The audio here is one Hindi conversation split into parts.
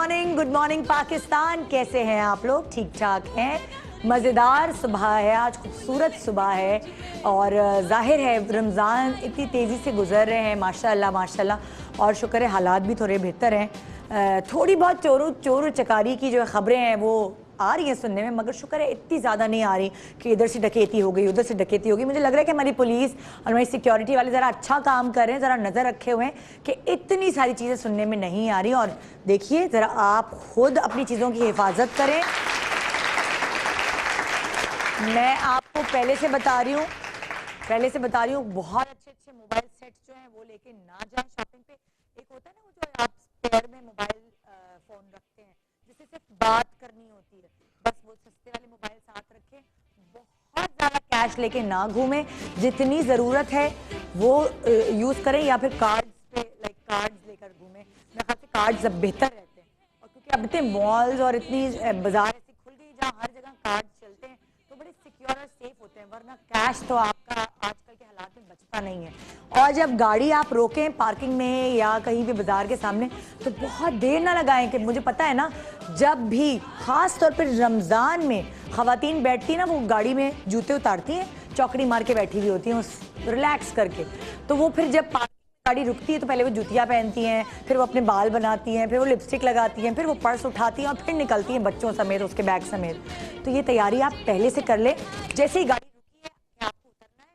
मॉर्निंग पाकिस्तान। कैसे हैं आप लोग? ठीक ठाक हैं? मज़ेदार सुबह है, आज खूबसूरत सुबह है और जाहिर है रमज़ान इतनी तेज़ी से गुजर रहे हैं माशाल्लाह माशाल्लाह। और शुक्र है हालात भी थोड़े बेहतर हैं। थोड़ी बहुत चोर चकारी की जो ख़बरें हैं वो आ रही हैं सुनने में, मगर शुक्र है इतनी ज़्यादा नहीं आ रही कि इधर से डकैती हो गई उधर से डकैती हो गई। मुझे लग रहा है कि हमारी पुलिस और हमारी सिक्योरिटी वाले ज़रा अच्छा काम कर रहे हैं, ज़रा नज़र रखे हुए हैं कि इतनी सारी चीज़ें सुनने में नहीं आ रही। और देखिए ज़रा आप खुद अपनी चीज़ों की हिफाजत करें। मैं आपको पहले से बता रही हूँ बहुत अच्छे मोबाइल सेट्स जो हैं वो लेके ना जाएं शॉपिंग पे। एक होता है ना वो जो आप स्पेयर में मोबाइल फ़ोन रखते हैं जिससे सिर्फ बात करनी होती है, बस वो सस्ते वाले मोबाइल साथ रखें। बहुत ज़्यादा कैश लेके ना घूमें, जितनी ज़रूरत है वो यूज़ करें या फिर कार्ड्स लेकर घूमें। मेरे ख्याल से कार्ड्स अब बेहतर रहते हैं। और क्योंकि अब इतने मॉल्स और इतनी बाजार ऐसी खुल गई जहाँ हर जगह कार्ड चलते हैं तो बड़े सिक्योर और सेफ होते हैं, वरना कैश तो आपका आजकल के हालात में बचता नहीं है। और जब गाड़ी आप रोकें पार्किंग में या कहीं भी बाजार के सामने तो बहुत देर ना लगाएं। कि मुझे पता है ना, जब भी ख़ास तौर पर रमज़ान में ख़वातीन बैठती हैं ना, वो गाड़ी में जूते उतारती हैं, चौकड़ी मार के बैठी हुई होती हैं रिलैक्स करके, तो वो फिर जब गाड़ी रुकती है तो पहले वो जूतियाँ पहनती हैं, फिर वो अपने बाल बनाती हैं, फिर वो लिपस्टिक लगाती हैं, फिर वो पर्स उठाती हैं और फिर निकलती हैं बच्चों समेत, उसके बैग समेत। तो ये तैयारी आप पहले से कर लें। जैसे ही गाड़ी रुकी है कि आपको उतरना है,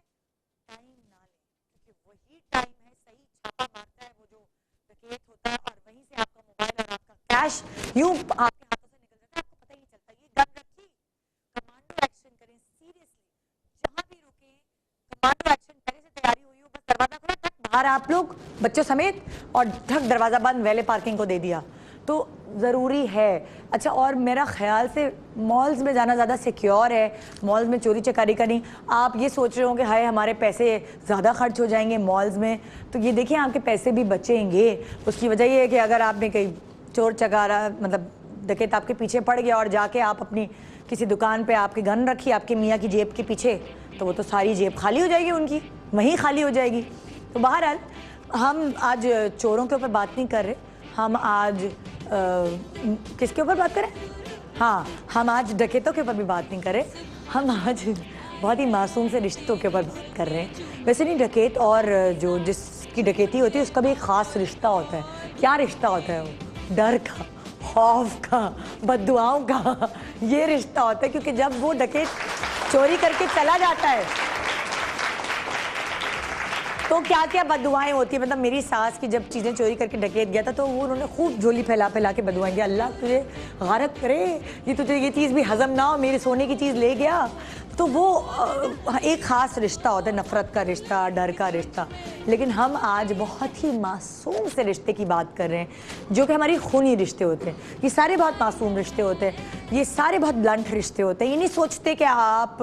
टाइम ना लें, क्योंकि वही टाइम है सही छापा मारता है वो जो डकैत होता है, और वहीं से आपका मोबाइल और आपका कैश यूँ आपके हाथों से निकल जाता है, आपको पता ही नहीं चलता। ये गन रखी, कमांडो एक्शन करें, सीरियसली जहाँ भी रुके कमांडो एक्शन, पहले से तैयारी हुई हो, बस दरवाजा खुला बाहर आप लोग बच्चों समेत और ढक दरवाज़ा बंद, वैले पार्किंग को दे दिया, तो ज़रूरी है। अच्छा, और मेरा ख्याल से मॉल्स में जाना ज़्यादा सिक्योर है, मॉल्स में चोरी चकारी का नहीं। आप ये सोच रहे हो कि हाय हमारे पैसे ज़्यादा खर्च हो जाएंगे मॉल्स में, तो ये देखिए आपके पैसे भी बचेंगे। उसकी वजह ये है कि अगर आपने कहीं चोर चकारा मतलब डकैत आपके पीछे पड़ गया और जाके आप अपनी किसी दुकान पर आपकी गन रखी आपके मियाँ की जेब के पीछे, तो वो तो सारी जेब खाली हो जाएगी, उनकी वहीं खाली हो जाएगी। तो बहरहाल हम आज चोरों के ऊपर बात नहीं कर रहे, हम आज किसके ऊपर बात करें? हाँ, हम आज डकैतों के ऊपर भी बात नहीं कर रहे, हम आज बहुत ही मासूम से रिश्तों के ऊपर बात कर रहे हैं। वैसे नहीं, डकैत और जो जिसकी डकैती होती है उसका भी एक ख़ास रिश्ता होता है। क्या रिश्ता होता है वो? डर का, खौफ का, बद्दुआओं का, ये रिश्ता होता है। क्योंकि जब वो डकैत चोरी करके चला जाता है तो क्या क्या बदुआएं होती है। मतलब मेरी सास की जब चीज़ें चोरी करके डकैत गया था तो वो उन्होंने खूब झोली फैला फैला के बदुआएं दिया, अल्लाह तुझे गारत करे, ये तुझे ये चीज़ भी हजम ना हो, मेरे सोने की चीज़ ले गया। तो वो एक ख़ास रिश्ता होता है, नफ़रत का रिश्ता, डर का रिश्ता। लेकिन हम आज बहुत ही मासूम से रिश्ते की बात कर रहे हैं जो कि हमारी खूनी रिश्ते होते हैं। ये सारे बहुत मासूम रिश्ते होते हैं, ये सारे बहुत ब्लंट रिश्ते होते हैं। ये नहीं सोचते कि आप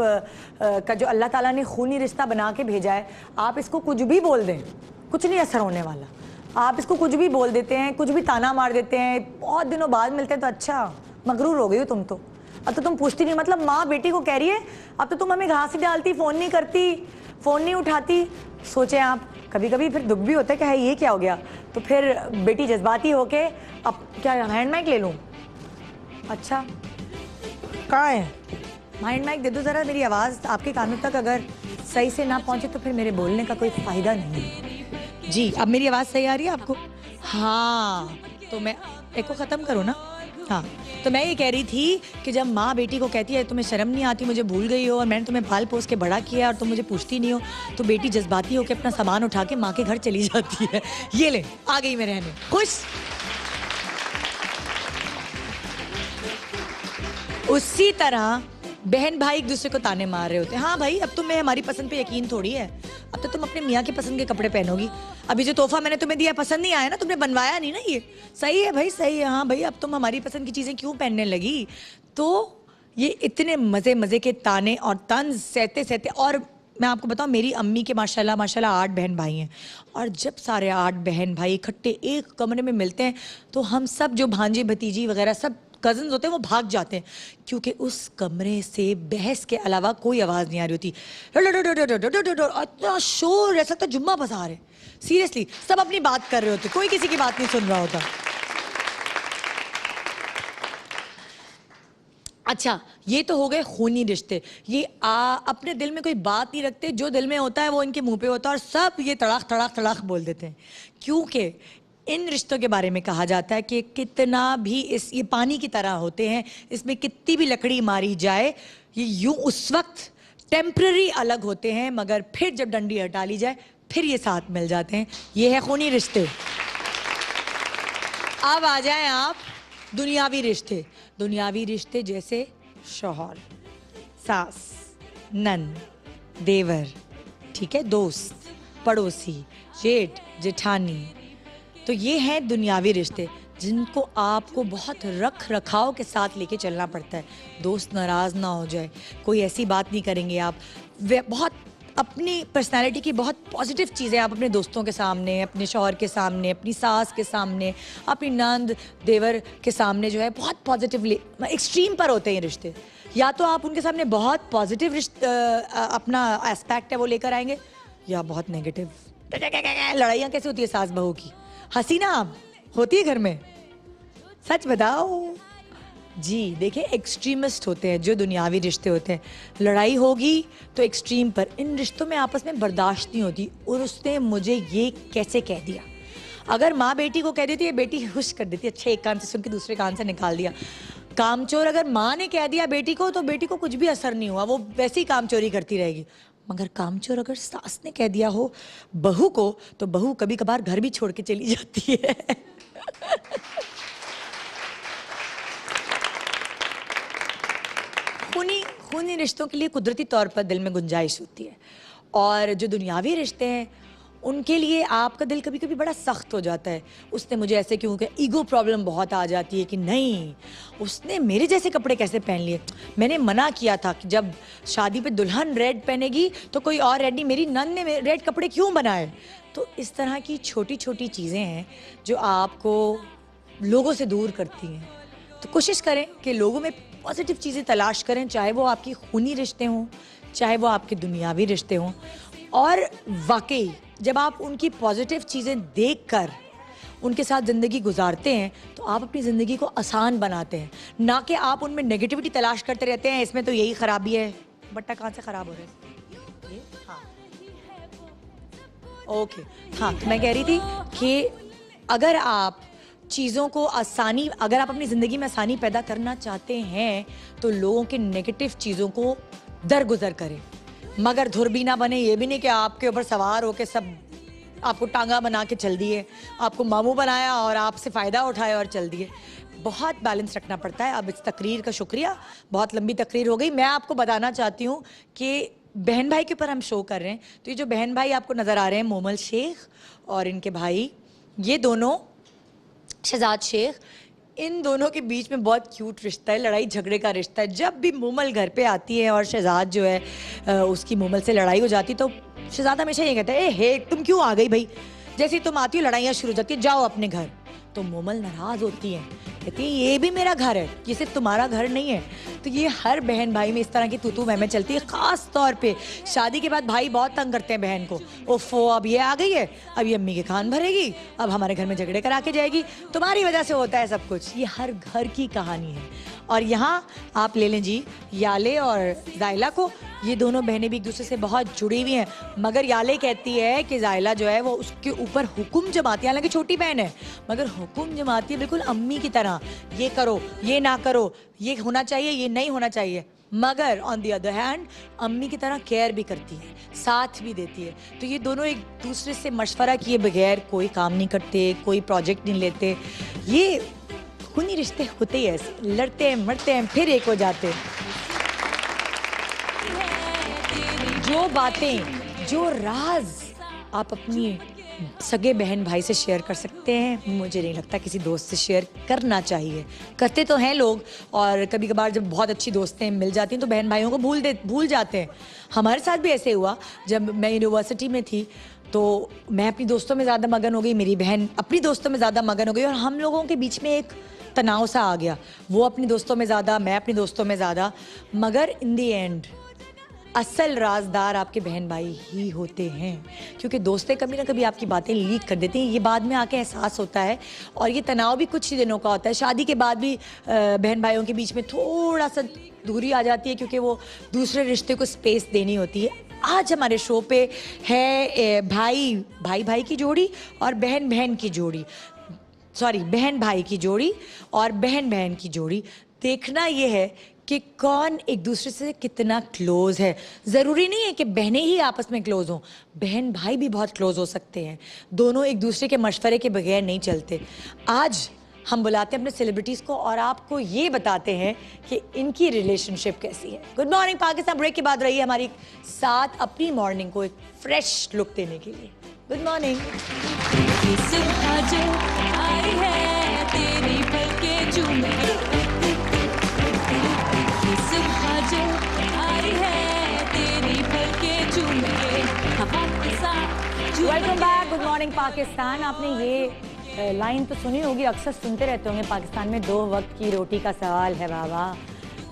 का जो अल्लाह ताला ने खूनी रिश्ता बना के भेजा है, आप इसको कुछ भी बोल दें, कुछ नहीं असर होने वाला। आप इसको कुछ भी बोल देते हैं, कुछ भी ताना मार देते हैं, बहुत दिनों बाद मिलते हैं तो अच्छा मगरूर हो गई हो तुम तो, अब तो तुम पूछती नहीं। मतलब माँ बेटी को कह रही है अब तो तुम हमें घास ही डालती, फ़ोन नहीं करती, फ़ोन नहीं उठाती। सोचें आप, कभी कभी फिर दुख भी होता है कि है ये क्या हो गया। तो फिर बेटी जज्बाती होके अब क्या हैंड माइक ले लूँ? अच्छा कहाँ है हैंड माइक? दे दो ज़रा, मेरी आवाज़ आपके कानों तक अगर सही से ना पहुँचे तो फिर मेरे बोलने का कोई फ़ायदा नहीं है। जी, अब मेरी आवाज़ सही आ रही है आपको? हाँ, तो मैं एक को ख़त्म करूँ ना? हाँ, तो मैं ये कह रही थी कि जब माँ बेटी को कहती है तुम्हें शर्म नहीं आती, मुझे भूल गई हो और मैंने तुम्हें पाल पोस के बड़ा किया और तुम मुझे पूछती नहीं हो, तो बेटी जज्बाती होकर अपना सामान उठा के माँ के घर चली जाती है। ये ले, आ गई मैं रहने, खुश। उसी तरह बहन भाई एक दूसरे को ताने मार रहे होते हैं। हाँ भाई, अब तुम्हें हमारी पसंद पे यकीन थोड़ी है, अब तो तुम अपने मियाँ की पसंद के कपड़े पहनोगी। अभी जो तोहफा मैंने तुम्हें दिया पसंद नहीं आया ना, तुमने बनवाया नहीं ना, ये सही है भाई, सही है। हाँ भाई, अब तुम हमारी पसंद की चीज़ें क्यों पहनने लगी? तो ये इतने मज़े मज़े के ताने और तंज सहते सहते, और मैं आपको बताऊँ मेरी अम्मी के माशाल्लाह माशाल्लाह 8 बहन भाई हैं, और जब सारे 8 बहन भाई इकट्ठे एक कमरे में मिलते हैं तो हम सब जो भांजे भतीजी वगैरह सब कज़न्स होते हैं वो भाग जाते हैं, क्योंकि उस कमरे से बहस के अलावा कोई आवाज़ नहीं आ रही होती। इतना शोर, ऐसा लगता है जुम्मा बाजार है। सीरियसली सब अपनी बात कर रहे होते, कोई किसी की बात नहीं सुन रहा होता। अच्छा, ये तो हो गए खूनी रिश्ते। ये अपने दिल में कोई बात नहीं रखते, जो दिल में होता है वो इनके मुंह पे होता है और सब ये तड़ाक तड़ाक तड़ाक बोल देते हैं। क्योंकि इन रिश्तों के बारे में कहा जाता है कि कितना भी ये पानी की तरह होते हैं, इसमें कितनी भी लकड़ी मारी जाए, ये यूं उस वक्त टेम्पररी अलग होते हैं, मगर फिर जब डंडी हटा ली जाए फिर ये साथ मिल जाते हैं। ये है खूनी रिश्ते। अब आ जाएं आप दुनियावी रिश्ते। दुनियावी रिश्ते जैसे शौहर, सास, नंद, देवर, ठीक है, दोस्त, पड़ोसी, जेठ, जेठानी। तो ये हैं दुनियावी रिश्ते जिनको आपको बहुत रख रखाव के साथ लेके चलना पड़ता है। दोस्त नाराज़ ना हो जाए, कोई ऐसी बात नहीं करेंगे आप। वे बहुत अपनी पर्सनालिटी की बहुत पॉजिटिव चीज़ें आप अपने दोस्तों के सामने, अपने शौहर के सामने, अपनी सास के सामने, अपनी नंद देवर के सामने जो है बहुत पॉजिटिवली, एक्सट्रीम पर होते हैं ये रिश्ते। या तो आप उनके सामने बहुत पॉजिटिव अपना एस्पेक्ट है वो लेकर आएंगे, या बहुत नेगेटिव। लड़ाइयाँ कैसे होती है सास बहू की? हंसी ना आप होती है घर में, सच बताओ जी। देखिए, एक्सट्रीमिस्ट होते हैं जो दुनियावी रिश्ते होते हैं। लड़ाई होगी तो एक्सट्रीम पर। इन रिश्तों में आपस में बर्दाश्त नहीं होती, और उसने मुझे ये कैसे कह दिया। अगर माँ बेटी को कह देती है, बेटी हुश कर देती है, अच्छा एक कान से सुन के दूसरे कान से निकाल दिया। कामचोर अगर माँ ने कह दिया बेटी को, तो बेटी को कुछ भी असर नहीं हुआ, वो वैसे ही कामचोरी करती रहेगी। मगर कामचोर अगर सास ने कह दिया हो बहू को, तो बहू कभी कभार घर भी छोड़ के चली जाती है। खूनी रिश्तों के लिए कुदरती तौर पर दिल में गुंजाइश होती है, और जो दुनियावी रिश्ते हैं उनके लिए आपका दिल कभी कभी बड़ा सख्त हो जाता है। उसने मुझे ऐसे क्यों किया, ईगो प्रॉब्लम बहुत आ जाती है कि नहीं, उसने मेरे जैसे कपड़े कैसे पहन लिए, मैंने मना किया था कि जब शादी पे दुल्हन रेड पहनेगी तो कोई और रेड नहीं, मेरी नन ने रेड कपड़े क्यों बनाए। तो इस तरह की छोटी छोटी चीज़ें हैं जो आपको लोगों से दूर करती हैं। तो कोशिश करें कि लोगों में पॉजिटिव चीज़ें तलाश करें, चाहे वो आपकी खूनी रिश्ते हों, चाहे वो आपके दुनियावी रिश्ते हों। और वाकई जब आप उनकी पॉजिटिव चीज़ें देखकर उनके साथ ज़िंदगी गुजारते हैं तो आप अपनी ज़िंदगी को आसान बनाते हैं, ना कि आप उनमें नेगेटिविटी तलाश करते रहते हैं। इसमें तो यही ख़राबी है, बट्टा कहाँ से ख़राब हो रहा है ये? हाँ, ओके, हाँ, तो मैं कह रही थी कि अगर आप चीज़ों को अगर आप अपनी ज़िंदगी में आसानी पैदा करना चाहते हैं तो लोगों के नेगेटिव चीज़ों को दरगुजर करें, मगर धुर भी ना बने। ये भी नहीं कि आपके ऊपर सवार होकर सब आपको टांगा बना के चल दिए, आपको मामू बनाया और आपसे फ़ायदा उठाया और चल दिए। बहुत बैलेंस रखना पड़ता है। अब इस तकरीर का शुक्रिया, बहुत लंबी तकरीर हो गई। मैं आपको बताना चाहती हूँ कि बहन भाई के ऊपर हम शो कर रहे हैं, तो ये जो बहन भाई आपको नज़र आ रहे हैं, मोमल शेख और इनके भाई, ये दोनों शहजाद शेख, इन दोनों के बीच में बहुत क्यूट रिश्ता है, लड़ाई झगड़े का रिश्ता है। जब भी मोमल घर पे आती है और शहजाद जो है उसकी मोमल से लड़ाई हो जाती, तो शहजाद हमेशा ये कहता है, ए हे तुम क्यों आ गई भाई, जैसे ही तुम आती हो लड़ाइयाँ शुरू हो जाती है, जाओ अपने घर। तो मोमल नाराज़ होती है, कहती है ये भी मेरा घर है, ये सिर्फ तुम्हारा घर नहीं है। तो ये हर बहन भाई में इस तरह की तू मैं चलती है। ख़ास तौर पे शादी के बाद भाई बहुत तंग करते हैं बहन को, ओफो अब ये आ गई है, अब ये अम्मी के कान भरेगी, अब हमारे घर में झगड़े करा के जाएगी, तुम्हारी वजह से होता है सब कुछ। ये हर घर की कहानी है। और यहाँ आप ले लें जी याले और जायला को, ये दोनों बहनें भी एक दूसरे से बहुत जुड़ी हुई हैं, मगर याले कहती है कि जायला जो है वो उसके ऊपर हुक्म जमाती है, हालांकि छोटी बहन है मगर हुक्म जमाती है बिल्कुल अम्मी की तरह, ये करो, ये ना करो, ये होना चाहिए, ये नहीं होना चाहिए। मगर ऑन दी अदर हैंड अम्मी की तरह केयर भी करती है, साथ भी देती है। तो ये दोनों एक दूसरे से मशवरा किए बगैर कोई काम नहीं करते, कोई प्रोजेक्ट नहीं लेते। ये खूनी रिश्ते होते ही ऐसे, लड़ते हैं, मरते हैं, फिर एक हो जाते हैं। जो बातें, जो राज आप अपनी सगे बहन भाई से शेयर कर सकते हैं, मुझे नहीं लगता किसी दोस्त से शेयर करना चाहिए। करते तो हैं लोग, और कभी कभार जब बहुत अच्छी दोस्तें मिल जाती हैं तो बहन भाइयों को भूल जाते हैं। हमारे साथ भी ऐसे हुआ, जब मैं यूनिवर्सिटी में थी तो मैं अपनी दोस्तों में ज़्यादा मगन हो गई, मेरी बहन अपनी दोस्तों में ज़्यादा मगन हो गई, और हम लोगों के बीच में एक तनाव सा आ गया, वो अपनी दोस्तों में ज़्यादा, मैं अपनी दोस्तों में ज़्यादा। मगर इन दी एंड असल राजदार आपके बहन भाई ही होते हैं, क्योंकि दोस्तें कभी ना कभी आपकी बातें लीक कर देती हैं। ये बाद में आके एहसास होता है, और ये तनाव भी कुछ ही दिनों का होता है। शादी के बाद भी बहन भाइयों के बीच में थोड़ा सा दूरी आ जाती है, क्योंकि वो दूसरे रिश्ते को स्पेस देनी होती है। आज हमारे शो पे है भाई की जोड़ी और बहन बहन की जोड़ी, सॉरी बहन भाई की जोड़ी और बहन बहन की जोड़ी। देखना ये है कि कौन एक दूसरे से कितना क्लोज है। ज़रूरी नहीं है कि बहनें ही आपस में क्लोज हों, बहन भाई भी बहुत क्लोज हो सकते हैं। दोनों एक दूसरे के मशवरे के बगैर नहीं चलते। आज हम बुलाते हैं अपने सेलिब्रिटीज़ को और आपको ये बताते हैं कि इनकी रिलेशनशिप कैसी है। गुड मॉर्निंग पाकिस्तान ब्रेक के बाद रही है हमारी साथ अपनी मॉर्निंग को एक फ्रेश लुक देने के लिए। Good morning. Welcome back, good morning Pakistan. आपने ये लाइन तो सुनी होगी, अक्सर सुनते रहते होंगे, पाकिस्तान में 2 वक्त की रोटी का सवाल है बाबा।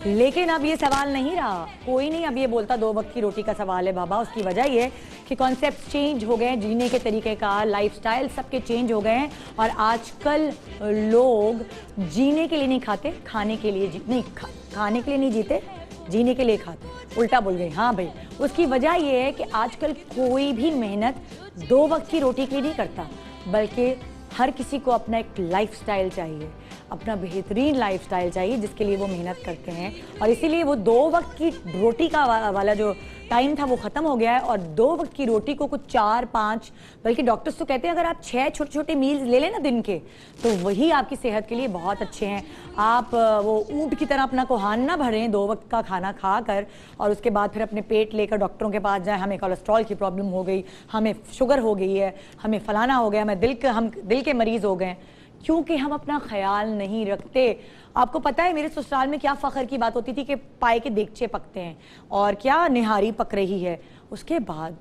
लेकिन अब ये सवाल नहीं रहा, कोई नहीं अब ये बोलता 2 वक्त की रोटी का सवाल है बाबा। उसकी वजह ये कि कॉन्सेप्ट चेंज हो गए हैं, जीने के तरीके का, लाइफस्टाइल सबके चेंज हो गए हैं। और आजकल लोग जीने के लिए नहीं खाते, खाने के लिए खाने के लिए नहीं जीते, जीने के लिए खाते। उल्टा बोल गई, हाँ भाई। उसकी वजह ये है कि आजकल कोई भी मेहनत 2 वक्त की रोटी के लिए नहीं करता, बल्कि हर किसी को अपना एक लाइफस्टाइल चाहिए, अपना बेहतरीन लाइफस्टाइल चाहिए, जिसके लिए वो मेहनत करते हैं। और इसीलिए वो 2 वक्त की रोटी का वाला जो टाइम था वो ख़त्म हो गया है। और 2 वक्त की रोटी को कुछ 4-5, बल्कि डॉक्टर्स तो कहते हैं अगर आप 6 छोटे छोटे मील्स ले लें ना दिन के, तो वही आपकी सेहत के लिए बहुत अच्छे हैं। आप वो ऊँट की तरह अपना कोहान ना भरें 2 वक्त का खाना खा कर, और उसके बाद फिर अपने पेट लेकर डॉक्टरों के पास जाएँ, हमें कोलेस्ट्रॉल की प्रॉब्लम हो गई, हमें शुगर हो गई है, हमें फलाना हो गया, हम दिल के मरीज़ हो गए, क्योंकि हम अपना ख्याल नहीं रखते। आपको पता है मेरे ससुराल में क्या फ़ख्र की बात होती थी कि पाए के देगचे पकते हैं और क्या निहारी पक रही है। उसके बाद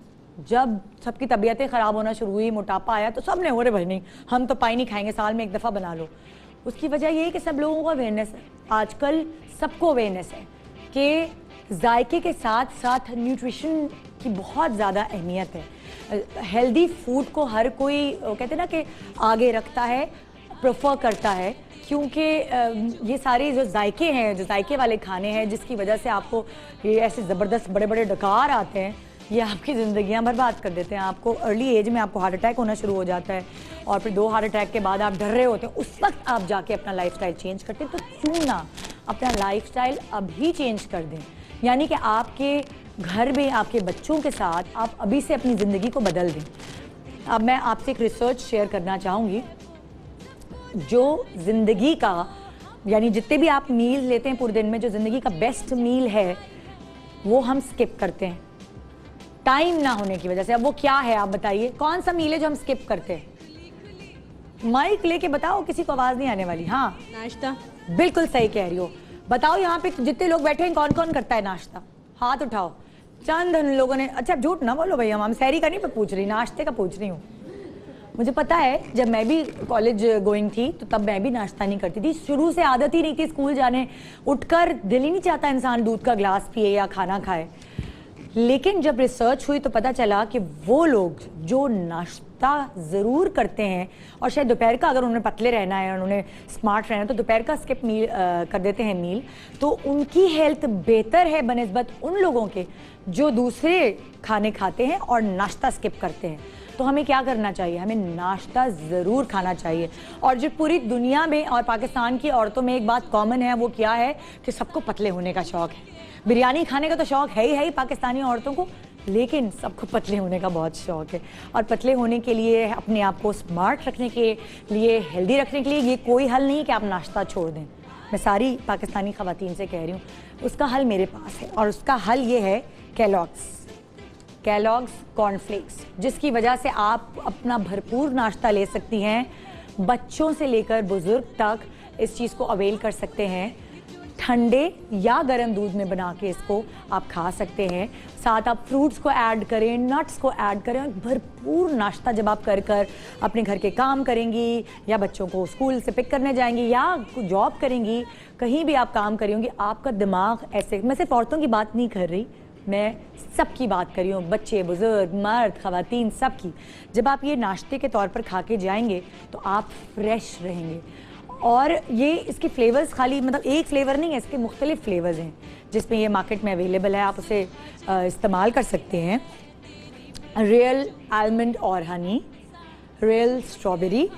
जब सबकी तबीयतें ख़राब होना शुरू हुई, मोटापा आया, तो सब ने हो रहे भाई नहीं, हम तो पाई नहीं खाएंगे, साल में 1 दफ़ा बना लो। उसकी वजह ये है कि सब लोगों को अवेयरनेस है, आजकल सबको अवेयरनेस है कि जायके के साथ साथ न्यूट्रिशन की बहुत ज़्यादा अहमियत है। हेल्दी फूड को हर कोई कहते हैं ना कि आगे रखता है, प्रेफर करता है, क्योंकि ये सारे जो जायके हैं, जो जायके वाले खाने हैं, जिसकी वजह से आपको ये ऐसे ज़बरदस्त बड़े बड़े डकार आते हैं, ये आपकी ज़िंदगियां बर्बाद कर देते हैं। आपको अर्ली एज में आपको हार्ट अटैक होना शुरू हो जाता है, और फिर 2 हार्ट अटैक के बाद आप डर रहे होते हैं, उस वक्त आप जाके अपना लाइफस्टाइल चेंज करते हैं। तो क्यों ना अपना लाइफस्टाइल अभी चेंज कर दें, यानी कि आपके घर में आपके बच्चों के साथ आप अभी से अपनी ज़िंदगी को बदल दें। अब मैं आपसे एक रिसर्च शेयर करना चाहूँगी, जो ज़िंदगी का, यानी जितने भी आप मील लेते हैं पूरे दिन में, जो ज़िंदगी का बेस्ट मील है वो हम स्किप करते हैं टाइम ना होने की वजह से। अब वो क्या है आप बताइए, कौन सा मील है जो हम स्किप करते हैं? माइक लेके बताओ, किसी को आवाज़ नहीं आने वाली। हाँ, नाश्ता। बिल्कुल सही कह रही हो। बताओ यहाँ पे जितने लोग बैठे हैं कौन कौन करता है नाश्ता? हाथ उठाओ। चंद लोगों ने, अच्छा झूठ ना बोलो भैया, हम सहरी का नहीं पूछ रही, नाश्ते का पूछ रही हूँ। मुझे पता है जब मैं भी कॉलेज गोइंग थी तो तब मैं भी नाश्ता नहीं करती थी, शुरू से आदत ही नहीं थी स्कूल जाने, उठकर दिल ही नहीं चाहता इंसान दूध का गिलास पिए या खाना खाए। लेकिन जब रिसर्च हुई तो पता चला कि वो लोग जो नाश्ता ज़रूर करते हैं, और शायद दोपहर का अगर उन्हें पतले रहना है और उन्हें स्मार्ट रहना है तो दोपहर का स्किप मील कर देते हैं मील, तो उनकी हेल्थ बेहतर है बनिस्बत उन लोगों के जो दूसरे खाने खाते हैं और नाश्ता स्किप करते हैं। तो हमें क्या करना चाहिए? हमें नाश्ता ज़रूर खाना चाहिए। और जो पूरी दुनिया में और पाकिस्तान की औरतों में एक बात कॉमन है, वो क्या है कि सबको पतले होने का शौक़ है। बिरयानी खाने का तो शौक़ है ही पाकिस्तानी औरतों को, लेकिन सबको पतले होने का बहुत शौक़ है। और पतले होने के लिए, अपने आप को स्मार्ट रखने के लिए, हेल्दी रखने के लिए, ये कोई हल नहीं है कि आप नाश्ता छोड़ दें। मैं सारी पाकिस्तानी ख़वातीन से कह रही हूँ, उसका हल मेरे पास है, और उसका हल ये है कैलॉग्स कॉर्नफ्लेक्स, जिसकी वजह से आप अपना भरपूर नाश्ता ले सकती हैं। बच्चों से लेकर बुज़ुर्ग तक इस चीज़ को अवेल कर सकते हैं। ठंडे या गर्म दूध में बना के इसको आप खा सकते हैं। साथ आप फ्रूट्स को ऐड करें, नट्स को ऐड करें, और भरपूर नाश्ता जब आप कर अपने घर के काम करेंगी, या बच्चों को स्कूल से पिक करने जाएंगी, या जॉब करेंगी, कहीं भी आप काम करेंगी, आपका दिमाग ऐसे, मैं सिर्फ औरतों की बात नहीं कर रही, मैं सबकी बात कर रही हूँ, बच्चे, बुजुर्ग, मर्द, खवातीन, सबकी। जब आप ये नाश्ते के तौर पर खा के जाएंगे तो आप फ्रेश रहेंगे। और ये इसके फ्लेवर्स खाली मतलब एक फ्लेवर नहीं है, इसके मुख्तलिफ फ्लेवर्स हैं जिसमें ये मार्केट में अवेलेबल है, आप उसे इस्तेमाल कर सकते हैं। रियल आलमंड और Honey, real strawberry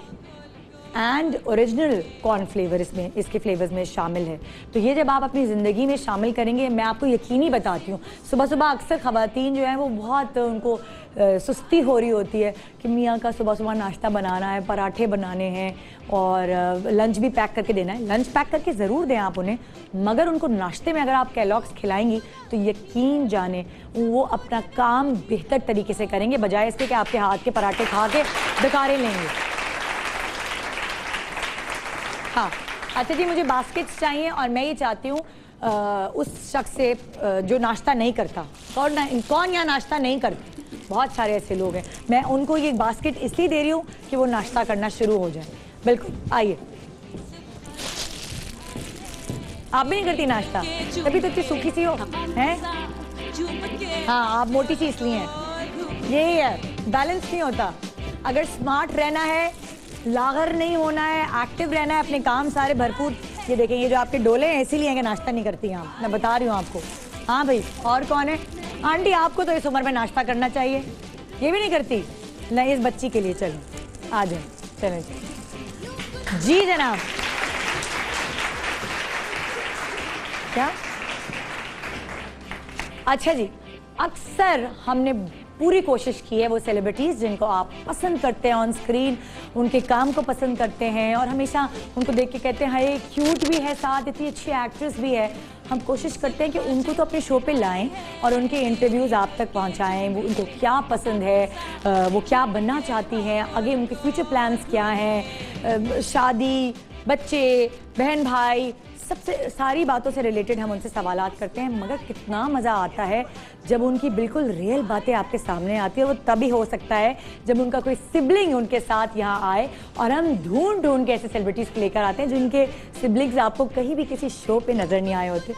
and original corn flavour इसमें इसके फ्लेवर्स में शामिल है। तो ये जब आप अपनी ज़िंदगी में शामिल करेंगे, मैं आपको यकीनी बताती हूँ, सुबह सुबह अक्सर ख़वातीन जो हैं वो बहुत उनको सुस्ती हो रही होती है कि मियाँ का सुबह सुबह नाश्ता बनाना है, पराठे बनाने हैं और लंच भी पैक करके देना है। लंच पैक करके ज़रूर दें आप उन्हें, मगर उनको नाश्ते में अगर आप कैलॉग्स खिलाएंगी तो यकीन जाने वो अपना काम बेहतर तरीके से करेंगे, बजाय इसके कि आपके हाथ के पराठे खा के डकारे लेंगे। हाँ, अच्छा जी, मुझे बास्केट्स चाहिए और मैं ये चाहती हूँ उस शख्स से जो नाश्ता नहीं करता। कौन यहाँ नाश्ता नहीं करता? बहुत सारे ऐसे लोग हैं। मैं उनको ये बास्केट इसलिए दे रही हूँ कि वो नाश्ता करना शुरू हो जाए। बिल्कुल, आइए। आप भी नहीं करती नाश्ता? तभी तो इतनी सूखी सी हो हैं? हाँ, आप मोटी सी इसलिए हैं। यही है, बैलेंस नहीं होता। अगर स्मार्ट रहना है, लागर नहीं होना है, एक्टिव रहना है, अपने काम सारे भरपूर। ये देखें, ये जो आपके डोले हैं इसीलिए हैं कि नाश्ता नहीं करती हैं आप, मैं बता रही हूँ आपको। हाँ भाई, और कौन है? आंटी, आपको तो इस उम्र में नाश्ता करना चाहिए, ये भी नहीं करती। नहीं, इस बच्ची के लिए चलो, आ जाए, चलें जी जनाब। क्या? अच्छा जी, अक्सर हमने पूरी कोशिश की है वो सेलिब्रिटीज़ जिनको आप पसंद करते हैं ऑन स्क्रीन, उनके काम को पसंद करते हैं और हमेशा उनको देख के कहते हैं हाय क्यूट भी है, साथ इतनी अच्छी एक्ट्रेस भी है। हम कोशिश करते हैं कि उनको तो अपने शो पे लाएं और उनके इंटरव्यूज़ आप तक पहुंचाएं। वो उनको क्या पसंद है, वो क्या बनना चाहती हैं, आगे उनके फ्यूचर प्लान्स क्या हैं, शादी, बच्चे, बहन भाई, सबसे सारी बातों से रिलेटेड हम उनसे सवालात करते हैं। मगर कितना मज़ा आता है जब उनकी बिल्कुल रियल बातें आपके सामने आती है। वो तभी हो सकता है जब उनका कोई सिबलिंग उनके साथ यहाँ आए और हम ढूंढ ढूंढ के ऐसे सेलिब्रिटीज़ को लेकर आते हैं जिनके सिबलिंग्स आपको कहीं भी किसी शो पे नज़र नहीं आए होते।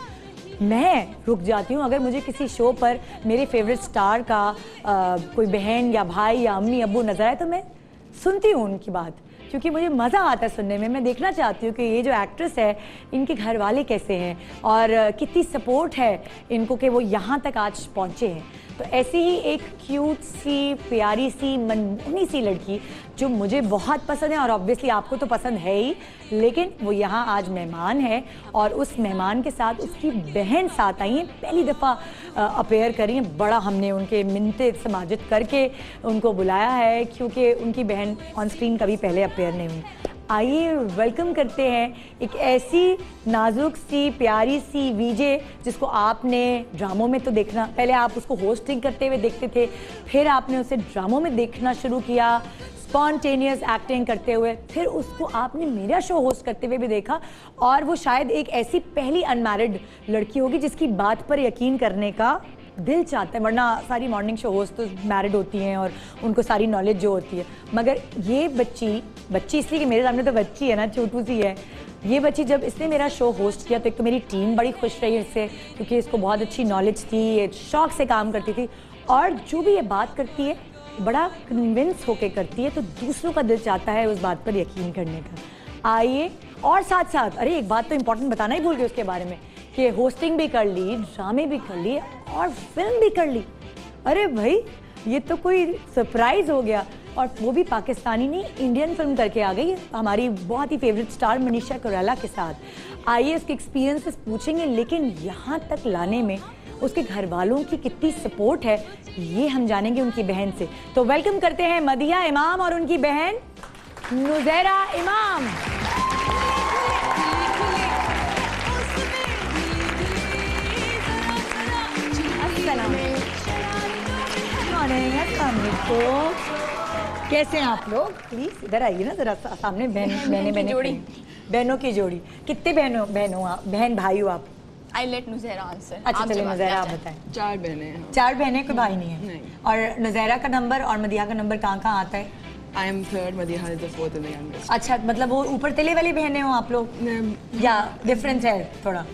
मैं रुक जाती हूँ अगर मुझे किसी शो पर मेरे फेवरेट स्टार का कोई बहन या भाई या अम्मी अब्बू नज़र आए तो मैं सुनती हूँ उनकी बात, क्योंकि मुझे मज़ा आता है सुनने में। मैं देखना चाहती हूँ कि ये जो एक्ट्रेस है इनके घर वाले कैसे हैं और कितनी सपोर्ट है इनको कि वो यहाँ तक आज पहुँचे हैं। तो ऐसी ही एक क्यूट सी, प्यारी सी, मनमोहनी सी लड़की जो मुझे बहुत पसंद है और ऑब्वियसली आपको तो पसंद है ही, लेकिन वो यहाँ आज मेहमान है और उस मेहमान के साथ उसकी बहन साथ आई है, पहली दफ़ा अपेयर करी है। बड़ा हमने उनके मिन्नतें समाजित करके उनको बुलाया है क्योंकि उनकी बहन ऑन स्क्रीन कभी पहले अपेयर नहीं हुई। आइए वेलकम करते हैं एक ऐसी नाजुक सी, प्यारी सी वीजे जिसको आपने ड्रामों में तो देखना, पहले आप उसको होस्टिंग करते हुए देखते थे, फिर आपने उसे ड्रामों में देखना शुरू किया, स्पॉन्टेनियस एक्टिंग करते हुए, फिर उसको आपने मेरा शो होस्ट करते हुए भी देखा। और वो शायद एक ऐसी पहली अनमैरिड लड़की होगी जिसकी बात पर यकीन करने का दिल चाहता है, वरना सारी मॉर्निंग शो होस्ट तो मैरिड होती हैं और उनको सारी नॉलेज जो होती है। मगर ये बच्ची इसलिए कि मेरे सामने तो बच्ची है ना, छोटू सी है ये बच्ची। जब इसने मेरा शो होस्ट किया तो एक तो मेरी टीम बड़ी खुश रही इससे, क्योंकि इसको बहुत अच्छी नॉलेज थी, ये शौक से काम करती थी और जो भी ये बात करती है बड़ा कन्विंस होके करती है, तो दूसरों का दिल चाहता है उस बात पर यकीन करने का। आइए, और साथ साथ अरे एक बात तो इम्पोर्टेंट बताना ही भूल गई उसके बारे में कि होस्टिंग भी कर ली, ड्रामे भी कर लिए और फिल्म भी कर ली। अरे भाई, ये तो कोई सरप्राइज हो गया। और वो भी पाकिस्तानी नहीं, इंडियन फिल्म करके आ गई हमारी बहुत ही फेवरेट स्टार मनीषा कोइराला के साथ। आइए उसके एक्सपीरियंसेस पूछेंगे, लेकिन यहाँ तक लाने में उसके घर वालों की कितनी सपोर्ट है ये हम जानेंगे उनकी बहन से। तो वेलकम करते हैं मदिहा इमाम और उनकी बहन नुज़ैरा इमाम। कैसे हैं आप लोग? प्लीज इधर आइए ना जरा सामने। बहनों की जोड़ी। कितने बहन भाई हो आप? I let Nuzaira answer. अच्छा चलिए नुज़ैरा आप बताएं। 4 बहनें हैं। 4 बहनें, कोई भाई नहीं है? नहीं। और नुज़ैरा का नंबर और मदिहा का नंबर कहाँ आता है? I am third, Madiha is the fourth and the youngest. अच्छा, मतलब वो ऊपर तले वाली बहनें हो आप लोग या डिफरेंस है थोड़ा?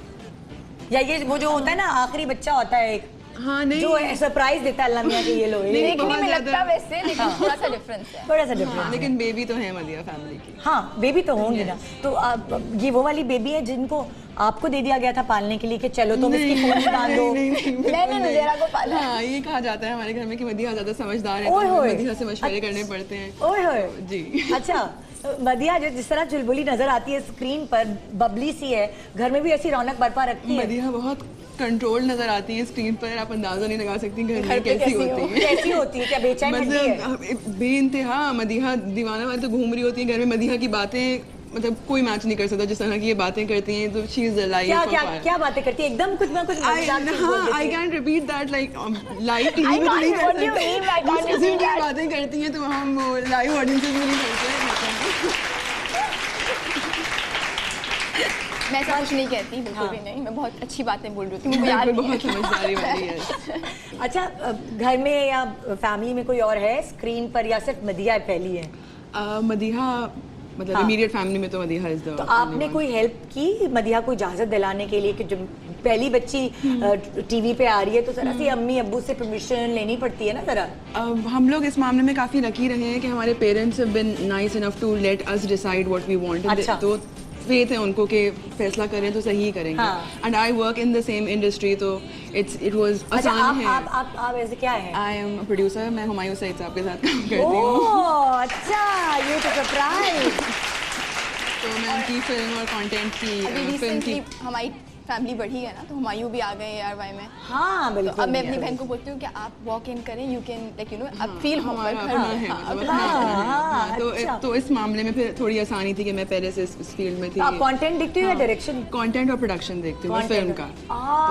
या ये वो जो होता है ना आखिरी बच्चा होता है एक, हाँ, नहीं। जो सरप्राइज देता है अल्लाह मियां कि ये लो ये नहीं, देखो। देखने बहुत में ज्यादा। लगता वैसे लेकिन थोड़ा सा डिफरेंस है। थोड़ा सा हाँ, डिफरेंस। लेकिन बेबी तो है मदिया फैमिली की। हाँ बेबी तो होंगी ना। तो ये वो वाली बेबी है जिनको आपको दे दिया गया था पालने के लिए कि चलो तुम इसकी फोन में बांध दो। मैंने नुज़ैरा को पाला। हाँ, ये कहा जाता है हमारे घर में कि मदिया ज़्यादा समझदार है, ओए तो होए। मदिया से मशवरे करने पड़ते हैं। ओए होए। जी। अच्छा मदिया जो जिस तरह चुलबुली नजर आती है स्क्रीन पर, बबली सी है, घर में भी ऐसी रौनक बरपा रखती है। मदिया बहुत कंट्रोल नजर आती है स्क्रीन पर, आप अंदाजा नहीं लगा सकती घर घर में पे कैसी कैसी होती हो? है। कैसी होती है? क्या बेचैन रहती है? मतलब बेइंतहा मदिहा दीवाना वाली तो घूम रही होती है घर में। मदिहा की बातें मतलब कोई मैच नहीं कर सकता जिस तरह की ये बातें करती हैं, तो शी इज द लाइफ क्या ऑफ क्या फायर। क्या बातें करती है? एकदम कुछ ना कुछ मजाक से बोल हाँ, देती आई है। Can repeat that like live TV I में तो नहीं can't- कर what do you mean by सकते। can't किसी repeat की that? बातें करती हैं तो हम लाइव ऑडियंसेस में नहीं करते। मैं ऐसा कुछ नहीं कहती, बिल्कुल भी नहीं। मैं बहुत अच्छी बातें बोल रही थी, मुझे याद बिल्कुल नहीं बहुत समझदारी वाली है। अच्छा घर में या फैमिली में कोई और है स्क्रीन पर या सिर्फ मदिया पहली है? मदिहा मतलब इमीडिएट फैमिली में तो मदिहा इज द। तो आपने कोई हेल्प की मदिहा को इजाजत दिलाने के लिए कि जो पहली बच्ची टीवी पे आ रही है तो जरा सी अम्मी अब्बू से परमिशन लेनी पड़ती है ना जरा? हम लोग इस मामले में काफ़ी लकी रहे हैं कि हमारे parents have been nice enough to let us decide what we want. अच्छा। तो फेथ है उनको कि फैसला करें तो सही ही करेंगे। हाँ। And I work in the same industry, तो इट वाज अच्छा आसान है। आप ऐसे क्या है? आई एम प्रोड्यूसर, मैं हुमायूं सईद साहब के साथ काम करती हूँ। ओह अच्छा, ये तो सरप्राइज। तो मैं उनकी फिल्म और कंटेंट की अभी फिल्म की रिसेंटली हमारी फैमिली बढ़ी है ना, तो हुमायूं भी आ गए ARY में। हाँ तो बिल्कुल। अब मैं अपनी बहन को बोलती हूँ कि आप वॉक इन करें, you can like you know अब फील हमारा होगा अपना है, मतलब अपना है। हाँ, अच्छा। तो इस मामले में फिर थोड़ी आसानी थी कि मैं पहले से इस फील्ड में थी। तो आप कंटेंट देखते हो या डायरेक्शन? कंटेंट और प्रोडक्शन देखती हूँ फिल्म का।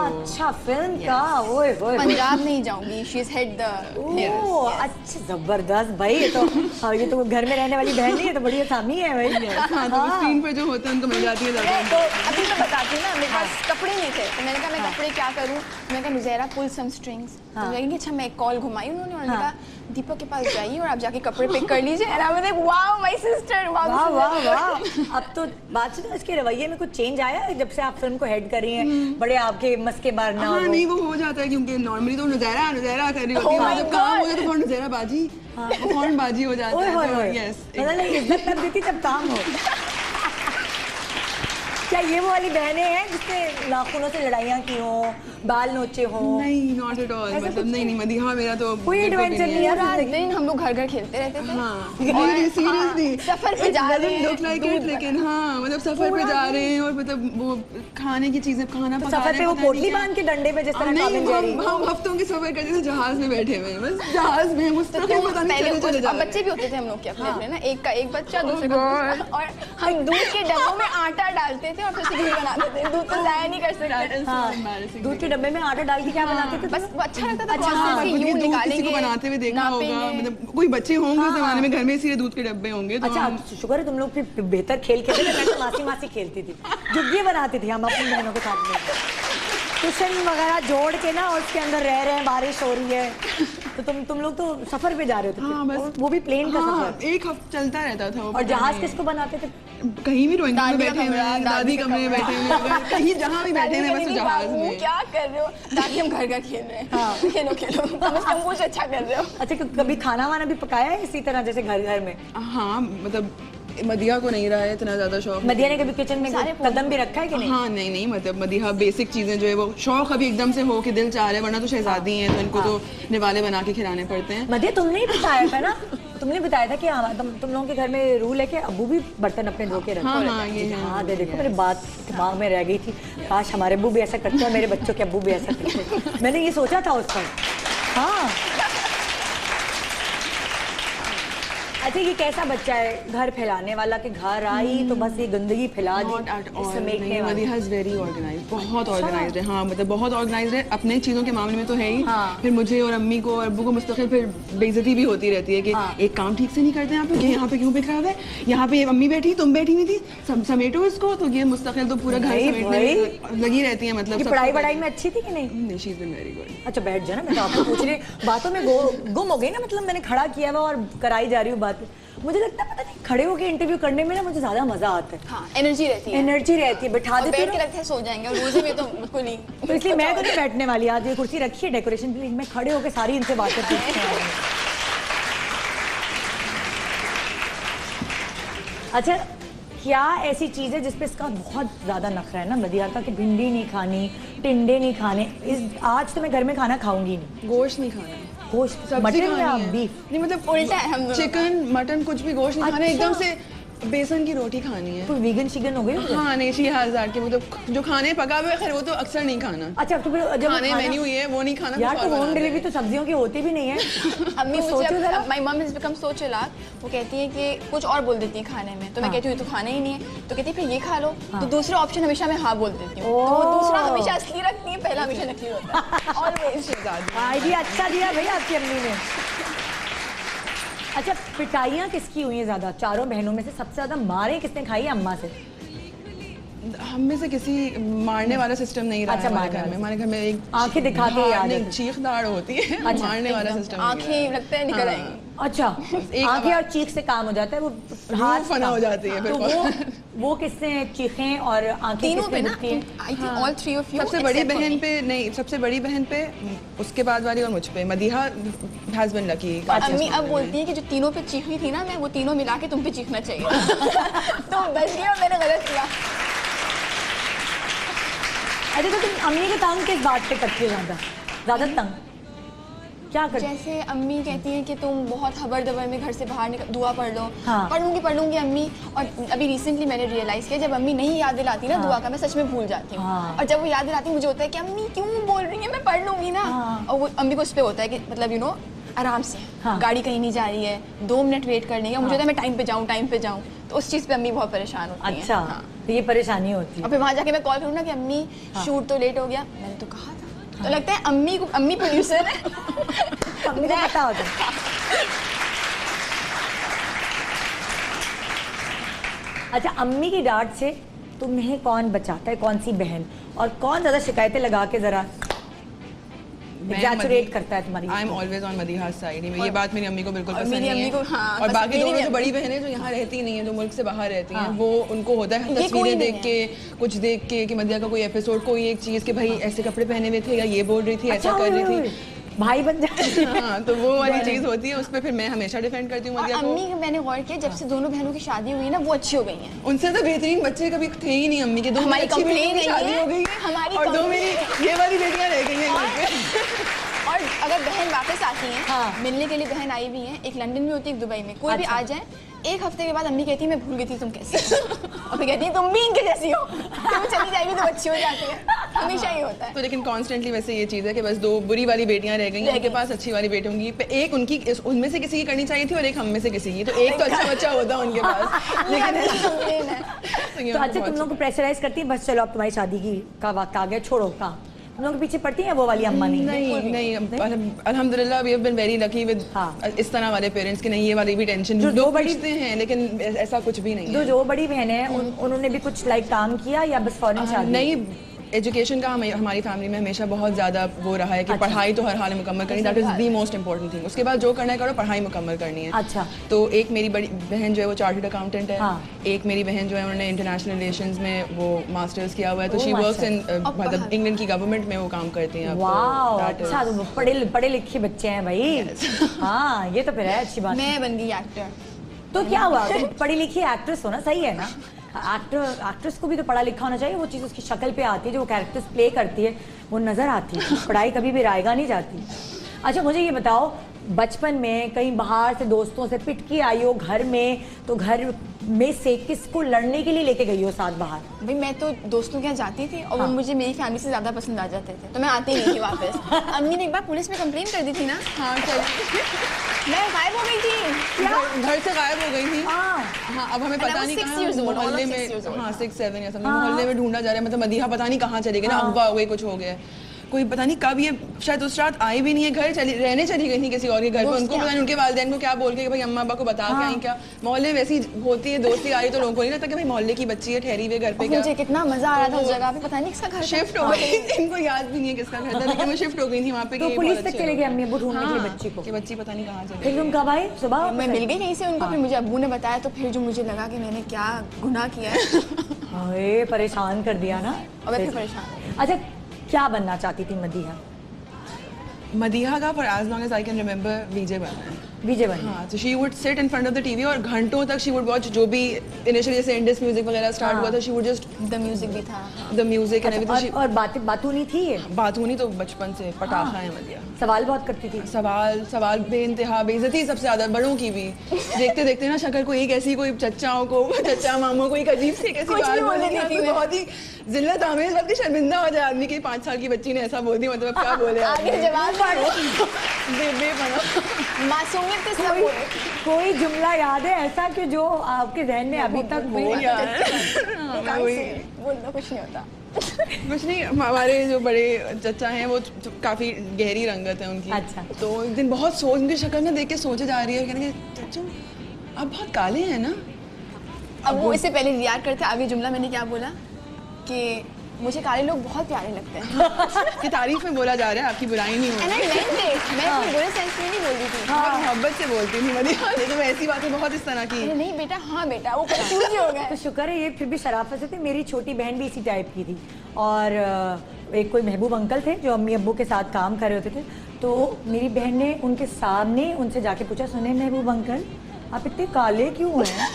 अच्छा फिल्म का। ओए होए। पंजाब नहीं जाऊंगी, शी इज हेड द। ओह अच्छा जबरदस्त भाई। ये तो हाँ, ये तो घर में रहने वाली बहन नहीं है, तो बड़ी आसामी है भाई। हाँ, तो स्क्रीन पर जो होता है उनको मिल जाती है ज़्यादा। तो अभी तो बताती हूँ ना, मेरे पास कपड़े नहीं थे, तो मैंने कहा मैं कपड़े क्या करूँ। मैंने कहा नुज़ैरा पुल सम स्ट्रिंग्स। तो कहेंगे अच्छा, मैं एक कॉल घुमाई उन्होंने और मैंने कहा दीपक के पास जाइए और आप जाके कपड़े पिक कर लीजिए। And I was like wow my sister, वाह वाह वाह। अब तो बात सुनो, इसके रवैये में कुछ चेंज आया है जब से आप फिल्म को हेड कर रही हैं? बड़े आपके मस्के मारना हाँ, और नहीं वो हो जाता है क्योंकि नॉर्मली तो नुज़ैरा नुज़ैरा कर रही होती है, Oh my जब काम हो God! जाए तो थोड़ा नुज़ैरा बाजी, फौरन बाजी हो जाता ओए होए है। होए। यस, मतलब नहीं, इज्जत तब देती जब काम हो। क्या ये वो वाली बहनें हैं जिसने नाखूनों से लड़ाइयाँ की हों, बाल नोचे हों? नहीं नॉट एट ऑल, ऐसा मतलब कुछ नहीं मदिहा मेरा तो कोई बिल्कुल भी एडवेंचर नहीं नहीं है। है रात जिंदगी? दिन हम लोग घर घर खेलते रहते थे। हाँ, और सीरियसली सफर पे जा रहे हैं, लुक लाइक इट, लेकिन हाँ मतलब सफर पे जा रहे हैं और मतलब वो खाने की चीजें खाना तो पका सफर रहे पे हैं, वो पता नहीं पोटली क्या। बांध के डंडे पे जिस तरह नहीं, टॉम एंड जेरी। हम हफ्तों के सफर करते थे, जहाज में बैठे हुए हैं, बस जहाज में तो मुस्तकिल तुम पता नहीं पहले चले जा और रहे बच्चे भी होते थे हम लोग के अपने अपने ना, एक का एक बच्चा दूसरे Oh का दूसरा। और हम दूध के डब्बों में आटा डालते थे और फिर से घी बनाते थे। दूध तो जाया नहीं कर सकते। हाँ, दूध के डब्बे में आटा डाल के क्या बनाते थे? बस वो अच्छा लगता था। अच्छा, process हाँ, कि दूध यूं किसी निकालेंगे, को बनाते हुए देखा होगा, नापेंगे। मतलब कोई बच्चे होंगे उस जमाने में घर में, इसीलिए दूध के डब्बे होंगे। तो अच्छा हम शुक्र है तुम लोग फिर बेहतर खेल खेलते थे। मैं तो मासी मासी खेलती थी, जुग्गी बनाती थी हम अपनी बहनों के साथ में, कुशन वगैरह जोड़ के ना, और उसके अंदर रह रहे हैं, बारिश हो रही है, तो तुम लोग तो सफर पे जा रहे होते थे। हाँ, बस। वो भी प्लेन का हाँ, सफर। एक हफ्ता चलता रहता था वो, और पता जहाज नहीं। किसको बनाते थे? कहीं भी ड्राइंग में दादी का बैठे हुए कमरा, हैं, दादी दादी का कमरे में कमरा। बैठे हुए हैं, कहीं जहाँ भी बैठे हुए हैं, बस जहाज बाबू, में। क्या कर रहे हो? दादी हम घर घर खेल रहे हैं। खेलो खेलो, कम से कम कुछ अच्छा कर रहे हो। अच्छा कभी खाना वाना भी पकाया है इसी तरह जैसे घर घर में? हाँ मतलब मदिया को नहीं रहा है इतना ज्यादा शौक। मदिया ने कभी किचन में कदम भी रखा है कि नहीं? हाँ नहीं मतलब मदिहा बेसिक चीजें जो है वो शौक अभी एकदम से हो कि दिल चाह रहा है, वरना तो शहजादी हैं तो इनको तो निवाले बना के खिलाने पड़ते हैं। मदिया तुमने ही बताया था ना, तुमने बताया था कि तुम लोगों के घर में रूल है कि अब्बू भी बर्तन अपने धो के रखो। हाँ, ये है। हाँ देखो मेरी बात दिमाग में रह गई थी, काश हमारे अब्बू भी ऐसा करते और मेरे बच्चों के अब्बू भी ऐसा करते। मैंने ये सोचा था उस पर। हाँ अच्छा ये कैसा बच्चा है? घर फैलाने वाला कि घर आई तो बस ये गंदगी फैला दी? Not at all, समेटने नहीं, वाला। मदिहा is very organized, बहुत ऑर्गेनाइज्ड है। हाँ मतलब बहुत ऑर्गेनाइज्ड है, अपने चीज़ों के मामले में तो है ही। हाँ। फिर मुझे और अम्मी को और अब्बू को मुस्तकिल फिर बेइज्जती भी होती रहती है कि हाँ। एक काम ठीक से नहीं करते यहाँ पे, कि यहाँ पे क्यों बिखरा हुआ है, यहाँ पे अम्मी बैठी तुम बैठी हुई थी, समेटो इसको, तो ये मुस्तकिल तो पूरा घर भाई, समेटने में लगी रहती है। मतलब ये पढ़ाई वढ़ाई में अच्छी थी कि नहीं? नहीं, she's been very good। अच्छा बैठ जाना, मैं तो आपको पूछ रही बातों में गुम हो गई ना, मतलब मैंने खड़ा किया हुआ और कराई जा रही हूँ बातें। मुझे लगता है पता नहीं खड़े होकर इंटरव्यू करने में ना मुझे ज्यादा मजा आता है, हाँ एनर्जी रहती है, एनर्जी रहती है, बैठा और देते बैठ के हो लगता है सो जाएंगे, और रोजे में तो बिल्कुल नहीं। तो इसलिए मैं तो नहीं बैठने वाली, आज ये कुर्सी रखी है डेकोरेशन के लिए, मैं खड़े होकर सारी इनसे बातें पूछने वाली हूँ। अच्छा, क्या ऐसी चीज़ है जिसपे इसका बहुत ज़्यादा नखरा है ना मदिहा का, कि भिंडी नहीं खानी, टिंडे नहीं खाने, आज तो मैं घर में खाना खाऊंगी नहीं, गोश्त नहीं खाना है, गोश्त सब्जी मटन या खानी है। बीफ, नहीं मतलब उल्टा है हम दोनों का। चिकन मटन कुछ भी गोश्त नहीं खाना है, अच्छा। एकदम से बेसन की रोटी खानी है। तो वीगन शिगन हो गई हो क्या? हाँ नहीं, 6000 के मतलब जो खाने पका हुए, खैर वो तो अक्सर नहीं खाना, अच्छा तो फिर जब खाने खाना- मेन्यू ये है वो नहीं खाना। यार कुछ तो और होम बनाना डिलीवरी है। तो सब्जियों की होती भी नहीं है। अम्मी तो सोचो जरा। मुझे, my mum is become so चालाक, वो कहती है कि कुछ और बोल देती है खाने में, तो मैं हाँ। कहती हूँ ये तो खाना ही नहीं है, तो कहती है फिर ये खा लो, हाँ। तो दूसरा ऑप्शन हमेशा मैं हाँ बोल देती हूँ, तो वो दूसरा हमेशा असली रखती है, पहला हमेशा नकली होता है ऑलवेज। आइडिया अच्छा दिया भाई आपकी अम्मी ने। अच्छा, पिटाइयाँ किसकी हुई हैं ज्यादा? चारों बहनों में से सबसे ज्यादा मारे किसने खाई है अम्मा से? हम में से किसी मारने वाला सिस्टम नहीं रहा अच्छा, है हमारे मारने घर में। वाला। हमारे घर में एक आंखें दिखाते ही याद नहीं, है। चीख दाड़ होती है, अच्छा, मारने वाला एकदम सिस्टम आंखें लगता है निकल आएंगी। अच्छा, एक आंखें आवाज- और चीख से काम हो जाता है, वो हाथ फना हो जाती है फिर तो बहुत। वो किससे चीखें और आंखें तीनों पे किससे ना, दिखती हैं? I think all three of you, सबसे बड़ी बहन पे नहीं, सबसे बड़ी बहन पे, उसके बाद वाली और मुझ पे। Madiha has been lucky. अम्मी अब बोलती है कि जो तीनों पे चीखी थी ना मैं, वो तीनों मिला के तुम पे चीखना चाहिए। तुम बच गई और मैंने गलत किया। अरे तो तुम अम्मी के तंग किस बात पे करती हो ज्यादा? ज्यादा तंग क्या करती? जैसे अम्मी कहती हैं कि तुम बहुत हबर दबर में घर से बाहर निकल, दुआ पढ़ लो। हाँ। पढ़ लूंगी अम्मी। और अभी रिसेंटली मैंने रियलाइज़ किया, जब अम्मी नहीं याद दिलाती ना हाँ। दुआ का, मैं सच में भूल जाती हूँ। हाँ। और जब वो याद दिलाती मुझे होता है कि अम्मी क्यों बोल रही है, मैं पढ़ लूंगी ना। हाँ। और वो अम्मी को उस पर होता है कि मतलब यू नो आराम से, हाँ। गाड़ी कहीं नहीं जा रही है, 2 मिनट वेट कर लेंगे, मुझे होता है मैं टाइम पे जाऊँ, तो उस चीज़ पे अम्मी बहुत परेशान होती हैं। अच्छा, हाँ। तो ये परेशानी होती है। और फिर वहाँ जाके मैं कॉल करूँ ना कि अम्मी शूट तो लेट हो गया, मैंने तो कहा था। तो लगता है अम्मी प्रोड्यूसर है। अम्मी को पता होता है। अच्छा, अम्मी की डांट से तुम्हें कौन बचाता है, कौन सी बहन, और कौन ज्यादा शिकायतें लगा के जरा एग्जैचुरेट करता है तुम्हारी? I am always on Madiha side. ये बात मेरी अम्मी को बिल्कुल और पसंद मेरी नहीं अम्मी है। को, हाँ, और बस बाकी मेरी दोनों भी जो अम्मी। बड़ी बहनें जो यहाँ रहती नहीं है, जो मुल्क से बाहर रहती हैं, हाँ। वो उनको होता है ये कोई तस्वीरें नहीं देख के, कुछ देख के कि मदीहा का कोई एपिसोड, कोई एक चीज़ कि भाई ऐसे कपड़े पहने हुए थे, या ये बोल रही थी, अच्छा, ऐसा कर रही ओए, थी। ओए, भाई बन जाते हैं। हाँ, तो वो वाली चीज़ होती है, उस पर फिर मैं हमेशा डिफेंड करती हूँ और मदीहा को। अम्मी का मैंने गौर किया, जब से दोनों बहनों की शादी हुई है ना, वो अच्छी हो गई हैं। उनसे तो बेहतरीन बच्चे कभी थे ही नहीं अम्मी के। दो हमारी अच्छी बेटियों complaint की नहीं शादी है, हो गई है, हमारी और दो complaint- मेरी ये वाली बेटियां रह गई हैं घर पे। और अगर बहन वापस आती हैं, हाँ। मिलने के लिए बहन आई भी हैं, एक लंदन में होती है, एक दुबई में, कोई भी अच्छा। आ जाए, एक हफ्ते के बाद अम्मी कहती है मैं भूल गई थी तुम कैसी हो। और फिर कहती है तुम भी इनके जैसी हो, तुम चली जाएगी तो अच्छी हो जाती है। हमेशा ये होता है। तो लेकिन कॉन्स्टेंटली वैसे ये चीज़ है कि बस दो बुरी वाली बेटियां रह गई हैं, उनके पास अच्छी वाली बेटी होंगी। एक उनकी उनमें से किसी की करनी चाहिए थी और एक हम में से किसी की, तो एक तो अच्छा बच्चा होता उनके पास। ये अम्मी की complaint है। तो अच्छा, तुम लोग को प्रेशराइज करती है, बस चलो अब तुम्हारी शादी की का वक्त आ गया, छोड़ो काम, तुम लोग के पीछे पड़ती है वो वाली अम्मा नहीं? नहीं, अल्हम्दुलिल्लाह we have been very lucky with हाँ। इस तरह वाले पेरेंट्स के। नहीं, ये वाली भी टेंशन जो लोग बड़ी- पूछते हैं, लेकिन ऐसा कुछ भी नहीं है। जो बड़ी बहन है उन्होंने भी कुछ लाइक काम किया या बस फौरन शादी? नहीं, एजुकेशन का हमारी फैमिली में हमेशा बहुत ज़्यादा वो रहा है कि अच्छा। पढ़ाई तो हर हाल में मुकम्मल करनी, that is the most important thing. उसके बाद जो करना है करो, पढ़ाई मुकम्मल करनी है। अच्छा। तो एक मेरी बड़ी बहन जो है वो चार्टर्ड अकाउंटेंट है। हाँ। एक मेरी बहन जो है उन्होंने इंटरनेशनल रिलेशंस में वो मास्टर्स किया हुआ है, तो ओह, शी वर्क्स इन माशाल्लाह। मतलब इंग्लैंड की गवर्नमेंट में वो काम करती हैं अब। तो वाह, that is- अच्छा, तो पढ़े लिखे बच्चे हैं भाई। हाँ, ये तो फिर है अच्छी बात। मैं बन गई एक्टर। तो क्या हुआ, तुम पढ़ी लिखी एक्ट्रेस हो ना, सही है ना? एक्ट्रेस को भी तो पढ़ा लिखा होना चाहिए, वो चीज़ उसकी शक्ल पे आती है, जो वो कैरेक्टर्स प्ले करती है वो नज़र आती है, पढ़ाई कभी भी रायगा नहीं जाती। अच्छा, मुझे ये बताओ, बचपन में कहीं बाहर से दोस्तों से पिटकी आई हो घर में, तो घर में से किसको लड़ने के लिए लेके गई हो साथ बाहर? भाई मैं तो दोस्तों के यहाँ जाती थी और हाँ। वो मुझे मेरी फैमिली से ज़्यादा पसंद आ जाते थे, तो मैं आती नहीं थी वापस। अम्मी ने एक बार पुलिस में कंप्लेन कर दी थी ना। हाँ, मैं गायब हो गई थी। घर से गायब हो गई थी। हाँ, हाँ, अब हमें And I पता was नहीं 6 कहाँ years old, मोहल्ले almost 6 years में, old. हाँ 6-7 या समथिंग, हाँ। मोहल्ले में ढूंढा जा रहा है, मतलब मदीहा पता नहीं कहाँ चली गई ना, हाँ। अगवा हो गई, कुछ हो गया। कोई पता नहीं कब ये शायद उस रात आई भी नहीं है घर, रहने चली गई थी किसी और के घर पे, उनको पता नहीं उनके वालिदैन को क्या बोल के भाई अम्मा अब्बा को बता के आई क्या। मोहल्ले में वैसी होती है दोस्ती आई तो लोगों को नहीं लगता कि भाई मोहल्ले की बच्ची है ठहरी हुई घर पे। क्या मुझे कितना मजा आ रहा था उस जगह पे, पता नहीं किसका घर शिफ्ट हो गई, इनको याद भी नहीं है किसका घर था, लेकिन मैं शिफ्ट हो गई थी वहाँ पे। तो पुलिस तक चले गए अम्मी अब्बू ढूंढने के लिए बच्ची को, कि बच्ची पता नहीं कहाँ चली फिर तुम कब आए? सुबह मैं मिल गई कहीं से उनको, फिर मुझे अब्बू ने बताया, तो फिर जो मुझे लगा कि मैंने क्या गुनाह किया है। अरे परेशान कर दिया ना। और मैं फिर परेशान हो गई। अच्छा क्या बनना चाहती थी मदीहा? मदीहा का for as long as I can remember VJ बना है। विजय बनी। हाँ, तो she would sit in front of the TV और घंटों तक शी वुड वॉच जो भी इनिशियली जैसे इंडस म्यूजिक वगैरह स्टार्ट हुआ था, she would just the music भी था। The music and everything. और बातूनी थी ये? बातूनी तो बचपन से पटाखा है मदिया। सवाल बहुत करती थी। सवाल बेइंतहा बेइज्जती सबसे ज्यादा बड़ों की भी। देखते देखते ना शक्ल को एक ऐसी कोई चचाओं को चचा मामों को एक अजीब सी कैसी बात बोल दी थी, बहुत ही जिल्लत आमेज, बल्कि शर्मिंदा हो जाए आदमी की 5 साल की बच्ची ने ऐसा बोल दी, मतलब क्या बोले आगे जवाब मासूमियत के साथ बोले। कोई जुमला याद है ऐसा कि जो आपके जहन में अभी तक हो? बोल दो, कुछ नहीं होता। कुछ नहीं, हमारे जो बड़े चचा हैं वो काफी गहरी रंगत है उनकी। अच्छा। तो एक दिन बहुत सोच, उनकी शक्ल में देख के सोचे जा रही है, कहने चचू आप बहुत काले हैं ना। अब वो इससे पहले रियार करते आगे जुमला मैंने क्या बोला कि मुझे काले लोग बहुत प्यारे लगते हैं। कि तारीफ में बोला जा रहा है, आपकी बुराई नहीं हो रही। मैं कोई बुरे सेंस में नहीं बोल रही थी। बहुत मोहब्बत से बोलती थी मदिया, लेकिन मैं ऐसी बातें बहुत इस तरह की। अरे नहीं बेटा, हाँ बेटा, वो कंफ्यूज हो गए। तो शुक्र है ये फिर भी शराफत से थे। मेरी छोटी बहन भी इसी टाइप की थी, और एक कोई महबूब अंकल थे जो अम्मी अब्बू के साथ काम कर रहे होते थे, तो मेरी बहन ने उनके सामने उनसे जाके पूछा, सुने महबूब अंकल आप इतने काले क्यों हैं?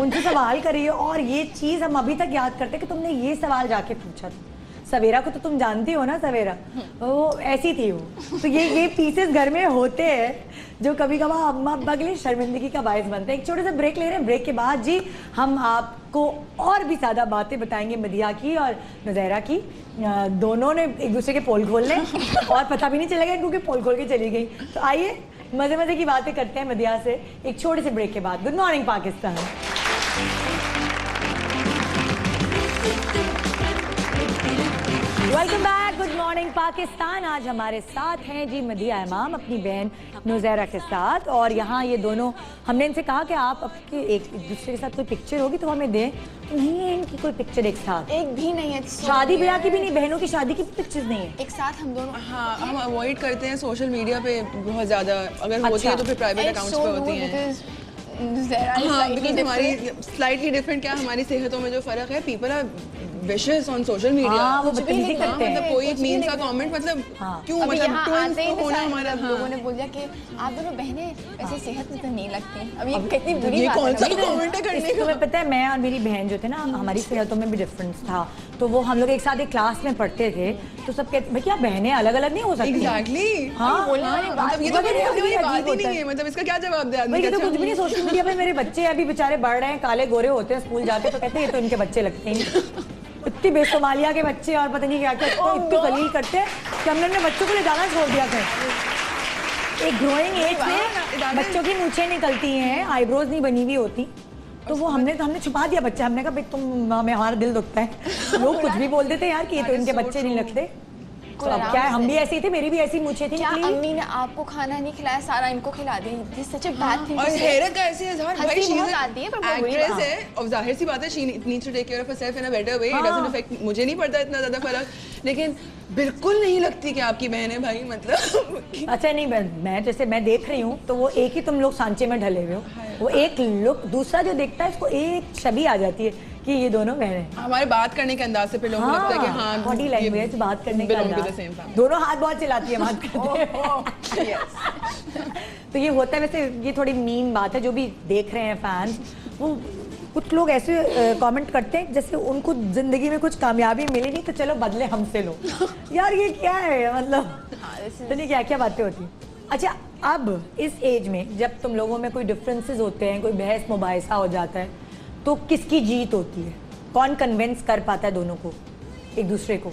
उनसे सवाल करिए। और ये चीज़ हम अभी तक याद करते हैं कि तुमने ये सवाल जाके पूछा था। सवेरा को तो तुम जानती हो ना, सवेरा वो ऐसी थी वो। तो ये पीसेस घर में होते हैं जो कभी कभार अम्मा अब्बा के लिए शर्मिंदगी का बायस बनते हैं। एक छोटे से ब्रेक ले रहे हैं, ब्रेक के बाद जी हम आपको और भी ज़्यादा बातें बताएंगे मदिया की और नुज़ैरा की। दोनों ने एक दूसरे के पोल खोल लें और पता भी नहीं चलेगा क्योंकि पोल खोल के चली गई। तो आइए मज़े मज़े की बातें करते हैं मदिया से एक छोटे से ब्रेक के बाद। Good morning Pakistan. Welcome back, good morning Pakistan. आज हमारे साथ हैं जी मदिया इमाम अपनी बहन नुज़ैरा के साथ, और यहाँ ये दोनों, हमने इनसे कहा कि आप आपके एक दूसरे के साथ कोई पिक्चर होगी तो हमें दें, तो नहीं है इनकी कोई पिक्चर एक साथ, एक भी नहीं है। शादी ब्याह की भी नहीं, बहनों की शादी की पिक्चर नहीं है एक साथ हम दोनों। हाँ, हम अवॉइड करते हैं सोशल मीडिया पे बहुत ज़्यादा, अगर होती है तो फिर प्राइवेट अकाउंट्स पे होती हैं। हाँ, बिकॉज हमारी स्लाइटली डिफरेंट, क्या हमारी सेहतों में जो फ़र्क है, people are wishes on social media. हाँ, वो बदतमीजी करते हैं। मतलब कोई मीम्स का कमेंट, मतलब क्यों, मतलब आते ही होना हमारा। लोगों ने बोल दिया कि आप दोनों बहनें वैसे सेहत में तो नहीं लगती। अब ये कितनी बुरी ये बात कौन सा है। कमेंट है करने का? तुम्हें पता है मैं और मेरी बहन जो थे ना, हमारी सेहतों में भी डिफरेंस था, तो वो हम लोग एक साथ एक क्लास में पढ़ते थे, तो सब कहते भैया बहनें अलग अलग नहीं हो सकती। एग्जैक्टली। हाँ, बोलने वाली बात मतलब ये तो कोई बोलने वाली बात ही नहीं है, मतलब इसका क्या जवाब दे आदमी? भाई ये तो कुछ भी नहीं। सोशल मीडिया पे मेरे बच्चे अभी बेचारे बढ़ रहे हैं, काले गोरे होते हैं स्कूल जाके, तो कहते हैं ये तो इनके बच्चे लगते हैं। इतनी बेसोमालिया के बच्चे और पता नहीं क्या क्या इतनी दलील करते हैं कि हमने अपने बच्चों को ले जाना छोड़ दिया था। एक ग्रोइंग एज में बच्चों की मूछें निकलती हैं, आईब्रोज नहीं बनी हुई होती, तो वो हमने छुपा दिया बच्चा। हमने कहा भाई तुम, हमें हमारा दिल दुखता है। लोग कुछ भी बोल देते हैं यार कि ये तो इनके बच्चे नहीं लगते। तो अब क्या है, हम भी ऐसी थे, मेरी भी ऐसी मूछें थी। क्या अम्मी ने आपको खाना नहीं खिलाया, सारा इनको खिला दी? This such a bad thing. और हैरत का ऐसे इजहार, भाई शी बहुत आती है, पर वो बुरी एक्ट्रेस बात है, और जाहिर सी बात है she needs to take care of herself in a better way. It doesn't affect, मुझे नहीं पड़ता इतना ज्यादा फर्क, लेकिन बिल्कुल नहीं लगती कि आपकी बहन है भाई, मतलब। अच्छा नहीं, मैं जैसे मैं देख रही हूँ तो वो एक ही तुम लोग सांचे में ढले हुए हो, वो एक लुक, दूसरा जो देखता है इसको एक छवि आ जाती है कि ये दोनों बहनें हैं। हमारे बात करने के अंदाज से फिर लोगों को लगता है कि हाँ, बॉडी लैंग्वेज, बात करने का अंदाज, दोनों हाथ बहुत चलाती है बात करते हैं। तो ये होता है। वैसे ये थोड़ी मीन बात है, जो भी देख रहे हैं फैंस, वो कुछ लोग ऐसे कमेंट करते हैं जैसे उनको जिंदगी में कुछ कामयाबी मिली नहीं तो चलो बदले हमसे लो। यार ये क्या है, मतलब तो नहीं, क्या क्या बातें होती हैं। अच्छा, अब इस एज में जब तुम लोगों में कोई डिफरेंसेस होते हैं, कोई बहस मुबाहिसा हो जाता है, तो किसकी जीत होती है? कौन कन्विंस कर पाता है दोनों को, एक दूसरे को?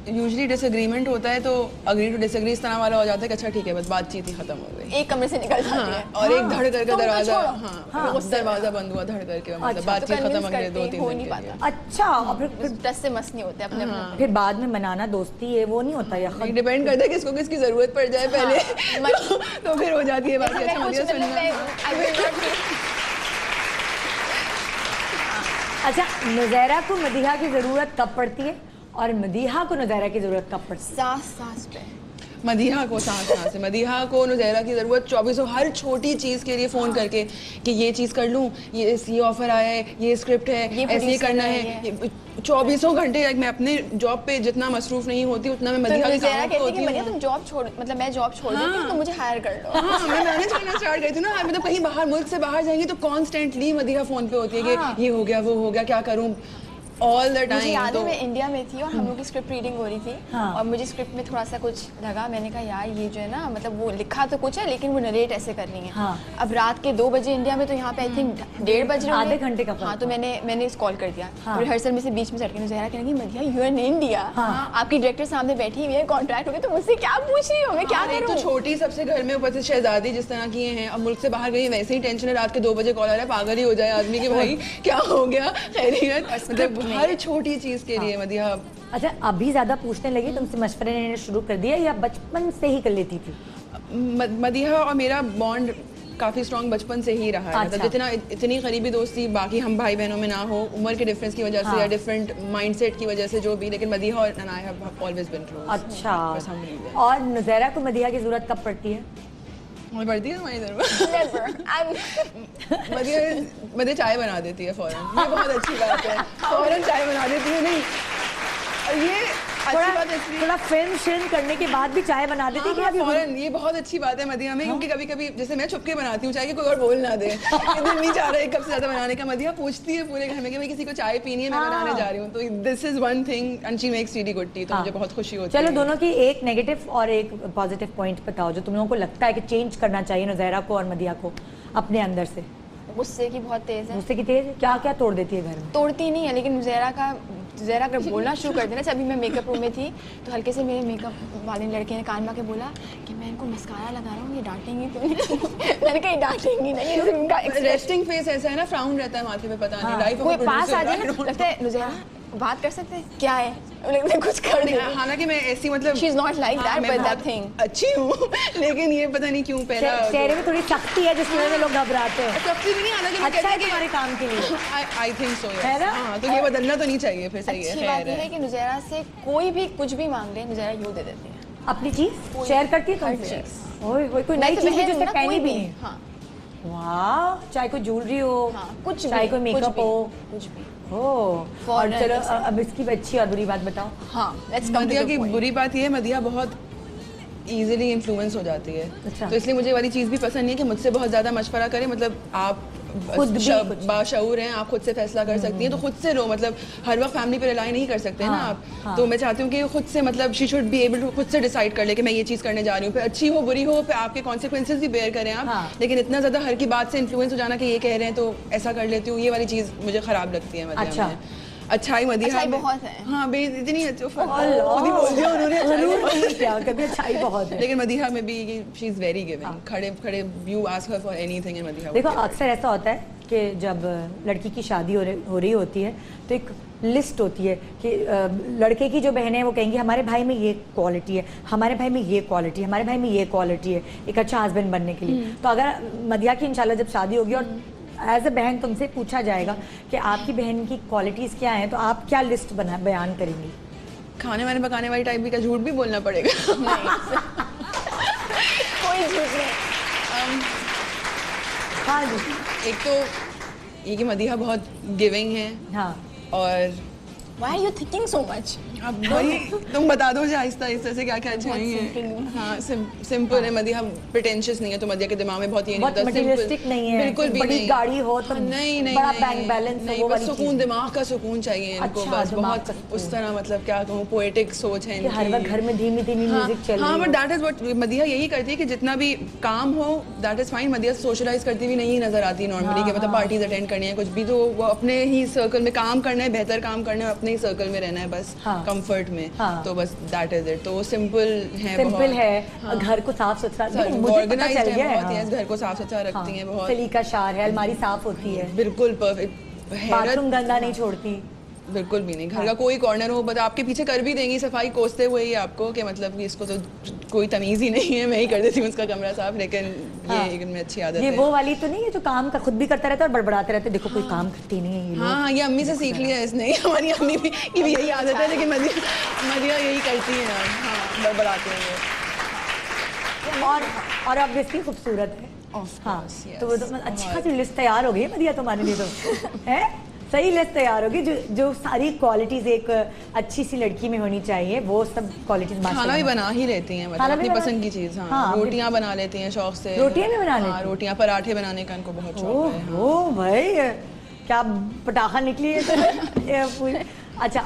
यूजुअली डिसएग्रीमेंट होता है तो अग्री टू डिसएग्री इस तरह वाला हो जाता है कि अच्छा ठीक है बस बातचीत ही खत्म हो गई, एक कमरे से निकल जाती है और एक धड़ करके तुम तो दरवाजा, छोड़ो। हाँ दरवाजा बंद हुआ धड़ करके, मतलब बातचीत खत्म अगले 2-3 हो दिन नहीं के लिए। पाता, अच्छा, और फिर दस से मस नहीं होते अपने अपने। फिर बाद में मनाना दोस्ती है वो नहीं होता या खुद? डिपेंड करता है किसको किसकी जरूरत पड़ जाए पहले तो फिर हो जाती है बात। मैं अच्छा कुछ मदिया मतलब सुनना, I will not be- अच्छा, नुज़ैरा को मदीहा की जरूरत कब पड़ती है और मदीहा को नुज़ैरा की जरूरत कब पड़ती है? सांस पे मदीहा को सांस से, मदीहा को नुज़ैरा की ज़रूरत 24 हर छोटी चीज़ के लिए फ़ोन करके कि ये चीज़ कर लूँ, ये ऑफर आया है, ये स्क्रिप्ट है, ये ऐसे ही producer करना है, है। 24 घंटे मैं अपने जॉब पे जितना मसरूफ नहीं होती उतना मैं तो मदीहा के नुज़ैरा काम पे कहती है होती कि मदीहा हूँ। तुम जॉब छोड़, मतलब मैं जॉब छोड़ देती हूँ तो मुझे हायर कर लो। हाँ, मैं मैनेज करना स्टार्ट करती हूँ ना, मतलब कहीं बाहर मुल्क से बाहर जाएंगी तो कॉन्स्टेंटली मदीहा फ़ोन पे होती है कि ये हो गया वो हो गया क्या करूँ ऑल द मुझे टाइम। याद है तो मैं इंडिया में थी और हम लोग की स्क्रिप्ट रीडिंग हो रही थी हाँ। और मुझे स्क्रिप्ट में थोड़ा सा कुछ लगा, मैंने कहा यार ये जो है ना, मतलब वो लिखा तो कुछ है लेकिन वो नरेट ऐसे कर रही है। हाँ। अब रात के 2 बजे इंडिया में, तो यहाँ पे आई थिंक 1:30 बज रहे आधे होंगे। घंटे का फर्क हाँ, तो मैंने इस कॉल कर दिया हाँ। रिहर्सल में से बीच में चढ़ के ज़हरा कहने लगी Madiha you are in India, हाँ। आपकी डायरेक्टर सामने बैठी हुई है, कॉन्ट्रैक्ट हो गया, तो मुझसे क्या पूछ रही हो, मैं क्या एक तो करूँ? छोटी सबसे घर में ऊपर से शहजादी जिस तरह की हैं, अब मुल्क से बाहर गई वैसे ही टेंशन है, रात के 2 बजे कॉल आ रहा है, पागल ही हो जाए आदमी कि भाई क्या हो गया, खैरियत, मतलब हर छोटी चीज के लिए मदीहा। अच्छा, अभी ज्यादा पूछने लगी, तुमसे मशवरे लेने शुरू कर दिया या बचपन से ही कर लेती थी? मदीहा और मेरा बॉन्ड काफ़ी स्ट्रॉन्ग बचपन से ही रहा है, मतलब अच्छा। इतनी करीबी दोस्ती बाकी हम भाई बहनों में ना हो, उम्र के डिफरेंस की वजह से या डिफरेंट माइंडसेट की वजह से जो भी, लेकिन मदीहा और I have always been close. अच्छा, बस हम मिल गए। और नुज़ैरा को मदीहा की जरूरत कब पड़ती है? हमें पड़ती है तुम्हारी तरफ मदीहा चाय बना देती है फौरन, ये बहुत अच्छी बात है, फौरन चाय बना देती है। नहीं, और ये अच्छी बात है इसलिए थोड़ा फिल्म शिल्म करने के बाद भी चाय बना देती है कि अभी फौरन, ये बहुत अच्छी बात है मदीहा में, क्योंकि कभी कभी जैसे मैं छुपके बनाती हूँ चाय, कि कोई और बोल ना दे कि दिल नहीं चाह रहा एक कप से ज्यादा बनाने का, मदीहा पूछती है पूरे घर में कि भाई किसी को चाय पीनी है, मैं बनाने जा रही हूँ, तो this is one thing and she makes really good T, तो मुझे बहुत खुशी होती है। चलो, दोनों की एक नेगेटिव और एक पॉजिटिव पॉइंट बताओ जो तुम लोगों को लगता है कि चेंज करना चाहिए नुज़ैरा को और मदीहा को अपने अंदर से। गुस्से की बहुत तेज है, गुस्से की तेज क्या क्या तोड़ देती है घर में? तोड़ती नहीं है लेकिन ज़हरा अगर बोलना शुरू कर देना, अभी मैं मेकअप रूम में थी तो हल्के से मेरे मेकअप वाले लड़के ने कान में के बोला कि मैं इनको मस्कारा लगा रहा हूँ, ये डांटेंगी तो नहीं? मैंने कहा ये डांटेंगी नहीं, इनका रेस्टिंग फेस ऐसा है ना, फ्राउन रहता है माथे पे, पता नहीं लाइफ कोई पास आ जाए ना लगता है नुज़ैरा बात कर सकते हैं क्या है, लगता कुछ कर नहीं। हालांकि मैं ऐसी मतलब she is not like that but that thing अच्छी हूँ लेकिन ये पता नहीं क्यों पहला चेहरे में थोड़ी सख्ती है जिसकी वजह से लोग घबराते हैं। सख्ती भी नहीं, हालांकि मैं अच्छा कहती है हूँ कि तुम्हारे काम के लिए। आई थिंक सो है ना? हाँ, तो ये बदलना तो नहीं चाहिए, फिर सही है, अच्छी बात खैर ये है है। कि नुज़ैरा से कोई भी कुछ भी मांग ले, नुज़ैरा यूँ दे देती है। अपनी चीज शेयर करती है हर तुमसे? चीज़। ओए ओए, कोई मैं नई तो चीज बहन जो हूँ उसने ना, पहनी कोई भी भी। नहीं? हाँ, वाह, चाहे कोई ज्वेलरी हो, हाँ, कुछ भी, चाहे कोई कुछ मेकअप भी, हो, कुछ भी। हो। और Foreign चलो, जैसे। अब इसकी अच्छी और बुरी बात बताओ। हाँ, लेट्स कम मदीहा टू की द पॉइंट। बुरी बात ये है, मदीहा बहुत इजीली इन्फ्लुएंस हो जाती है, अच्छा। तो इसलिए मुझे ये वाली चीज़ भी पसंद नहीं है कि मुझसे बहुत ज़्यादा मशवरा करे, मतलब आप खुद भी कुछ। बाशऊर हैं, आप खुद से फैसला कर सकती हैं, तो खुद से लो, मतलब हर वक्त फैमिली पे रिलाई नहीं कर सकते हैं ना हाँ, आप, हाँ। तो मैं चाहती हूँ कि खुद से, मतलब she should be able to खुद से डिसाइड कर ले कि मैं ये चीज़ करने जा रही हूँ, फिर अच्छी हो बुरी हो, फिर आपके कॉन्सिक्वेंसेज भी बेयर करें आप, हाँ। लेकिन इतना ज़्यादा हर की बात से इन्फ्लुएंस हो जाना कि ये कह रहे हैं तो ऐसा कर लेती हूँ, ये वाली चीज़ मुझे ख़राब लगती है मदीहा अच्छा। में। अच्छाई मदीहा अच्छाई में- बहुत है। हाँ, इतनी अच्छी अल्लाह। खुद ही बोल दिया उन्होंने, अच्छाई जरूर बहुत है। नहीं, क्या कभी अच्छाई बहुत है। लेकिन मदीहा में भी शी इज वेरी गिविंग, खड़े खड़े you ask her for anything in Madiha. देखो, अक्सर ऐसा होता है कि जब लड़की की शादी हो रही होती है तो एक लिस्ट होती है कि लड़के की जो बहनें हैं वो कहेंगी हमारे भाई में ये क्वालिटी है, हमारे भाई में ये क्वालिटी है, हमारे भाई में ये क्वालिटी है एक अच्छा हस्बैंड बनने के लिए। तो अगर मदीहा की इंशाल्लाह जब शादी होगी और एज अ बहन तुमसे पूछा जाएगा कि आपकी बहन की क्वालिटीज़ क्या हैं, तो आप क्या लिस्ट बयान करेंगी? खाने वाने पकाने वाली टाइप भी का झूठ भी बोलना पड़ेगा। कोई झूठ नहीं। हाँ जी, एक तो ये कि मदीहा बहुत गिविंग है, हाँ। और Why are you thinking so much? अब वही तुम बता दो मुझे आहिस्ता आहिस्ता से क्या क्या अच्छाई simple है। हूँ। हाँ, सिंपल है मदीहा, प्रिटेंशियस नहीं है, तो मदीहा के दिमाग में बहुत ये नहीं बहुत होता, मटेरियलिस्टिक simple, नहीं है, बिल्कुल भी बड़ी नहीं। गाड़ी हो तो नहीं नहीं बड़ा नहीं, बैंक बैलेंस हो, नहीं, वो बस वाली सुकून, चीज़। दिमाग का सुकून चाहिए इनको, अच्छा, बस दिमाग बहुत का सुकून। उस तरह, मतलब क्या कहूँ, पोएटिक सोच है कि हर वक्त घर में धीमी धीमी म्यूजिक चल हाँ, रही बट हो। दैट इज व्हाट मदीहा यही करती है कि जितना भी काम हो that is fine. Madiha socialise करती हुई नहीं नजर आती नॉर्मली, कि मतलब पार्टीज अटेंड करनी है कुछ भी, तो वो अपने ही सर्कल में काम करना है, बेहतर काम करना है, अपने अपने ही सर्कल में रहना है बस, हाँ। कंफर्ट में, हाँ। तो बस दैट इज इट। तो वो सिंपल है, सिंपल है, घर को साफ सुथरा, लेकिन मुझे पता ऑर्गेनाइज्ड चल है गया बहुत, है, yes, घर को साफ सुथरा रखती हैं बहुत, सलीका शार है, अलमारी साफ होती है, बिल्कुल परफेक्ट, बाथरूम गंदा नहीं छोड़ती। बिल्कुल भी नहीं। घर का कोई कॉर्नर हो बता आपके पीछे कर भी देंगी सफाई कोसते हुए ही आपको, कि मतलब कि इसको तो कोई तमीज़ ही नहीं है, मैं ही कर देती हूँ उसका कमरा साफ, लेकिन ये इनमें अच्छी आदत ये है। वो वाली तो नहीं है जो काम का खुद भी करता रहता है और बड़बड़ाते रहते हैं, देखो कोई काम करती नहीं है ये लोग। हाँ, ये अम्मी से सीख लिया है इसने, हमारी अम्मी भी की भी यही आदत है, लेकिन मदिया यही करती है। हाँ, बड़बड़ाते हैं और ऑब्वियसली खूबसूरत है। हाँ, yes, तो वो तो अच्छी खासी लिस्ट तैयार हो गई है मदिया तुम्हारे लिए तो है, सही लिस्ट तैयार होगी, जो सारी क्वालिटीज एक अच्छी सी लड़की में होनी चाहिए, वो सब क्वालिटीज खाना भी बना ही लेती हैं, मतलब अपनी पसंद की चीज़। हाँ, रोटियाँ बना लेती हैं शौक से, रोटियाँ भी बना लेती हैं, रोटियाँ पराठे बनाने का इनको बहुत शौक है। ओह भाई, क्या पटाखा निकली है तो पूरी। अच्छा,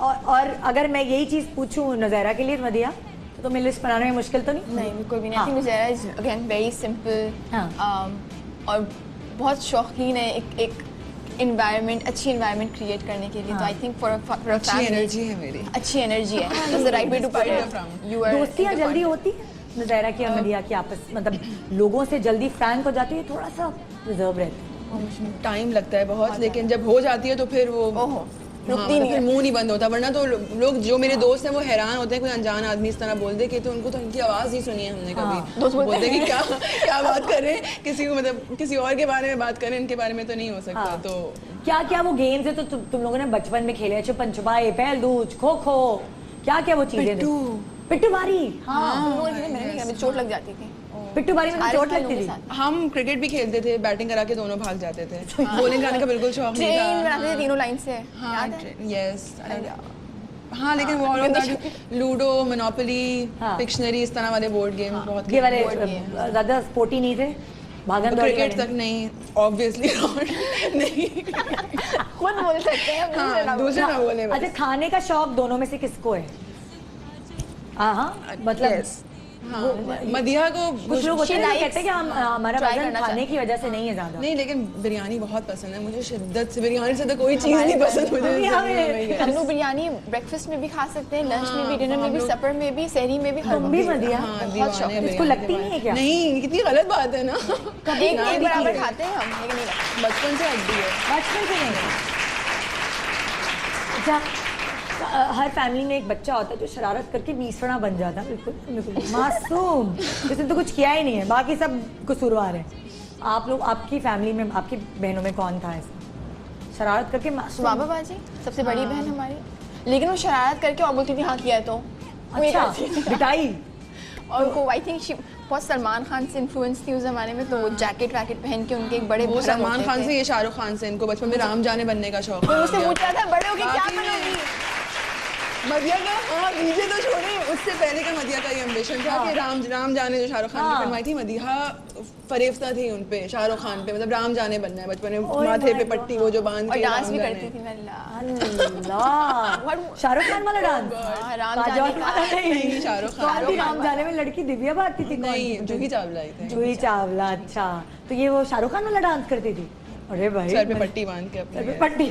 और अगर मैं यही चीज़ पूछूं नज़ारा के लिए मदिया, तो मेरी लिस्ट बनाने में मुश्किल तो नहीं? नहीं, बिल्कुल भी नहीं। आई थिंक ज़रा इज अगेन वेरी सिंपल, और बहुत शौकीन है एक इन्वायरमेंट, अच्छी इन्वायरमेंट क्रिएट करने के लिए। तो आई थिंक फॉर अ अच्छी एनर्जी है मेरी, अच्छी एनर्जी है, that's the right way to put it. You are दोस्तियाँ जल्दी होती है नज़ारा की और मदिया की आपस, मतलब लोगों से जल्दी फ्रैंक हो जाती है, थोड़ा सा रिजर्व रहती है? टाइम लगता है बहुत, लेकिन जब हो जाती है तो फिर वो रुकती नहीं फिर मुंह नहीं बंद होता। वरना तो लोग जो मेरे दोस्त हैं वो हैरान होते हैं, कोई अनजान आदमी इस तरह बोल दे कि तो उनको तो इनकी आवाज़ नहीं सुनी है हमने कभी। दोस्त बोलते हैं कि क्या बात कर रहे हैं, किसी को मतलब किसी और के बारे में बात करें, इनके बारे में तो नहीं हो सकता। तो क्या क्या वो गेम्स है तो तुम लोगों ने बचपन में खेले, छुपन छुपाई, पहलूज, खो खो, क्या क्या वो चीजें थी? पिट्टू बारी, हाँ, मेरे चोट लग जाती थी। पिट्टू बारी में चोट लगती थी। हम क्रिकेट भी खेलते थे, बैटिंग करा के दोनों भाग जाते थे, बॉलिंग कराने का बिल्कुल शौक नहीं ट्रेन था। बनाते थे तीनों लाइन से, हाँ, याद है? यस, हाँ, लेकिन वो लूडो, मोनोपोली, पिक्शनरी, इस तरह वाले बोर्ड गेम बहुत ये वाले ज्यादा स्पोर्टी नहीं थे, भागन दौड़ी क्रिकेट तक नहीं, ऑब्वियसली नहीं। खुद बोल सकते हैं, हाँ, दूसरे ना बोले। अच्छा, खाने का शौक दोनों में से किसको है? हाँ, मतलब मदिया को कुछ लोग होते हैं कहते हैं कि हमारा वजन खाने की वजह से नहीं है ज्यादा। नहीं, लेकिन बिरयानी बहुत पसंद है मुझे, शिद्दत से। बिरयानी से तो कोई चीज़ नहीं पसंद मुझे। हम लोग बिरयानी ब्रेकफास्ट में भी खा सकते हैं, लंच में भी, डिनर में भी, सपर में भी, सहरी में भी। तुम भी मदिया? बहुत शौक है। इसको लगती नहीं है क्या? नहीं, कितनी गलत बात है ना। एक बराबर खाते हैं हम, लेकिन नहीं लगता। बचपन से हड्डी है, बचपन से नहीं। अच्छा, हर फैमिली में एक बच्चा होता है जो शरारत करके बीसड़ा बन जाता है, बिल्कुल मासूम, जिसने तो कुछ किया ही नहीं है, बाकी सब कसूरवार है। आप लोग, आपकी फैमिली में, आपकी बहनों में कौन था ऐसा शरारत करके मासूम? बाबा बाजी सबसे बड़ी बहन हमारी, लेकिन वो शरारत करके और बोलती थी हाँ किया तो। अच्छा, पिटाई। और उनको आई थिंक बहुत सलमान खान से इन्फ्लुएंस थी उस जमाने में, तो वो जैकेट वैकेट पहन के उनके एक बड़े वो सलमान खान से, ये शाहरुख खान से, इनको बचपन में राम जाने बनने का शौक है। मुझसे पूछा था बड़े होके क्या बनोगी? मदिया का, हाँ, डीजे तो छोड़े, उससे पहले का मदिया का ये एम्बिशन था कि राम जाने, जो शाहरुख खान की फिल्म आई थी, मदिया फरेफ्ता थी उन पे, शाहरुख खान पे, मतलब राम जाने बनना है। बचपन में माथे पे पट्टी वो जो बांध के डांस भी करती थी मैं। अल्लाह, शाहरुख खान वाला डांस? नहीं, शाहरुख खान। राम जाने में लड़की दिव्या भारती थी? नहीं, जूही चावला ही थे। जूही चावला, अच्छा, तो ये वो शाहरुख खान वाला डांस करती थी? अरे भाई, सर पे पट्टी बांध के अपने। सर पे पट्टी।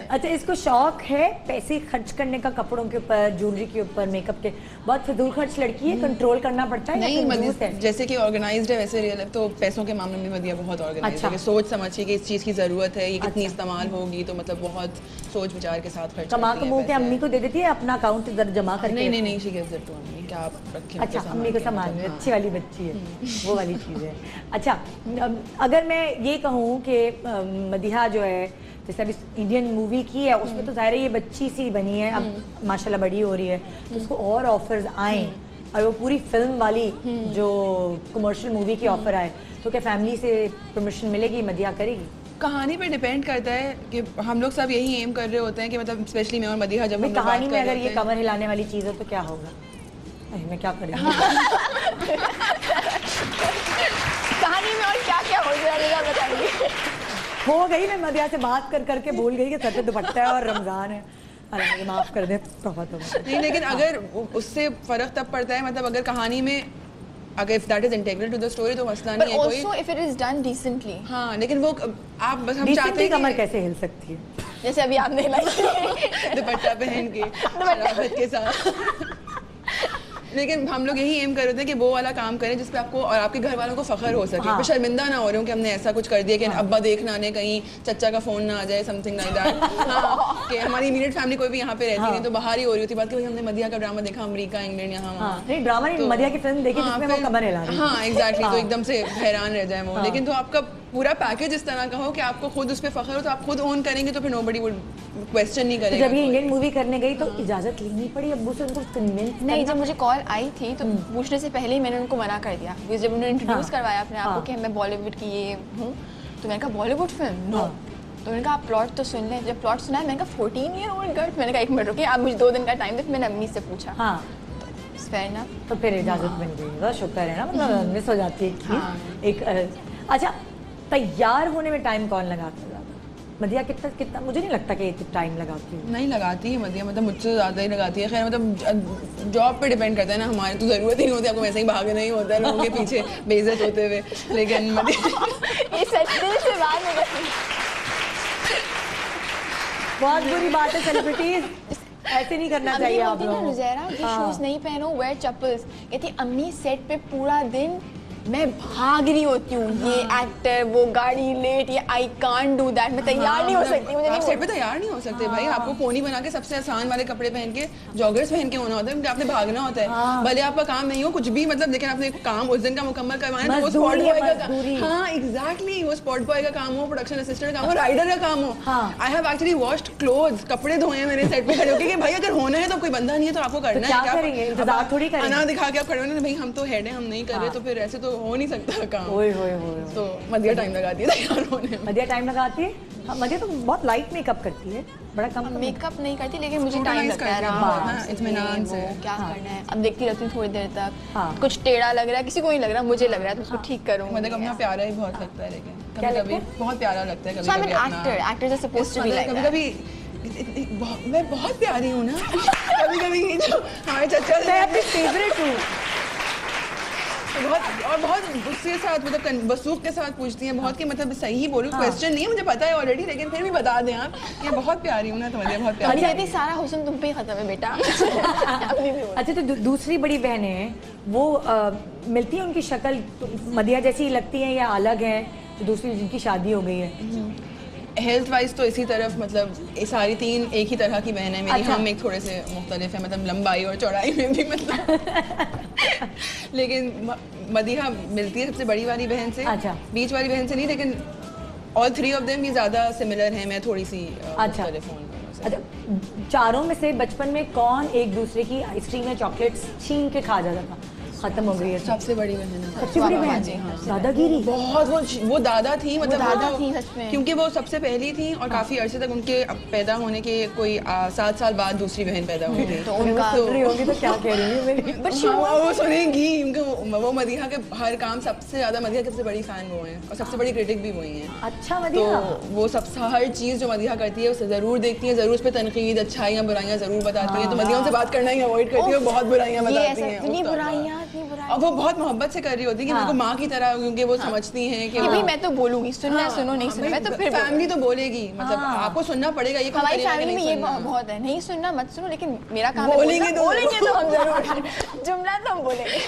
अच्छा, इसको शौक है पैसे खर्च करने का, कपड़ों के ऊपर, ज्वेलरी के ऊपर, मेकअप के? बहुत फिजूल खर्च लड़की है, कंट्रोल करना पड़ता है? नहीं, जैसे कि ऑर्गेनाइज्ड है वैसे रियल, तो पैसों के मामले में मदिया बहुत ऑर्गेनाइज्ड है, कि सोच समझिए कि इस चीज़ की ज़रूरत है, ये कितनी इस्तेमाल होगी, तो मतलब बहुत सोच विचार के साथ खर्च कमा के मुँह के अम्मी को दे देती है अपना अकाउंट इधर जमा करके? नहीं, शी गिव्स इट टू अम्मी, क्या आप रखें। अच्छा, अम्मी को सामान, अच्छी वाली बच्ची है, वो वाली चीज़ है। अच्छा, अगर मैं ये कहूँ कि मदिहा जो है, जैसे अभी इंडियन मूवी की है, उसमें तो ज़ाहिर है ये बच्ची सी बनी है, अब माशाल्लाह बड़ी हो रही है, तो उसको और ऑफर्स आए और वो पूरी फिल्म वाली जो कमर्शियल मूवी की ऑफर आए, तो क्या फैमिली से परमिशन मिलेगी, मदिहा करेगी? कहानी पे डिपेंड करता है कि हम लोग सब यही एम कर रहे होते हैं कि मतलब स्पेशली मैं और मदिहा जब कहानी में अगर ये कमर हिलाने वाली चीज़ हो तो क्या होगा? मैं क्या करूँगी? कहानी में और क्या क्या हो जाएगा बताइए। हो गई, मैं मदिया से बात कर करके भूल गई कि सर पे दुपट्टा है और रमज़ान है, अल्लाह माफ़ कर दे। नहीं, लेकिन अगर उससे फ़र्क तब पड़ता है, मतलब अगर कहानी में, अगर if that is integral to the story तो मसला नहीं है कोई। But also if it is done decently. हाँ, लेकिन वो आप बस हम चाहते हैं कमर कैसे हिल सकती है? जैसे अभी आपने लाई दुपट्टा पहन के शराफत के साथ। लेकिन हम लोग यही एम कर रहे थे कि वो वाला काम करें जिसपे आपको और आपके घर वालों को फख्र हो सके, हाँ। फिर शर्मिंदा ना हो रहे हो कि हमने ऐसा कुछ कर दिया कि अब्बा देखना ने कहीं चचा का फोन ना आ जाए, समथिंग लाइक दैट। हाँ, कि हमारी इमीडिएट फैमिली कोई भी यहाँ पे रहती नहीं तो बाहर ही हो रही होती बात कि भाई हमने मदिया का ड्रामा देखा, अमेरिका इंग्लैंड यहाँ हाँ, वहाँ। नहीं ड्रामा नहीं, मदिया की फिल्म देखी जिसमें वो कमर हिला रही है। हाँ एग्जैक्टली, तो एकदम से हैरान रह जाए वो। लेकिन तो आपका पूरा पैकेज इस तरह का हो कि आपको खुद उस पर फख्र हो, तो आप खुद ओन करेंगे तो फिर नोबडी वुड क्वेश्चन नहीं तो करेगा। जब ये इंडियन मूवी करने गई तो इजाजत लेनी पड़ी अब्बू से, उनको कन्विंस नहीं, जब मुझे कॉल आई थी तो पूछने से पहले ही मैंने उनको मना कर दिया, बिकॉज जब उन्होंने इंट्रोड्यूस करवाया अपने आप को कि मैं बॉलीवुड की ये हूँ, तो मैंने कहा बॉलीवुड फिल्म नो। तो मैंने कहा आप प्लॉट तो सुन लें। जब प्लॉट सुना है मैंने कहा 14 ईयर ओल्ड गर्ल, मैंने कहा 1 मिनट रुकिए, आप मुझे 2 दिन का टाइम दे। मैंने अम्मी से पूछा, हाँ फेयर ना, तो फिर इजाजत मिल गई। बहुत शुक्र है ना, मतलब मिस हो जाती है एक चीज़। एक अच्छा, तैयार होने में टाइम कौन लगाता है ज़्यादा? मदिया कितना मुझे नहीं लगता कि टाइम लगाती है। नहीं लगाती है मदिया, मतलब मुझसे ज़्यादा ही लगाती है। खैर मतलब जॉब पे डिपेंड करता है ना, हमारे तो ज़रूरत ही नहीं होती, आपको वैसे ही भागना ही होता है लोगों के पीछे बेइज्जत होते हुए। लेकिन ये सच दिल से बात नहीं करती। बहुत बुरी बात है, सेलिब्रिटीज ऐसे नहीं करना चाहिए आप लोगों को। रुज़ैरा ये शूज नहीं पहनो, वेयर चप्पल्स। कहती अम्मी सेट पे पूरा दिन मैं भाग रही होती हूँ, ये एक्टर वो गाड़ी लेट, ये आई कांट डू दैट, मैं तैयार नहीं हो सकती, मुझे आप नहीं सेट पे तैयार नहीं हो सकते भाई। आपको पोनी बना के सबसे आसान वाले कपड़े पहन के जॉगर्स पहन के होना होता है, क्योंकि आपने भागना होता है। भले आपका काम नहीं हो कुछ भी, मतलब लेकिन आपने काम उस दिन का मुकम्मल करवाना है, तो वो स्पॉट बॉय का, हाँ एग्जैक्टली, वो स्पॉट बॉय का काम हो, प्रोडक्शन असिस्टेंट का काम हो, राइडर का काम हो। I have actually washed clothes, कपड़े धोए हैं मेरे सेट पे खड़े होके कि भाई अगर होना है तो कोई बंदा नहीं है तो आपको करना क्या है। करेंगे, इंतजार थोड़ी करेंगे। अना दिखा के आप खड़े होने, भाई हम तो हेड हैं, हम नहीं कर रहे, तो फिर ऐसे तो हो नहीं सकता काम। ओए होए होए। तो मदिया टाइम लगाती है तैयार होने में। मदिया टाइम लगाती है? हाँ, मदिया तो बहुत लाइट मेकअप करती है, बड़ा कम मेकअप नहीं करती, लेकिन मुझे टाइम Scrutinize लगता है करती है आराम बहुत ना, इत्मीनान से। क्या करना है। अब देखती रहती हूँ थोड़ी देर तक, हाँ। कुछ टेढ़ा लग रहा है, किसी को नहीं लग रहा, मुझे लग रहा है, तो उसको ठीक करूँ। मतलब अपना प्यारा ही बहुत लगता है, लेकिन क्या कभी लगता कभी है? बहुत प्यारा लगता है। So I'm an actor. Actors are supposed to be like कभी that. कभी मैं बहुत प्यारी हूँ ना। कभी कभी जो हमारे चचा मैं अपनी फेवरेट हूँ। बहुत गुस्से के साथ, मतलब वसूख के साथ पूछती हैं बहुत, कि मतलब सही ही बोलूँ, क्वेश्चन नहीं है, मुझे पता है ऑलरेडी, लेकिन फिर भी बता दें आप कि बहुत प्यारी हूँ ना, तो मुझे बहुत प्यारी। कहती सारा हुस्न तुम पे ही खत्म है बेटा। अभी भी बोल। अच्छा, तो दूसरी बड़ी बहनें हैं वो मिलती है, उनकी शक्ल तो मदिया जैसी लगती है या अलग है? तो दूसरी जिनकी शादी हो गई है, हेल्थ वाइज तो इसी तरफ, मतलब ये सारी 3 एक ही तरह की बहन है मेरी। अच्छा। हम एक थोड़े से मुख्तलिफ है, मतलब लंबाई और चौड़ाई में भी, मतलब लेकिन मदिहा मिलती है सबसे बड़ी वाली बहन से। अच्छा। बीच वाली बहन से नहीं, लेकिन ऑल 3 ऑफ देम ये ज़्यादा सिमिलर हैं, मैं थोड़ी सी अच्छा। मुख्तलिफ हूं उन दोनों से। अच्छा, चारों में से बचपन में कौन एक दूसरे की आइसक्रीम या चॉकलेट्स छीन के खा जाता था? खत्म हो गई है सब। सबसे बड़ी बहन है। सबसे बड़ी बहन जी, हाँ। दादागिरी। बहुत वो दादा थी, मतलब दादा वो थी सच में। क्योंकि वो सबसे पहली थी और काफी अरसे तक उनके पैदा होने के कोई 7 साल बाद दूसरी बहन पैदा हुई थी। तो उनका सुन रही होगी तो क्या कह रही है मेरी? हाँ, वो सुनेंगी, वो मदीहा के हर काम सबसे ज्यादा, मदीहा की सबसे बड़ी फैन वो हैं और सबसे बड़ी क्रिटिक भी वही हैं। अच्छा, तो मदिया वो सब हर चीज़ जो मदीहा करती है उसे ज़रूर देखती है, ज़रूर उस पर तनकीद, अच्छाइयाँ बुराइयाँ ज़रूर बताती हैं। तो मदीहा उनसे बात करना ही अवॉइड करती है, वो बहुत बुराइयाँ बताती हैं। इतनी बुराइयाँ, इतनी बुराइयाँ। अब वो बहुत मोहब्बत से कर रही होती है कि मेरे को माँ की तरह, क्योंकि वो समझती हैं कि भाई मैं तो बोलूंगी, सुनना है सुनो, नहीं सुनना है तो फिर फैमिली तो बोलेगी, मतलब आपको सुनना पड़ेगा। ये हमारी फैमिली में ये बहुत है, नहीं सुनना मत सुनो, लेकिन मेरा काम है बोलेंगे तो बोलेंगे तो हम जरूर, जुमला तो हम बोलेंगे।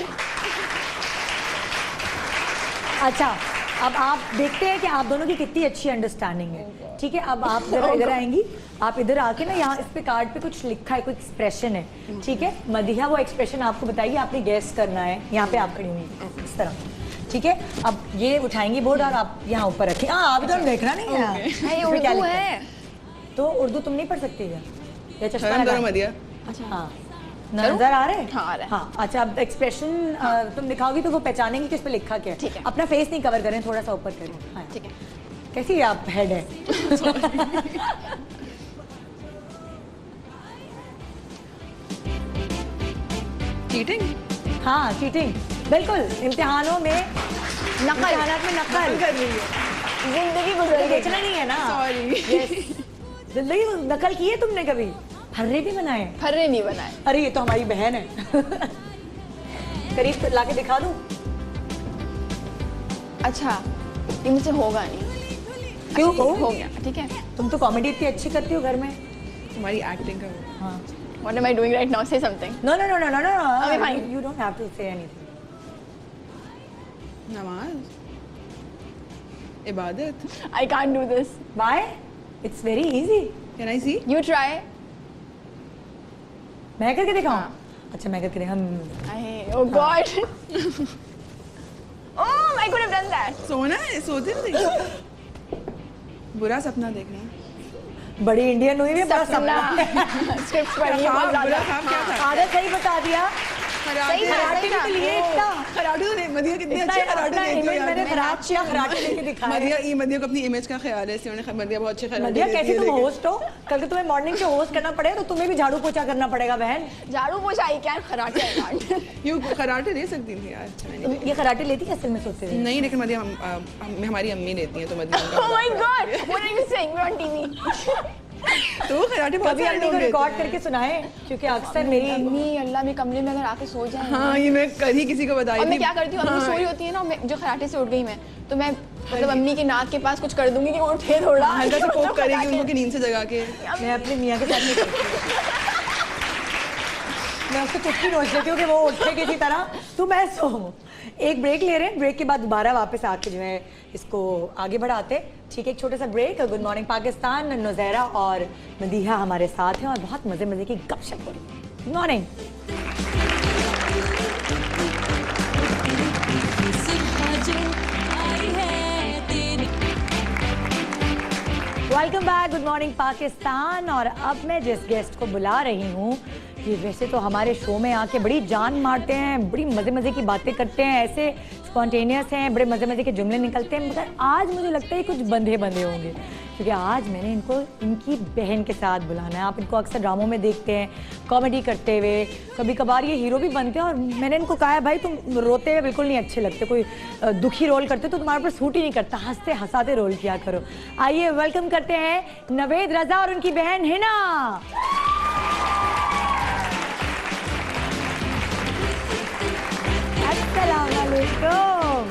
अच्छा, अब आप देखते हैं कि आप दोनों की कितनी अच्छी अंडरस्टैंडिंग है। ठीक है, अब आप जरा इधर आएंगी, आप इधर आके ना, यहाँ इस पे कार्ड पे कुछ लिखा है, कोई एक्सप्रेशन है। ठीक है, मदिहा वो एक्सप्रेशन आपको बताइए, आपने गेस करना है। यहाँ पे आप खड़ी हुई हैं, इस तरह। ठीक है, अब ये उठाएंगी बोर्ड और आप यहाँ ऊपर रखें। हाँ, आप इधर देखना नहीं है, ये उर्दू है तो उर्दू तुम नहीं पढ़ सकती क्या? या चश्मा शर्म करो लगा? मदिया। हाँ, नजर आ रहे हैं? हाँ, आ रहा है। हाँ, अच्छा, अब एक्सप्रेशन तुम दिखाओगी तो वो पहचानेंगे कि इस पे लिखा क्या है। ठीक है। अपना फेस नहीं कवर करें, थोड़ा सा ऊपर करें। हाँ, ठीक है। कैसी आप हेड है? चीटिंग? हाँ, चीटिंग बिल्कुल। इम्तिहानों में, इम्तिहानात में नकल कर रही है। जिंदगी गुजर गई। बेचना नहीं है ना। Sorry। Yes। जिंदगी नकल की है तुमने कभी? फर्रे भी बनाए? फर्रे नहीं बनाए। अरे ये तो हमारी बहन है। करीब लाके दिखा दूं? अच्छा, ये मुझसे होगा नहीं। क्यों? अच्छा, हो गया, ठीक है। तुम तो कॉमेडी इतनी अच्छी करती हो घर में। तुम्हारी एक्टिंग का वो। हाँ। What am I doing right now? Say something. No, no, no, no, no, no. Okay, fine. You don't have to say anything. नमाज, इबादत। I can't do this. Why? It's very easy. Can I see? You try. मैं करके दिखाऊं? हाँ। अच्छा मैं करके दिखाऊं। Oh God. Oh, I could have done that. सोना है, सोते नहीं। बुरा सपना देखना। बड़ी इंडियन हुई है, बड़ा सपना। सपना। Script पढ़ी है हाँ, बहुत बुरा ज़्यादा। ख्वाब क्या था? आदत सही बता दिया। सही था, खराटे सही में था। तो लिए इतना खराटे तो नहीं, मदिया कितने इतना अच्छे खराटे अपना देखती हो image मैंने यार। खराब किया, खराटे लेके दिखाया। मदिया को अपनी इमेज का ख्याल है, इसलिए उन्हें मदिया बहुत अच्छे खराटे मदिया देती कैसी है, तुम लेकिन- होस्ट हो, कल को तुम्हें मॉर्निंग से होस्ट करना पड़ेगा तो तुम्हें भी झाड़ू पोछा करना पड़ेगा बहन। झाड़ू पोछा आई क्या खराटे I can't. यूँ खराटे दे सकती थी यार। अच्छा, मैंने- ये खराटे लेती है असल में सोचते हुए। नहीं, लेकिन मदिया हमारी अम्मी लेती हैं, तो मदिया उनका Oh my God. What are you saying? We're on TV. तो वो खराटे बहुत कभी सारे अम्मी लोग को लेते रिकॉर्ड हैं। करके सुनाए, क्योंकि अक्सर मेरी अम्मी अल्लाह में कमरे में अगर आके सो जाए हाँ, ये मैं कल ही किसी को बताई और थी। मैं क्या करती हूँ अम्मी सोई होती है ना जो खराटे से उठ गई मैं तो मैं मतलब अम्मी के नाक के पास कुछ कर दूंगी कि उठे थोड़ा हल्का सा पोक करेगी उनको कि नींद से जगा के। मैं अपने मियाँ के साथ नहीं करती। मैं उसको चुटकी नोच देती हूँ कि वो उठे किसी तरह, तू मैं सो। एक ब्रेक ले रहे हैं, ब्रेक के बाद दोबारा वापस आके जो है इसको आगे बढ़ाते। ठीक है, एक छोटा सा ब्रेक। गुड मॉर्निंग पाकिस्तान, नुज़ैरा और मदीहा हमारे साथ हैं और बहुत मज़े मज़े की गपशप हो रही है। Good morning. Welcome back, good morning Pakistan. और अब मैं जिस गेस्ट को बुला रही हूँ, ये वैसे तो हमारे शो में आके बड़ी जान मारते हैं, बड़ी मज़े मज़े की बातें करते हैं, ऐसे स्पॉन्टेनियस हैं, बड़े मज़े मज़े के जुमले निकलते हैं, मगर आज मुझे लगता है कुछ बंधे बंधे होंगे, क्योंकि आज मैंने इनको इनकी बहन के साथ बुलाना है। आप इनको अक्सर ड्रामों में देखते हैं कॉमेडी करते हुए, कभी कभार ये हीरो भी बनते हैं, और मैंने इनको कहा है भाई तुम रोते हुए बिल्कुल नहीं अच्छे लगते, कोई दुखी रोल करते तो तुम्हारे पर सूट ही नहीं करता, हंसते हंसाते रोल किया करो। आइए वेलकम करते हैं नवेद रजा और उनकी बहन हिना। अस्सलाम वालेकुम,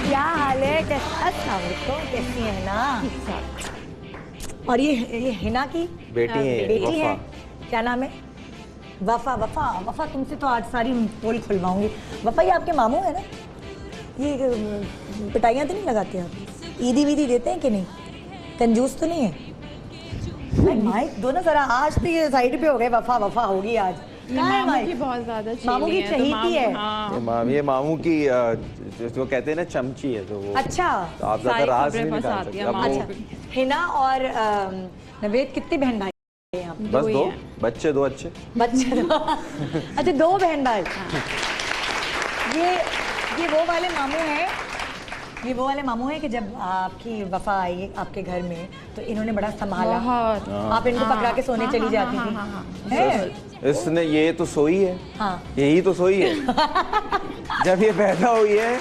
क्या हाल है? अस्सलाम वालेकुम, कैसी है हिना? और ये हिना की बेटी है, बेटी है, वफा। क्या नाम है? वफा। वफा वफा तुमसे तो आज सारी पोल खुलवाऊंगी। वफा ये आपके मामू है ना? ये पिटाइयाँ तो नहीं लगाते आप? ईदी वीदी देते हैं कि नहीं? कंजूस तो नहीं है? माइक दो ना जरा, आज तो ये साइड पे हो गए, वफा वफा होगी आज। कहाँ है माइक? बहुत ज्यादा मामू की चहीती है। ये मामू की जो कहते हैं ना चमची है, तो वो अच्छा, तो आप ज्यादा सारी राज खबरें नहीं निकाल फंसाती सकते। हैं अब मामू वो- अच्छा। हिना और नवेद कितने बहन भाई हैं आप? बस ही दो हैं। बच्चे, दो अच्छे। बच्चे अच्छा, दो बहन भाई। ये वो वाले मामू हैं, ये वो वाले मामू हैं कि जब आपकी वफा आई आपके घर में तो इन्होंने बड़ा संभाला, बहुत। आप इनको पकड़ा के सोने चली जाती थी। है? इसने ये तो सोई है, हाँ। यही तो सोई है। जब ये पैदा हुई है,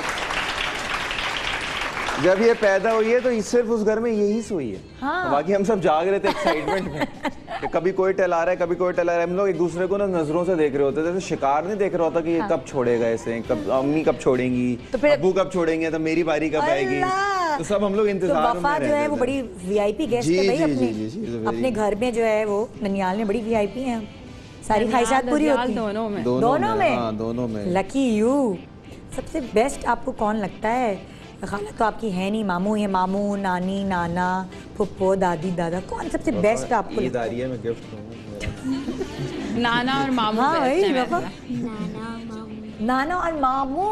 जब ये पैदा हुई है तो सिर्फ उस घर में यही सोई है। हाँ। बाकी हम सब जाग रहे थे एक्साइटमेंट में कि कभी कोई टहला रहा है, कभी कोई टहला रहा है। हम लोग एक दूसरे को ना नजरों से देख रहे होते थे, जैसे शिकार नहीं देख रहा होता कि ये कब छोड़ेगा इसे, कब अम्मी कब छोड़ेंगी, तो फिर- अब्बू कब छोड़ेंगे, तो मेरी बारी कब आएगी। अल्लाह! तो सब हम लोग तो इंतजार में वफा जो है रहते वो थे। बड़ी वीआईपी गेस्ट जी, है भाई, जी, अपने जी, जी, जी, very- अपने घर में जो है वो ननियाल में बड़ी वीआईपी हैं, सारी ख्वाहिशात पूरी होती हैं। दोनों में। दोनों में? हाँ, दोनों में। Lucky you. सबसे बेस्ट आपको कौन लगता है? खाला तो आपकी है नहीं, मामू है, मामू, नानी, नाना, फुप्पो, दादी, दादा, कौन सबसे बेस्ट आपको ईद आ रही है, मैं गिफ्ट दूंगा। नाना और मामू हाँ best वही हैं वफा। वैसे। नाना और मामू,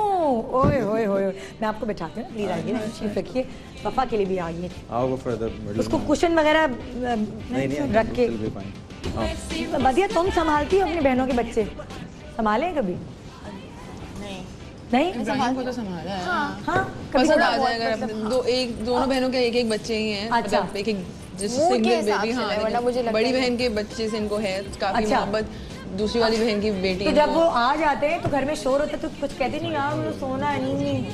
ओए होए होए। मैं आपको बैठाती हूँ, प्लीज आइए, तशरीफ रखिए। वफा के लिए भी आइए, आओ फर्दर। उसको कुशन वगैरह नहीं रख के। चल भी पाएंगे। बदिया तुम संभालती हो अपनी बहनों के बच्चे? संभाले कभी? नहीं इब्राहिम को तो संभाला है। हाँ, कभी पसंद थोड़ा आ बहुत जाएगा। मतलब- दोनों बहनों के एक बच्चे ही हैं। अच्छा। मतलब एक जैसे मूड के सिंगल हिसाब बेबी। से हाँ, है, वरना मुझे लेकिन लगता बड़ी है- बहन के बच्चे से इनको है काफी अच्छा। मोहब्बत। दूसरी वाली बहन की बेटी तो इनको- जब वो आ जाते हैं तो घर में शोर होता है तो कुछ कहती नहीं, यार मुझे सोना है, नींद नहीं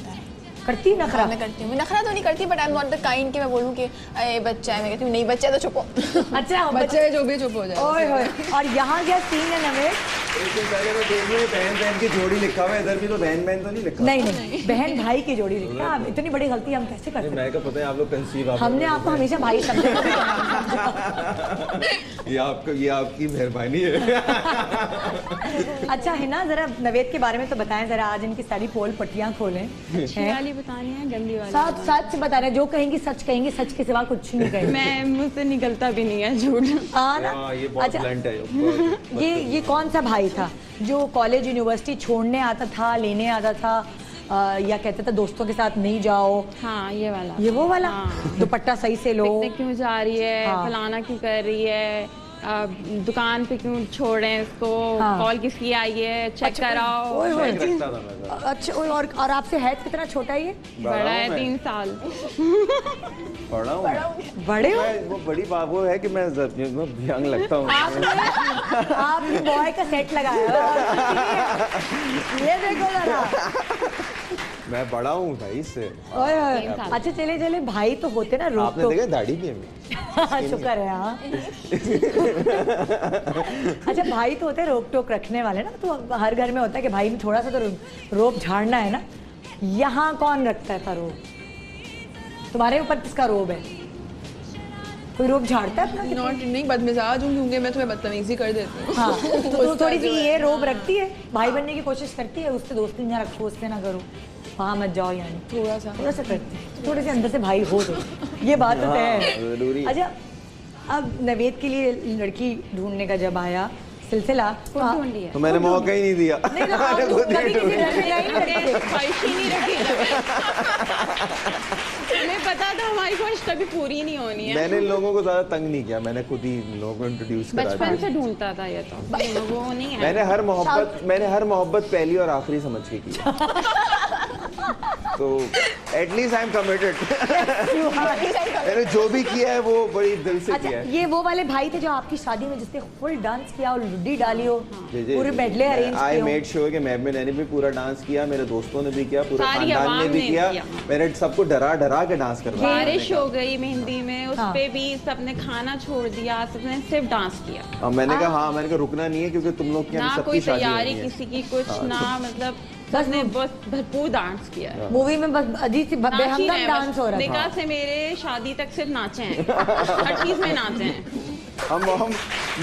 करती नखरा? मैं करती हूँ, नखरा तो नहीं करती but I am not the kind कि मैं बोलूँ कि अरे बच्चा है, मैं कहती हूँ नहीं बच्चा है तो चुप हो। अच्छा बच्चे जो भी चुप हो जाए। ओए होए। और यहाँ क्या सीन है नवेद लेकिन पहले मैं देख रही हूँ बहन बहन की जोड़ी लिखा हुआ है, इधर भी तो बहन बहन तो नहीं लिखा। नहीं नहीं, बहन भाई की जोड़ी लिखा। आप इतनी बड़ी गलती हम कैसे कर सकते? मैं क्या पता है आप लोग कंसीव आप हमने आपको हमेशा भाई समझा। ये आपकी मेहरबानी है। अच्छा है ना, जरा नवेद के बारे में तो बताएं जरा, आज इनकी सारी पोल पट्टियां खोलें। अच्छी हैं? वाली बतानी है, गंदी वाली? सच सच बता रहे, जो कहेंगी सच कहेंगी, सच के सिवा कुछ नहीं कहेंगे। मैं मुझसे निकलता भी नहीं है झूठ। हाँ ना? हाँ, ये बहुत अच्छा, ब्लंट है। ये कौन सा भाई था जो कॉलेज यूनिवर्सिटी छोड़ने आता था, लेने आता था, या कहते थे दोस्तों के साथ नहीं जाओ? हाँ, ये वाला। ये वो वाला? हाँ। दुपट्टा सही से लो। पिकनिक क्यों जा रही है, हाँ। फलाना क्यों कर रही है, दुकान पे क्यों छोड़ रहे हैं इसको, हाँ। कॉल किसकी आई है, चेक कराओ। ओए होए। रखता था मैं तो। अच्छा, और आपसे है कितना छोटा है ये? बड़ा है, मैं। 3 साल। बड़ा हूँ। बड़े हो? वो बड़ी बात वो है कि मैं यंग लगता हूँ। आपने बॉय का सेट लगाया है। ये देखो जरा। मैं बड़ा हूँ भाई से। ओए होए। 3 साल। अच्छा चले भाई तो होते ना रोक आपने देखा दाढ़ी भी है मेरी। शुक्र है। हाँ। अच्छा भाई तो होते हैं रोक टोक रखने वाले ना, तो हर घर में होता है कि भाई में थोड़ा सा तो रोब झाड़ना है ना। यहाँ कौन रखता था रोब? तुम्हारे ऊपर किसका रोब है? कोई रोब झाड़ता है अपना? नॉट नहीं, बदमिजाज हूँ क्योंकि मैं तुम्हें बदतमीजी कर देती हूँ। हाँ, तो थोड़ी सी ये रोब रखती है, भाई बनने की कोशिश करती है, उससे दोस्ती ना रखो, उससे ना करो, वहाँ मत जाओ, यानी थोड़ा सा करती है, थोड़े से अंदर से भाई हो तो ये बात तो तय है। जरूरी। अच्छा, अब नवेद के लिए लड़की ढूंढने का जब आया सिलसिला खुद ढूंढ लिया। तो मैंने मौका ही नहीं दिया। नहीं तो आप लोग कभी किसी घर में नहीं रखते। ख्वाहिश ही नहीं रखी। हमें पता था हमारी ख्वाहिश कभी पूरी नहीं होनी है। मैंने इन लोगों को ज्यादा तंग नहीं किया, मैंने खुद ही इन लोगों को इंट्रोड्यूस करा बचपन दिया। से ढूंढता था ये तो, वो नहीं है। मैंने हर मोहब्बत पहली और आखिरी समझ के की। तो एटलीस्ट आई एम कमिटेड। मैंने जो भी किया है वो बड़ी दिल से किया अच्छा, है। ये वो वाले भाई थे जो आपकी शादी में जिसने फुल डांस किया और लुड्डी डाली हो, पूरे मेडले अरेंज आई किए हो? मेड श्योर कि मैंने भी पूरा डांस किया, मेरे दोस्तों ने भी किया, पूरे सारी खानदान ने आवाम भी ने किया। किया। मैंने सबको डरा के डांस करवाया। बारिश हो गई मेहंदी में, उस हाँ। पे भी सबने खाना छोड़ दिया, सबने सिर्फ डांस किया। और मैंने कहा रुकना नहीं है क्योंकि तुम लोग की ना सबकी कोई शादी तैयारी होनी है। किसी की कुछ ना, मतलब सबने बस भरपूर डांस किया है। मूवी में बस अजीब सी नाच ही बेहमदम रहे हैं, डांस बस हो रहा था। निकाह से मेरे शादी तक सिर्फ नाचे हैं। हर चीज में नाचे हैं। हम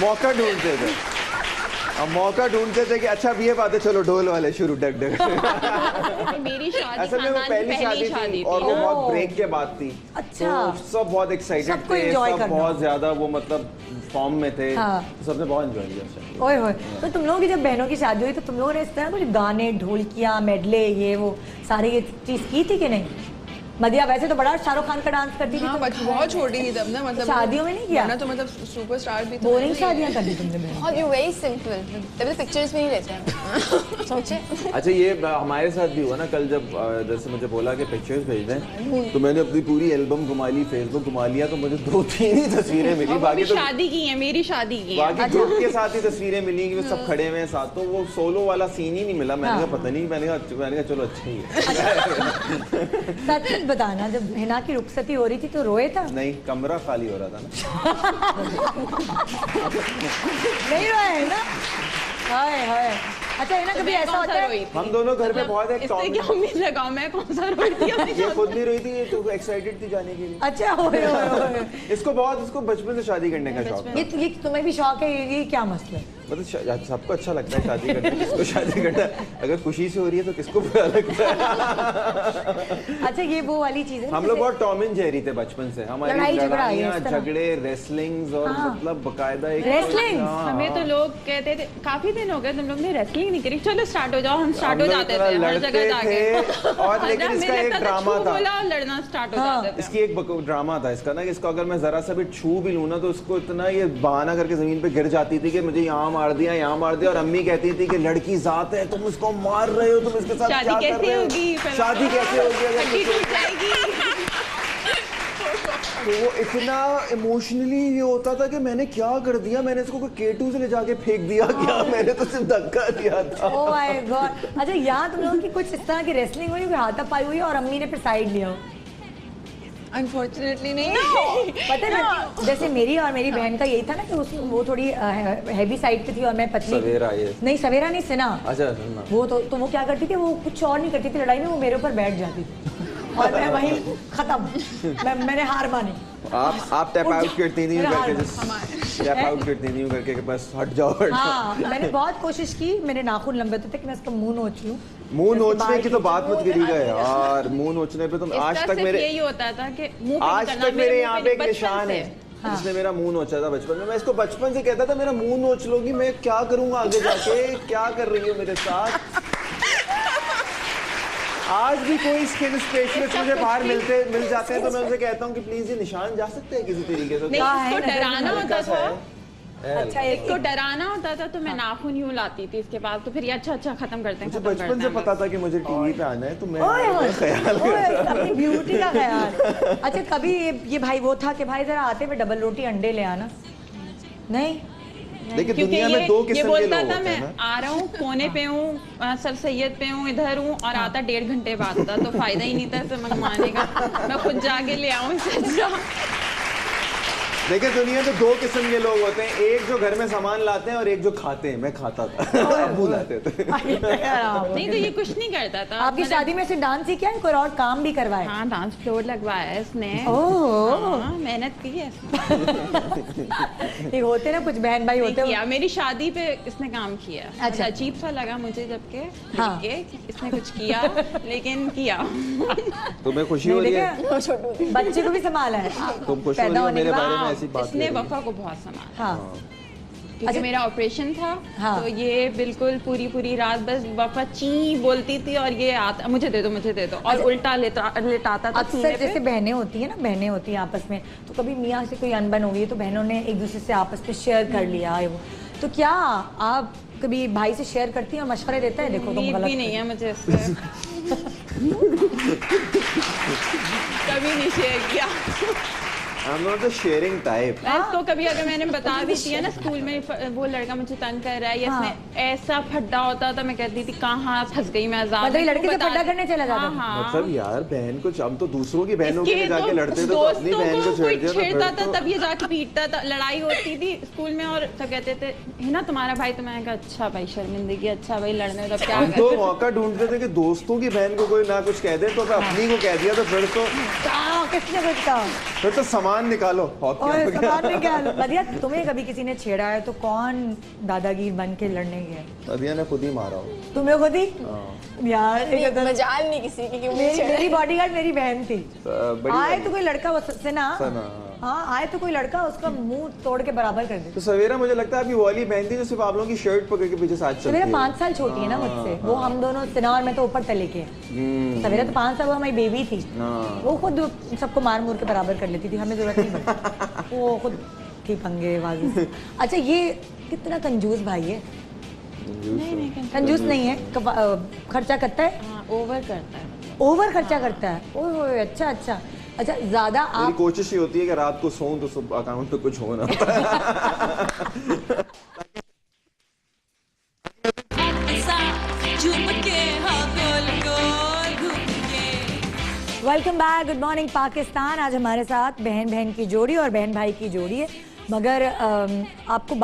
मौका ढूंढते थे, हम मौका ढूंढते थे कि अच्छा अब ये बात है, चलो ढोल वाले शुरू डग मेरी शादी असल में वो खानदान की पहली शादी थी और वो बहुत ब्रेक के बाद थी। अच्छा। तो सब बहुत एक्साइटेड सबको थे, enjoy सब करना। बहुत ज्यादा वो मतलब फॉर्म में थे। हाँ। तो सबने बहुत एंजॉय किया उस टाइम। ओए होए, तो तुम लोगों की जब बहनों की शादी हुई तो तुम लोगों ने इस तरह कुछ गाने, ढोलकियाँ, मेडले, ये वो सारी ये चीज की थी कि नहीं? मदिया वैसे तो बड़ा शाहरुख खान का डांस करती थी, हाँ, तो बहुत छोटी थी तब ना, मतलब शादियों में नहीं किया? वरना तो मतलब सुपरस्टार भी बोरिंग शादियाँ कर दी तुमने बहन। और यू वेरी सिंपल, तभी पिक्चर्स में ही लेते हैं। सोचे अच्छा, ये हमारे साथ भी हुआ ना कल, जब जैसे मुझे बोला कि पिक्चर्स भेज दें, तो मैंने अपनी पूरी एल्बम घुमा ली, फेसबुक घुमा लिया, तो मुझे 2-3 ही तस्वीरें मिली, बाकी तो शादी की है, मेरी शादी की है। बाकी ग्रुप के साथ ही तस्वीरें मिली कि वो सब खड़े हुए हैं साथ, तो वो सोलो वाला सीन ही नहीं मिला। मैंने कहा पता नहीं, मैंने कहा चलो अच्छा ही है। सच सच बताना, जब हिना की रुखसती हो रही थी तो रोए था? नहीं, कमरा खाली हो रहा था ना। नहीं रोए है ना? हाय हाय। अच्छा है ना, कभी ऐसा होता है? हम दोनों घर पे बहुत एक इससे क्या उम्मीद लगाऊं, मैं कौन सा रोई थी अपनी ये खुद नहीं रही थी, ये तो एक्साइटेड थी जाने के लिए। अच्छा, ओए ओए ओए। इसको बचपन से शादी करने का शौक है। ये तुम्हें भी शौक है? ये क्या मसला है? मतलब सबको अच्छा लगता है शादी करना, किसको शादी करना, अगर खुशी से हो रही है तो किसको बुरा लगता है। अच्छा, ये वो वाली चीज है हम लोग बहुत टॉम एंड जेरी थे बचपन से, हमारी लड़ाई झगड़ा, लड़ाइयाँ, इस तरह। झगड़े, रेसलिंग्स और हाँ। मतलब बकायदा एक Wrestling? हाँ, हमें तो लोग कहते थे काफी दिन हो गए तुम लोग ने रेसलिंग नहीं करी, चलो स्टार्ट हो जाओ। हम स्टार्ट हो लोग जाते इतना थे हर लड़ते जगह जाके। थे, और लेकिन हमें इसका एक लगता था ड्रामा छू था। बोला और लड़ना स्टार्ट हो हाँ। जाते थे। इसकी एक ड्रामा था इसका ना, कि इसको अगर मैं जरा सा भी छू भी लूँ ना तो इसको इतना ये बहाना करके जमीन पे गिर जाती थी कि मुझे यहाँ मार दिया, और अम्मी कहती थी कि लड़की जात है, तुम उसको मार रहे हो, तुम इसके साथ शादी क्या कर कैसे रहे होगी? हो, शादी कैसे होगी अगर हड्डी मुझे- टूट जाएगी। तो वो इतना इमोशनली ये होता था कि मैंने क्या कर दिया, मैंने इसको कोई K2 से ले जाके फेंक दिया क्या, मैंने तो सिर्फ धक्का दिया था। Oh my God. अच्छा, यहाँ तुम लोगों की कुछ इस तरह की रेसलिंग हुई, कोई हाथापाई हुई और अम्मी ने फिर साइड लिया हो? अनफॉर्चुनेटली नहीं। पता है ना, जैसे मेरी और मेरी बहन का यही था ना कि वो थोड़ी हैवी साइड की थी और मैं पतली थी। सवेरा ये नहीं, सवेरा नहीं, सिना। अच्छा सुनना। वो तो वो क्या करती थी, वो कुछ और नहीं करती थी लड़ाई में, वो मेरे ऊपर बैठ जाती थी और मैं वहीं खत्म, मैंने हार मानी। आप टैप आउट करती नहीं हो करके, टैप आउट करती नहीं हो करके कि बस हट जाओ हट हाँ, जाओ। मैंने बहुत कोशिश की, मेरे नाखून लंबे होते थे कि मैं इसका मुंह नोच लूं। मुंह इसके नोचने बाल की तो बात मत खींचूं। करिएगा यार, मुंह नोचने पे तुम आज तक मेरे यही होता था कि मुंह पे आज करना, तक मेरे यहाँ पे एक बचपन निशान से। है जिसने मेरा मुंह नोचा था बचपन में। मैं इसको बचपन से कहता था मेरा मुंह नोच लोगी, मैं क्या करूंगा आगे जाके, क्या कर रही हो मेरे साथ। आज भी कोई स्किन स्पेशलिस्ट मुझे बाहर मिल जाते हैं तो मैं उनसे कहता हूँ कि प्लीज ये निशान जा सकते हैं किसी तरीके से। नहीं, क्या है, इसको नजर डराना में होता कैसा था। है? अच्छा, इसको डराना होता था तो मैं नाखून यूं लाती थी इसके बाद, तो फिर ये अच्छा खत्म करते हैं, मुझे खत्म बचपन करते से हैं पता था कि मुझे टीवी पे आना है तो मैं ओए ओए, ख्याल ओए, अपनी ब्यूटी का ख्याल। अच्छा, कभी ये भाई वो था कि भाई जरा आते हुए डबल रोटी अंडे ले आना? नहीं, देखिए क्योंकि दुनिया में दो ये किस्म के बोलता लोग था होते मैं हैं ना। आ रहा हूँ कोने पे हूँ, सर सैयद पे हूँ, इधर हूँ, और आता 1.5 घंटे बाद था, तो फायदा ही नहीं था इसे मंगवाने का, मैं खुद जाके ले आऊँ इससे अच्छा। देखिए दुनिया में दो किस्म के लोग होते हैं, एक जो घर में सामान लाते हैं और एक जो खाते हैं। मैं खाता था, अब्बू लाते थे। नहीं तो ये कुछ नहीं करता था। आपकी शादी में से डांस ही क्या है, कोई और काम भी करवाए? हाँ, डांस फ्लोर लगवाया है इसने। ओह। हाँ, मेहनत की है इसने। ये होते ना कुछ बहन भाई होते किया, मेरी शादी पे इसने काम किया। अच्छा। अजीब सा लगा मुझे जबकि हाँ। इसने कुछ किया, लेकिन किया। तुम्हें खुशी हो रही है? बच्चे को भी संभाला है तुम खुश हो पैदा रही हो होने के मेरे बाद। बारे में ऐसी बात इसने कर रही वफा को बहुत संभाला, हाँ, क्योंकि अच्छा। मेरा ऑपरेशन था। हाँ। तो ये बिल्कुल पूरी रात बस वफा ची बोलती थी, और ये आता मुझे दे दो, और उल्टा लेटाता था अक्सर सीने पे। जैसे बहनें होती हैं ना, बहनें होती हैं आपस में, तो कभी मियाँ से कोई अनबन हो गई तो बहनों ने एक दूसरे से आपस में शेयर कर लिया है वो, तो क्या आप कभी भाई से शेयर करती हैं और मशवरे देता है, देखो तुम उम्मीद गलत भी नहीं है मुझे इससे। कभी नहीं शेयर किया। I am not the sharing type. मैं इसको कभी अगर मैंने बता भी दिया ना स्कूल में वो लड़का मुझे तंग कर रहा है, या इसने ऐसा फड्डा होता था, मैं कहती थी कहाँ फंस गई मैं अजाब मतलब में, ये लड़के से बता फड्डा दे। करने चला जाता था? हाँ। मतलब यार बहन को हम तो दूसरों की बहनों के लिए इसके जाके तो लड़ते थे तो अपनी दोस्तों बहन को कोई छेड़ दिया छेड़ता तो था, तब ये जाके पीटता था, लड़ाई होती थी स्कूल में, और सब कहते थे है ना तुम्हारा भाई, तो मैंने कहा अच्छा भाई शर्मिंदगी, अच्छा भाई लड़ने तो क्या हम तो मौका ढूंढते थे कि दोस्तों की बहन को कोई ना कुछ कह दे तो मैं अपनी को कह दिया तो किसने कुछ कहा? फिर तो सामान निकालो हॉकी और हो गया। सामान में क्या बदिया, तुम्हें कभी किसी ने छेड़ा है तो कौन दादागिर बन के लड़ने गया? अदिया ने खुद ही मारा हो। तुम्हें खुद ही? यार एक तो मजाल नहीं किसी की, क्यों मुझे मेरी बॉडीगार्ड मेरी बहन थी। बड़ी आए बहन। तो कोई लड़का उससे ना, सना। हाँ आए तो कोई लड़का उसका मुंह तोड़ के बराबर कर दे। तो सवेरा मुझे लगता है आपकी वो वाली बहन थी जो सिर्फ आप लोगों की शर्ट पकड़ के पीछे साथ चलती सवेरा है। 5 साल छोटी है ना मुझसे, वो हम दोनों सिना और मैं तो ऊपर तले के। सवेरा तो 5 साल, वो हमारी बेबी थी, हाँ। वो खुद सबको मार मूर के बराबर कर लेती थी, हमें जरूरत नहीं पड़ती, वो खुद थी पंगेबाजी से। अच्छा, ये कितना कंजूस भाई है? कंजूस नहीं है, खर्चा करता है, हाँ, ओवर करता है। ओवर खर्चा करता है। ओह अच्छा अच्छा अच्छा, ज्यादा मेरी आप कोशिश ये होती है कि रात को सोऊं तो सुबह अकाउंट पे कुछ हो ना। Welcome back, good morning Pakistan. आज हमारे साथ बहन बहन की जोड़ी और बहन भाई की जोड़ी है, मगर आपको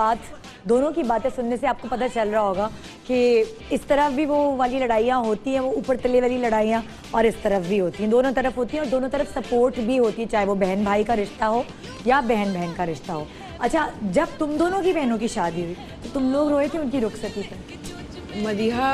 दोनों की बातें सुनने से आपको पता चल रहा होगा कि इस तरफ भी वो वाली लड़ाइयाँ होती हैं, वो ऊपर तले वाली लड़ाइयाँ, और इस तरफ भी होती हैं, दोनों तरफ होती हैं, और दोनों तरफ सपोर्ट भी होती है, चाहे वो बहन भाई का रिश्ता हो या बहन बहन का रिश्ता हो। अच्छा, जब तुम दोनों की बहनों की शादी हुई तो तुम लोग रोए थे उनकी रुखसती पर? मदीहा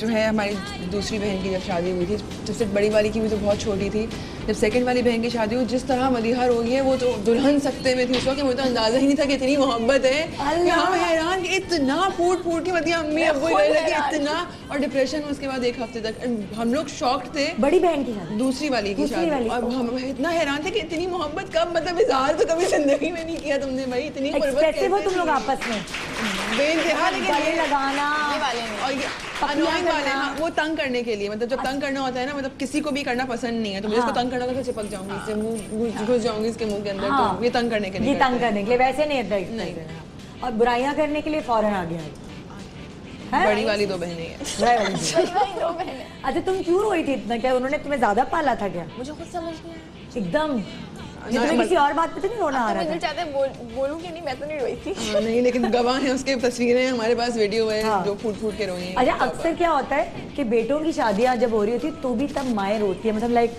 जो है हमारी दूसरी बहन की जब शादी हुई थी, जैसे बड़ी वाली की भी तो बहुत छोटी थी, जब सेकंड वाली बहन की शादी हुई, जिस तरह मदीहा रोई है वो तो दुल्हन सकते में थी उस वक्त, मुझे तो अंदाजा ही नहीं था कि इतनी मोहब्बत है। हम हैरान कि इतना फूट के मदीहा अम्मी अब्बू लगे इतना, और डिप्रेशन में उसके बाद 1 हफ्ते तक हम लोग शॉक्ड थे। बड़ी बहन की शादी? दूसरी वाली की शादी, और हम इतना हैरान थे कि इतनी मोहब्बत कब, मतलब इजहार तो कभी जिंदगी में नहीं किया तुमने भाई, इतनी एक्सप्रेसिव हो तुम लोग आपस में, बेइंतहा, लेकिन गले लगाना और ये annoying वाले, हाँ, वो तंग करने के लिए, मतलब जब तंग करना होता है ना, मतलब किसी को भी करना पसंद नहीं है, तो मुझे इसको तंग करना था, चिपक जाऊंगी इससे, मुंह घुस जाऊंगी इसके मुंह के अंदर, हाँ। तो ये तंग करने के लिए, ये तंग करने के लिए, वैसे नहीं है नहीं। और बुराइयां करने के लिए फौरन आ गया है? बड़ी वाली 2 बहनें हैं। अच्छा, तुम क्यों रोई थी इतना? क्या उन्होंने तुम्हें ज्यादा पाला था क्या? मुझे खुद समझ नहीं आया। एकदम तुम्हें किसी और बात पे तो नहीं रोना आ रहा मुझे था? चाहते बोलूं कि नहीं, मैं तो नहीं रोई थी। हाँ, नहीं लेकिन गवाह हैं, उसके तस्वीरें हैं हमारे पास, वीडियो है हाँ। जो फूट फूट के रोई हैं। अच्छा, अक्सर क्या होता है कि बेटों की शादियां जब हो रही होती है तो भी तब माएँ रोती है, मतलब लाइक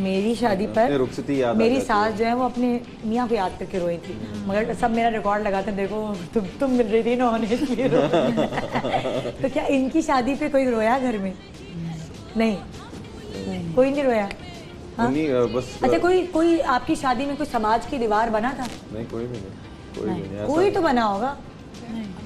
मेरी शादी पर रुखसती याद आ मेरी जाती सास जो है वो अपने मियाँ को याद करके रोई थी, मगर सब मेरा रिकॉर्ड लगाते देखो तुम मिल रही थी ना इसलिए रो तो क्या इनकी शादी पे कोई रोया घर में? नहीं, कोई नहीं रोया? हाँ? बस अच्छा, कोई आपकी शादी में कोई समाज की दीवार बना था? नहीं, कोई भी नहीं, कोई तो बना होगा।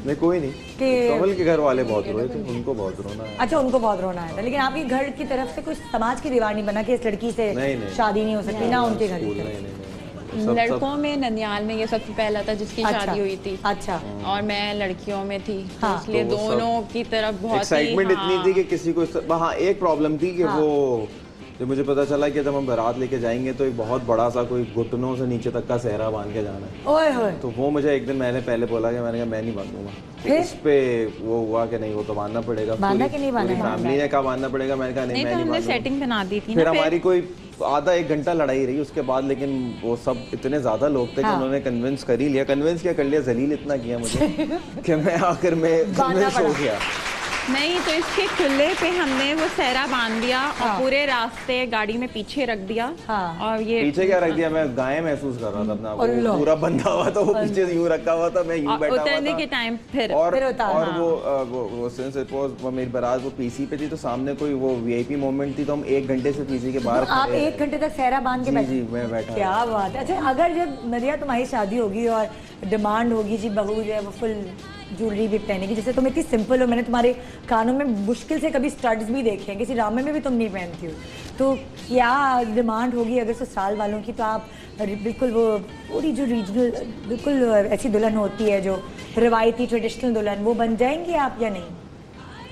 नहीं, कोई नहीं। कि- कमल के घर वाले बहुत रोए थे, उनको बहुत रोना है। अच्छा, उनको बहुत रोना आया था, लेकिन आपके घर की तरफ से कोई समाज की दीवार नहीं बना कि इस लड़की से नहीं। शादी नहीं हो सकती, ना उनके घर की स्कूल, तरफ? नहीं। सब लड़कों में ननियाल में ये सबसे पहला था जिसकी अच्छा, शादी हुई थी, अच्छा, और मैं लड़कियों में थी, तो हाँ। इसलिए तो वो सब दोनों की तरफ बहुत ही एक्साइटमेंट इतनी थी कि किसी को हाँ, एक प्रॉब्लम थी कि हाँ। वो जब मुझे पता चला कि जब हम बारात लेके जाएंगे तो एक बहुत बड़ा सा कोई घुटनों से नीचे तक का सेहरा बांध के जाना है, ओए होए, तो वो मुझे एक दिन मैंने पहले बोला कि मैंने कहा मैं नहीं बांधूंगा। फिर? इस पे वो हुआ कि नहीं, वो तो बांधना पड़ेगा। बांधना कि नहीं बांधना? फैमिली ने कहा बांधना पड़ेगा, मैंने कहा नहीं, नहीं, मैं तो नहीं हमने बांधूंगा। सेटिंग बना दी थी फिर ना, हमारी कोई आधा एक घंटा लड़ाई रही उसके बाद, लेकिन वो सब इतने ज्यादा लोग थे कि हाँ। उन्होंने कन्विंस कर ही लिया। कन्विंस क्या कर लिया, जलील इतना किया मुझे कि मैं आखिर में बांधना कन्विंस हो पड़ा। गया। नहीं, तो इसके चूल्हे पे हमने वो सहरा बांध दिया और हाँ। पूरे रास्ते गाड़ी में पीछे रख दिया, हाँ। और ये पीछे क्या रख दिया, मैं गाय महसूस कर रहा था अपना, वो अल्लाह। पूरा बंधा हुआ था, वो पीछे यूं रखा हुआ था, मैं यूं और बैठा हुआ उतरने के था। टाइम फिर और उतार, और हाँ। वो सिंस इट वाज वो मेरी बारात वो पीसी पे थी, तो सामने कोई वो वीआईपी मोमेंट थी, तो हम 1 घंटे से पीसी के बाहर आप खड़े 1 घंटे तक सहरा बांध के जी, बैठे? जी, मैं बैठा क्या बात है। अच्छा, अगर जब नदिया तुम्हारी शादी होगी और डिमांड होगी जी बहू जो है वो फुल ज्वेलरी भी पहनेगी, जैसे तुम इतनी सिंपल हो, मैंने तुम्हारे कानों में मुश्किल से कभी स्टड्स भी देखे हैं, किसी ड्रामे में भी तुम नहीं पहनती हो, तो क्या डिमांड होगी अगर ससुराल वालों की, तो आप बिल्कुल वो पूरी जो रीजनल बिल्कुल ऐसी दुल्हन होती है जो रिवायती ट्रेडिशनल दुल्हन, वो बन जाएंगी आप या नहीं?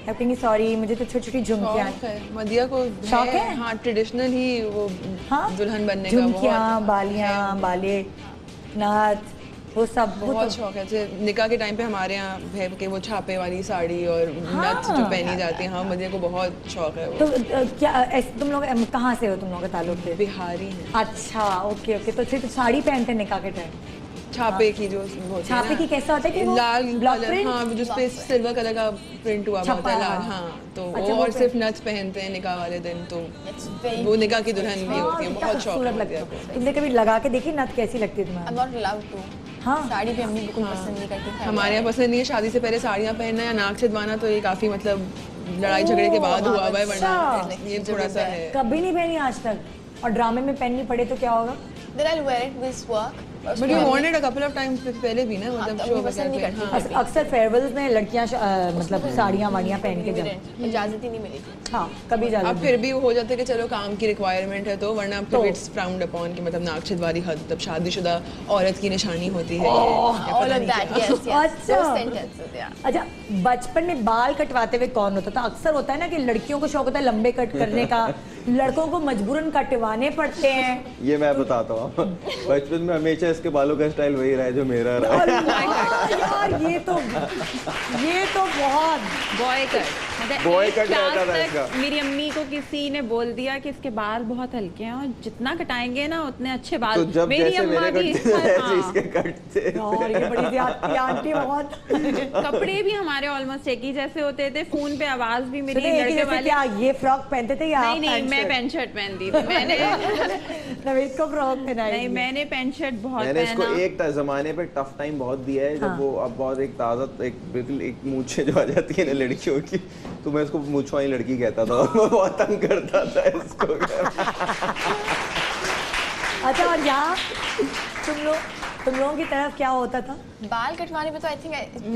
आप कहेंगी सॉरी मुझे तो छोटी छोटी झुमकियाँ, शौक है मदिया को, शौक है? हाँ, ट्रेडिशनल ही वो हाँ, दुल्हन बनने का झुमकियाँ, बालियाँ, बाले, नाथ, वो सब वो बहुत तो शौक है। जैसे निकाह के टाइम पे हमारे यहाँ है कि वो छापे वाली साड़ी और नथ जो पहनी जाती है, हाँ, मदिया को बहुत शौक है। तो वो क्या तुम लोग कहाँ से हो, तुम लोगों का ताल्लुक है? बिहारी है। अच्छा, ओके ओके, तो फिर तो साड़ी पहनते हैं निकाह के टाइम? छापे की जो होती है छापे ना, की कैसा होता है कि वो लाल ब्लॉक कलर, प्रिंट? हाँ, जिस पे सिल्वर कलर का प्रिंट हुआ हुआ होता है, छपा, लाल, हाँ। हाँ, तो अच्छा, वो वो और सिर्फ नथ पहनते हैं निकाह वाले दिन, तो वो निकाह की दुल्हन भी होती है, बहुत शौक है मदिया को। तुमने कभी लगा के देखी नथ कैसी लगती है I'm तुम्हारी? not allowed to. हाँ। साड़ी भी अम्मी बिल्कुल पसंद नहीं करती थी। हमारे यहाँ पसंद नहीं है शादी से पहले साड़ियाँ पहनना या नाक छिदवाना, तो ये काफी मतलब लड़ाई झगड़े के बाद हुआ हुआ है, वरना अच्छा। ये थोड़ा सा है। कभी नहीं पहनी आज तक, और ड्रामे में पहननी पड़े तो क्या होगा? Then I'll wear it with work. But you want it a couple of times पहले भी ना, मतलब तो शो अम्मी पसंद नहीं वगैरह पे, करती। हाँ। अक्सर फेयरवेल्स में लड़कियां मतलब साड़ियाँ वाड़ियाँ पहन के जब, इजाजत ही नहीं मिली थी। हाँ, कभी अब ज्यादा फिर भी हो जाता है कि चलो काम की रिक्वायरमेंट है, तो वरना तो- फिर इट्स फ्राउंड अपॉन कि मतलब नाक छिदवारी हद तब शादीशुदा औरत की निशानी होती है। All of that, yes, yes. अच्छा। Those sentences, yeah. अच्छा, बचपन में बाल कटवाते हुए कौन होता था? अक्सर होता है ना कि लड़कियों को शौक होता है लंबे कट करने का, लड़कों को मजबूरन कटवाने पड़ते हैं। ये मैं बताता हूँ बचपन में हमेशा इसके बालों का स्टाइल वही रहा है जो मेरा रहा है। अल्लाह, यार ये तो बहुत बॉय कट, Boy एक cut क्लास रहता था तक इसका। मेरी अम्मी को किसी ने बोल दिया कि इसके बाल बहुत हल्के हैं और जितना कटाएंगे ना उतने अच्छे बाल। तो जब मेरी जैसे अम्मा मेरे भी कटते थे ऐसे हाँ। इसके कटते यार, ये बड़ी ज्यादती आंटी बहुत। कपड़े भी हमारे ऑलमोस्ट एक ही जैसे होते थे, फोन पे आवाज भी मेरी सुनिए, एक ही लड़के जैसे वाली। क्या ये फ्रॉक पहनते थे या नहीं आप नहीं, पैंट मैं शर्ट? पैंट शर्ट पहनती थी मैंने नवीद को फ्रॉक पहनाई नहीं, मैंने पैंट शर्ट बहुत मैंने इसको पहना। एक जमाने पे टफ टाइम बहुत दिया है, जब हाँ। वो अब बहुत एक ताज़ा एक बिल्कुल एक मूछें जो आ जाती है ना लड़कियों की, तो मैं इसको मूछ वाली लड़की कहता था और मैं बहुत तंग करता था इसको। अच्छा, और यहाँ तुम लोगों की तरफ क्या होता था? बाल कटवाने में तो आई थिंक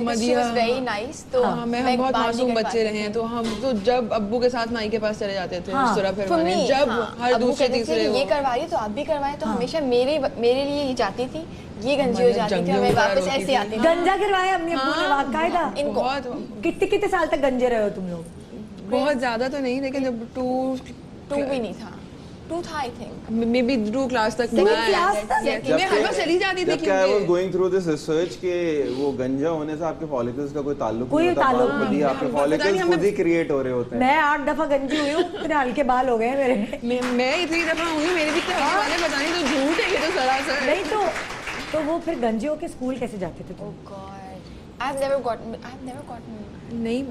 मदिया- वेरी नाइस, तो हाँ, मैं हम बहुत बाल नहीं मासूम कटवाती बच्चे रहे हैं, तो हम तो जब अब्बू के साथ नाई के पास चले जाते थे हाँ। सुरा For फिरवाने, me, जब हाँ, हर अब्बू दूसरे कहते थे तीसरे कि वो- ये करवा रही तो आप भी करवाएं, तो हमेशा मेरे लिए ये जाती थी, ये गंजी हो मतलब जाती थी, जंगली हमें वगैरह वापस होती ऐसे थी। आती थी। गंजा करवाया अम्मी अब्बू ने हाँ, बाकायदा? इनको बहुत कितने कितने साल तक गंजे रहे हो तुम लोग? बहुत ज्यादा तो नहीं, लेकिन जब टू भी नहीं था। 2 था I think. May be 2 class तक Second class तक? मैं हर बार चली जाती थी जबकि आई वाज क्योंकि गोइंग थ्रू दिस रिसर्च के वो गंजा होने से आपके फॉलिकल्स का कोई ताल्लुक कोई नहीं होता, ताल्लुक खुद ही नहीं। आपके पता नहीं फॉलिकल्स हमें- खुद ही क्रिएट हो रहे होते हैं। मैं 8 दफा गंजी हुई हूँ, इतने हल्के बाल हो गए हैं मेरे। मैं इतनी दफा हुई, मेरे भी इतने हल्के वाले, पता नहीं तो झूठ है ये तो सरासर। नहीं तो वो फिर गंजे होके स्कूल कैसे जाते थे तुम? God I have never gotten नहीं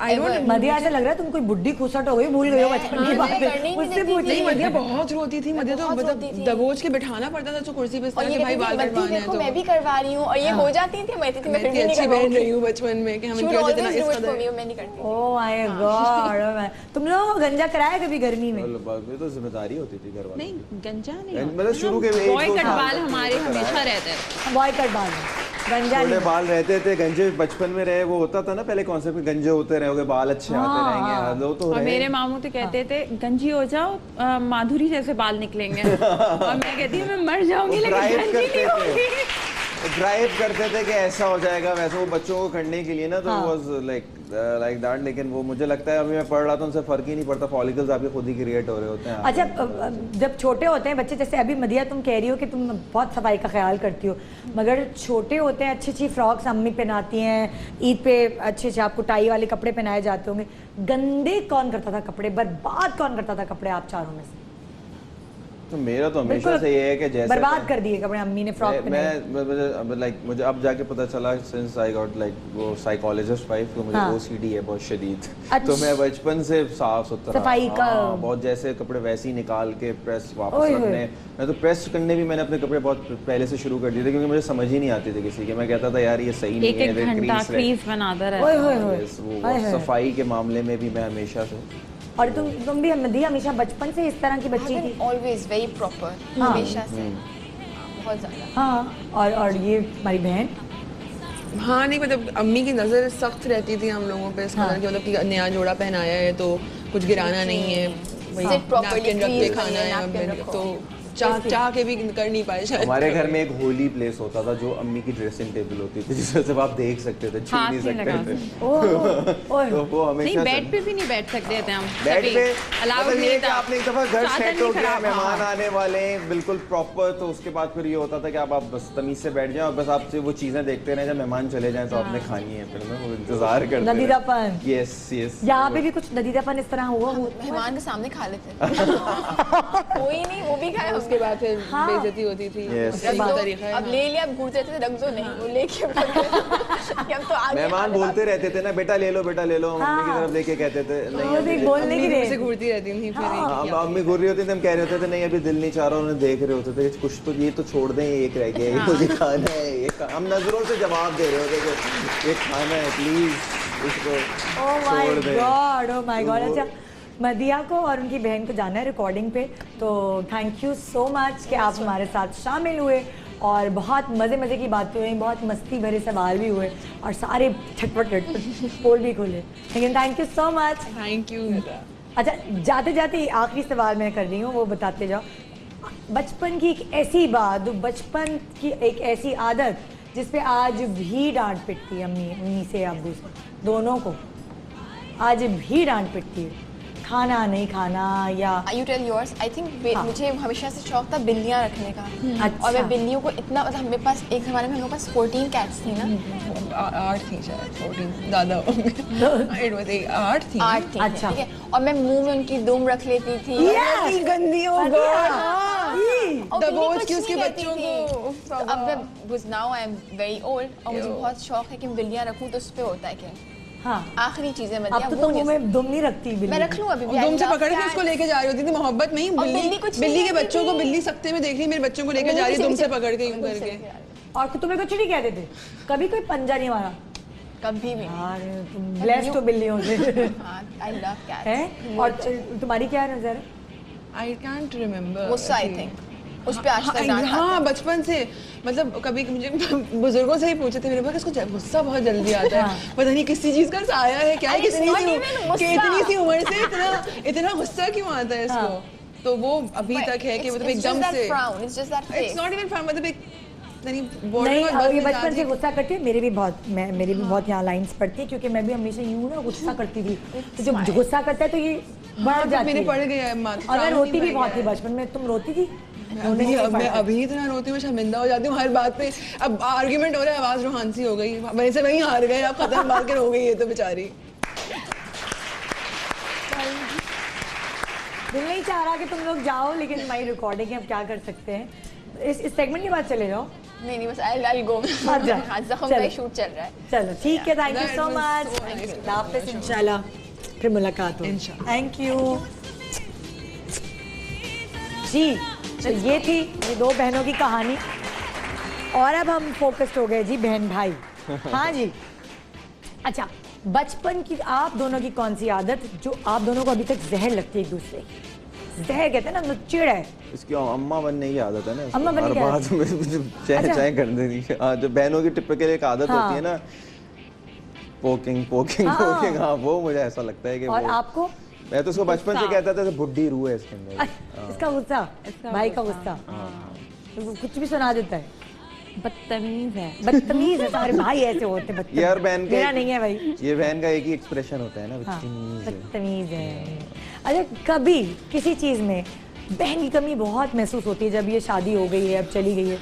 आई डोंट मदिया ऐसा लग रहा है तुम कोई बुड्ढी खुसट हो गई, भूल गई हो बचपन की मैं बात। करनी नहीं उससे देती पूछ थी। नहीं मदिया बहुत रोती थी, मदिया तो बहुत मतलब रोती थी। दबोच के बिठाना पड़ता था तो कुर्सी पे इस और तरह ये के भाई कहती बाल थी मद्दी कटवाने हैं देखो तो मैं भी करवा रही हूँ, और ये हो जाती थी, मैं कहती थी मैं फिर मैं भी नहीं अच्छी बहन रही करवाऊंगी। हूँ बचपन में कि हम She would इनकी वजह always से do इस it for कदर me, मैं नहीं करती। Oh my God. तुम लोगों को गंजा कराया कभी गर्मी में? ये तो जिम्मेदारी होती थी घर वालों नहीं की। गंजा नहीं मतलब शुरू के एक बॉय दो कट साल बाल तक हमारे तो हमेशा कराया। रहते थे। बॉय कट बाल में, गंजा छोटे नहीं। बाल रहते थे, गंजे बचपन में रहे, वो होता था ना पहले कॉन्सेप्ट में गंजे होते रहोगे बाल अच्छे आते रहेंगे, लो तो और रहे। मेरे मामू तो कहते थे गंजी हो जाओ माधुरी जैसे बाल निकलेंगे। और मैं कहती हूँ मैं मर जाऊंगी लेकिन ड्राइव गंजी करते नहीं थे, होगी। ड्राइव करते थे कि ऐसा हो जाएगा वैसा, वो बच्चों को करने के लिए ना, तो हाँ। Was like that. लेकिन वो मुझे लगता है अभी मैं पढ़ रहा था, उनसे फर्क ही नहीं पड़ता, फॉलिकल्स आपके खुद ही क्रिएट हो रहे होते हैं। अच्छा, जब छोटे होते हैं बच्चे, जैसे अभी मदिया तुम कह रही हो कि तुम बहुत सफाई का ख्याल करती हो, मगर छोटे होते हैं अच्छी अच्छी फ्रॉक्स अम्मी पहनाती हैं, ईद पे अच्छे अच्छे आपको टाई वाले कपड़े पहनाए जाते होंगे, गंदे कौन करता था कपड़े, बर्बाद कौन करता था कपड़े आप चारों में से? तो मेरा तो हमेशा बिल्कुल से ये है कि जैसे बर्बाद कर दिए कपड़े अम्मी ने फ्रॉक मैं लाइक मुझे अब जाके पता चला सिंस आई गॉट लाइक वो साइकोलॉजिस्ट वाइफ, तो मुझे हाँ। ओसीडी है बहुत शदीद। अच्छा। तो मैं बचपन से साफ सुथरा, सफाई का- हाँ, बहुत जैसे कपड़े वैसे ही निकाल के प्रेस वापस ओए होए। रखने। मैं तो प्रेस करने भी मैंने अपने कपड़े बहुत पहले से शुरू कर दिए थे, क्योंकि मुझे समझ ही नहीं आती थी किसी के। मैं कहता था यार ये सही नहीं एक है, एक ये घंटा crease रहे। क्रीज बनाता ओए रहता। होए होए। Yes, वो हाय हाय। सफाई के मामले में भी मैं हमेशा से। और तुम भी मदिया हमेशा बचपन से इस तरह की बच्ची थी? ऑलवेज वेरी प्रॉपर, हाँ। हमेशा से बहुत ज्यादा। हाँ। और ये हमारी बहन हाँ नहीं मतलब अम्मी की नज़र सख्त रहती थी हम लोगों पे इस हाँ। कदर कि मतलब कि नया जोड़ा पहनाया है तो कुछ गिराना नहीं है, वही Sit properly, napkin रख के please, खाना है, napkin अब रखो। तो चाह के भी कर नहीं पाए शायद। हमारे घर में एक होली प्लेस होता था जो अम्मी की ड्रेसिंग टेबल होती थी, जिसमें सिर्फ आप देख सकते थे, छू हाथ नहीं नहीं लगा सकते थे। ओह ओह तो वो नहीं हमेशा बेड पे भी नहीं बैठ सकते थे हम बेड कभी। पे अलाउड मतलब ये नहीं कि था। आपने एक दफा घर चादर सेट नहीं हो गया, खराब, मेहमान हाँ। आने वाले हैं बिल्कुल प्रॉपर, तो उसके बाद फिर ये होता था कि आप बस तमीज से बैठ जाएं और बस आपसे वो चीजें देखते रहें, जब मेहमान चले जाएं तो आपने खानी है, फिर ना वो इंतजार करते नदीदापन। Yes yes. यहाँ पे भी कुछ नदीदापन इस तरह हुआ? मेहमान के सामने खा लेते कोई नहीं, वो भी खाया उसके बाद फिर हाँ। बेइज्जती होती थी। Yes. उसका भी तरीका है। अब ले लिया, अब घूरते थे, रख दो नहीं, वो लेके अब तो आ गया। मेहमान बोलते रहते थे ना बेटा ले लो, मम्मी की तरफ लेके कहते थे वो नहीं देख अभी बोलने की अम्मी देर। से घूरती रहती थी फिर हाँ, अब अम्मी घूर रही होती थी, हम कह रहे होते थे नहीं अभी दिल नहीं चाह रहा, उन्हें देख रहे होते थे कुछ तो ये तो छोड़ दें, ये एक रह गया, ये मुझे खाना है, हम नजरों से जवाब दे रहे होते कि ये खाना है प्लीज इसको ओह माय छोड़ दें। God, oh my God. तो वो- अच्छा, मदिया को और उनकी बहन को जाना है रिकॉर्डिंग पे, तो थैंक यू सो मच कि आप हमारे साथ शामिल हुए और बहुत मज़े मज़े की बातें हुई, बहुत मस्ती भरे सवाल भी हुए और सारे छटपट पोल भी खुले, लेकिन thank you so much. Thank you. अच्छा, जाते जाते आखिरी सवाल मैं कर रही हूँ, वो बताते जाओ। बचपन की एक ऐसी बात, बचपन की एक ऐसी आदत जिस पे आज भी डांट पिटती है अम्मी से अब्बू से, दोनों को आज भी डांट पिटती है, खाना नहीं खाना या You tell yours. I think हाँ। मुझे हमेशा से शौक था बिल्लियाँ रखने का। अच्छा। और मैं बिल्लियों को इतना, मतलब मेरे पास एक ज़माने में हम लोग पास 14 कैट्स थी ना। 8 थी शायद, 14 ज़्यादा होंगे। It was 8 थी। 8 थी, अच्छा। ठीक है। और मैं मुंह में उनकी दुम रख लेती थी। इतनी गंदी हो हाँ। और बिल्ली दबोच कुछ के उसके नहीं कहती बच्चों थी। को। तो अब मैं was now I am very old और मुझे बहुत शौक है कि मैं बिल्लियाँ रखूँ, तो उस पे होता है कि हाँ, आखिरी चीज़ें अब मत तो तुम मुंह में दुम नहीं रखती बिल्ली मैं रख लूँ अभी भी। I दुम से love पकड़ के cats. उसको लेके जा रही होती थी मोहब्बत में ही। और बिल्ली कुछ नहीं बिल्ली के कहती बच्चों को थी। बिल्ली सख्ते में देख रही मेरे बच्चों को लेके जा रही है, दुम से पकड़ के यूं करके। और तुम्हें कुछ नहीं कहते थे? कभी कोई पंजा नहीं मारा? कभी भी नहीं। यार तुम ब्लेस्ड हो बिल्लियों से। हाँ, I love cats. है? और तुम्हारी क्या नजर है? I can't remember. गुस्सा आई थिंक उस पे आज तक डांट खाते हाँ बचपन से, मतलब कभी मुझे बुजुर्गों से ही पूछे थे मेरे पास, इसको गुस्सा बहुत जल्दी आता है, पता नहीं किसी चीज का साया है क्या है, It's कितनी not सी even गुस्सा। कि इतनी सी उम्र से इतना गुस्सा क्यों आता है इसको, तो वो अभी तक है कि मतलब It's एकदम just that से frown, it's just that face. It's not even fun, मतलब एक नहीं नहीं, और ये बचपन से गुस्सा करती है। मेरी भी बहुत यहाँ लाइन्स पड़ती है, क्योंकि मैं भी हमेशा यूं ना गुस्सा करती थी। तो जब गुस्सा करता है तो ये बढ़ जाती मैंने है। पढ़ गया और मैं रोती भी बहुत थी बचपन में। तुम रोती थी? मैं अभी इतना रोती हूँ, शर्मिंदा हो जाती हूँ हर बात पे। अब आर्ग्यूमेंट हो रहा है, आवाज रूहान सी हो गई, वैसे वहीं हार गए, अब खत्म मार के हो गई है तो बेचारी। दिल नहीं चाह रहा कि तुम लोग जाओ, लेकिन हमारी रिकॉर्डिंग है, अब क्या कर सकते हैं। इस सेगमेंट के बाद चले जाओ। नहीं बस I'll go। हाँ, ज़ख्म का शूट चल रहा है। चलो ठीक है, thank you so That was much. so nice। हाफिज़, इंशाल्लाह फिर मुलाकात हो। इंशाल्लाह। थैंक यू जी। तो ये थी ये दो बहनों की कहानी, और अब हम फोकस्ड हो गए जी बहन भाई। हाँ जी, अच्छा, बचपन की आप दोनों की कौन सी आदत जो आप दोनों को अभी तक जहर लगती है एक दूसरे की? जहर कहते हैं ना, चिड़ है। इसकी अम्मा बनने की आदत है ना, अम्मा बनने हर की बात में चाहे अच्छा। चाहे कर देनी। जो बहनों की टिपिकल एक आदत हाँ। होती है ना, पोकिंग पोकिंग हाँ। पोकिंग। हाँ, वो मुझे ऐसा लगता है कि और वो, आपको? मैं तो उसको बचपन से कहता था बुड्ढी रूह है इसके अंदर। इसका गुस्सा, भाई का गुस्सा, तो कुछ भी सुना देता है। बदतमीज है। बदतमीज है, सारे भाई ऐसे होते हैं बदतमीज। ये हर बहन मेरा का नहीं है भाई। ये बहन का एक ही एक्सप्रेशन होता है ना, हाँ, बदतमीज है। बदतमीज है। अच्छा, कभी किसी चीज में बहन की कमी बहुत महसूस होती है जब ये शादी हो गई है, अब चली गई है,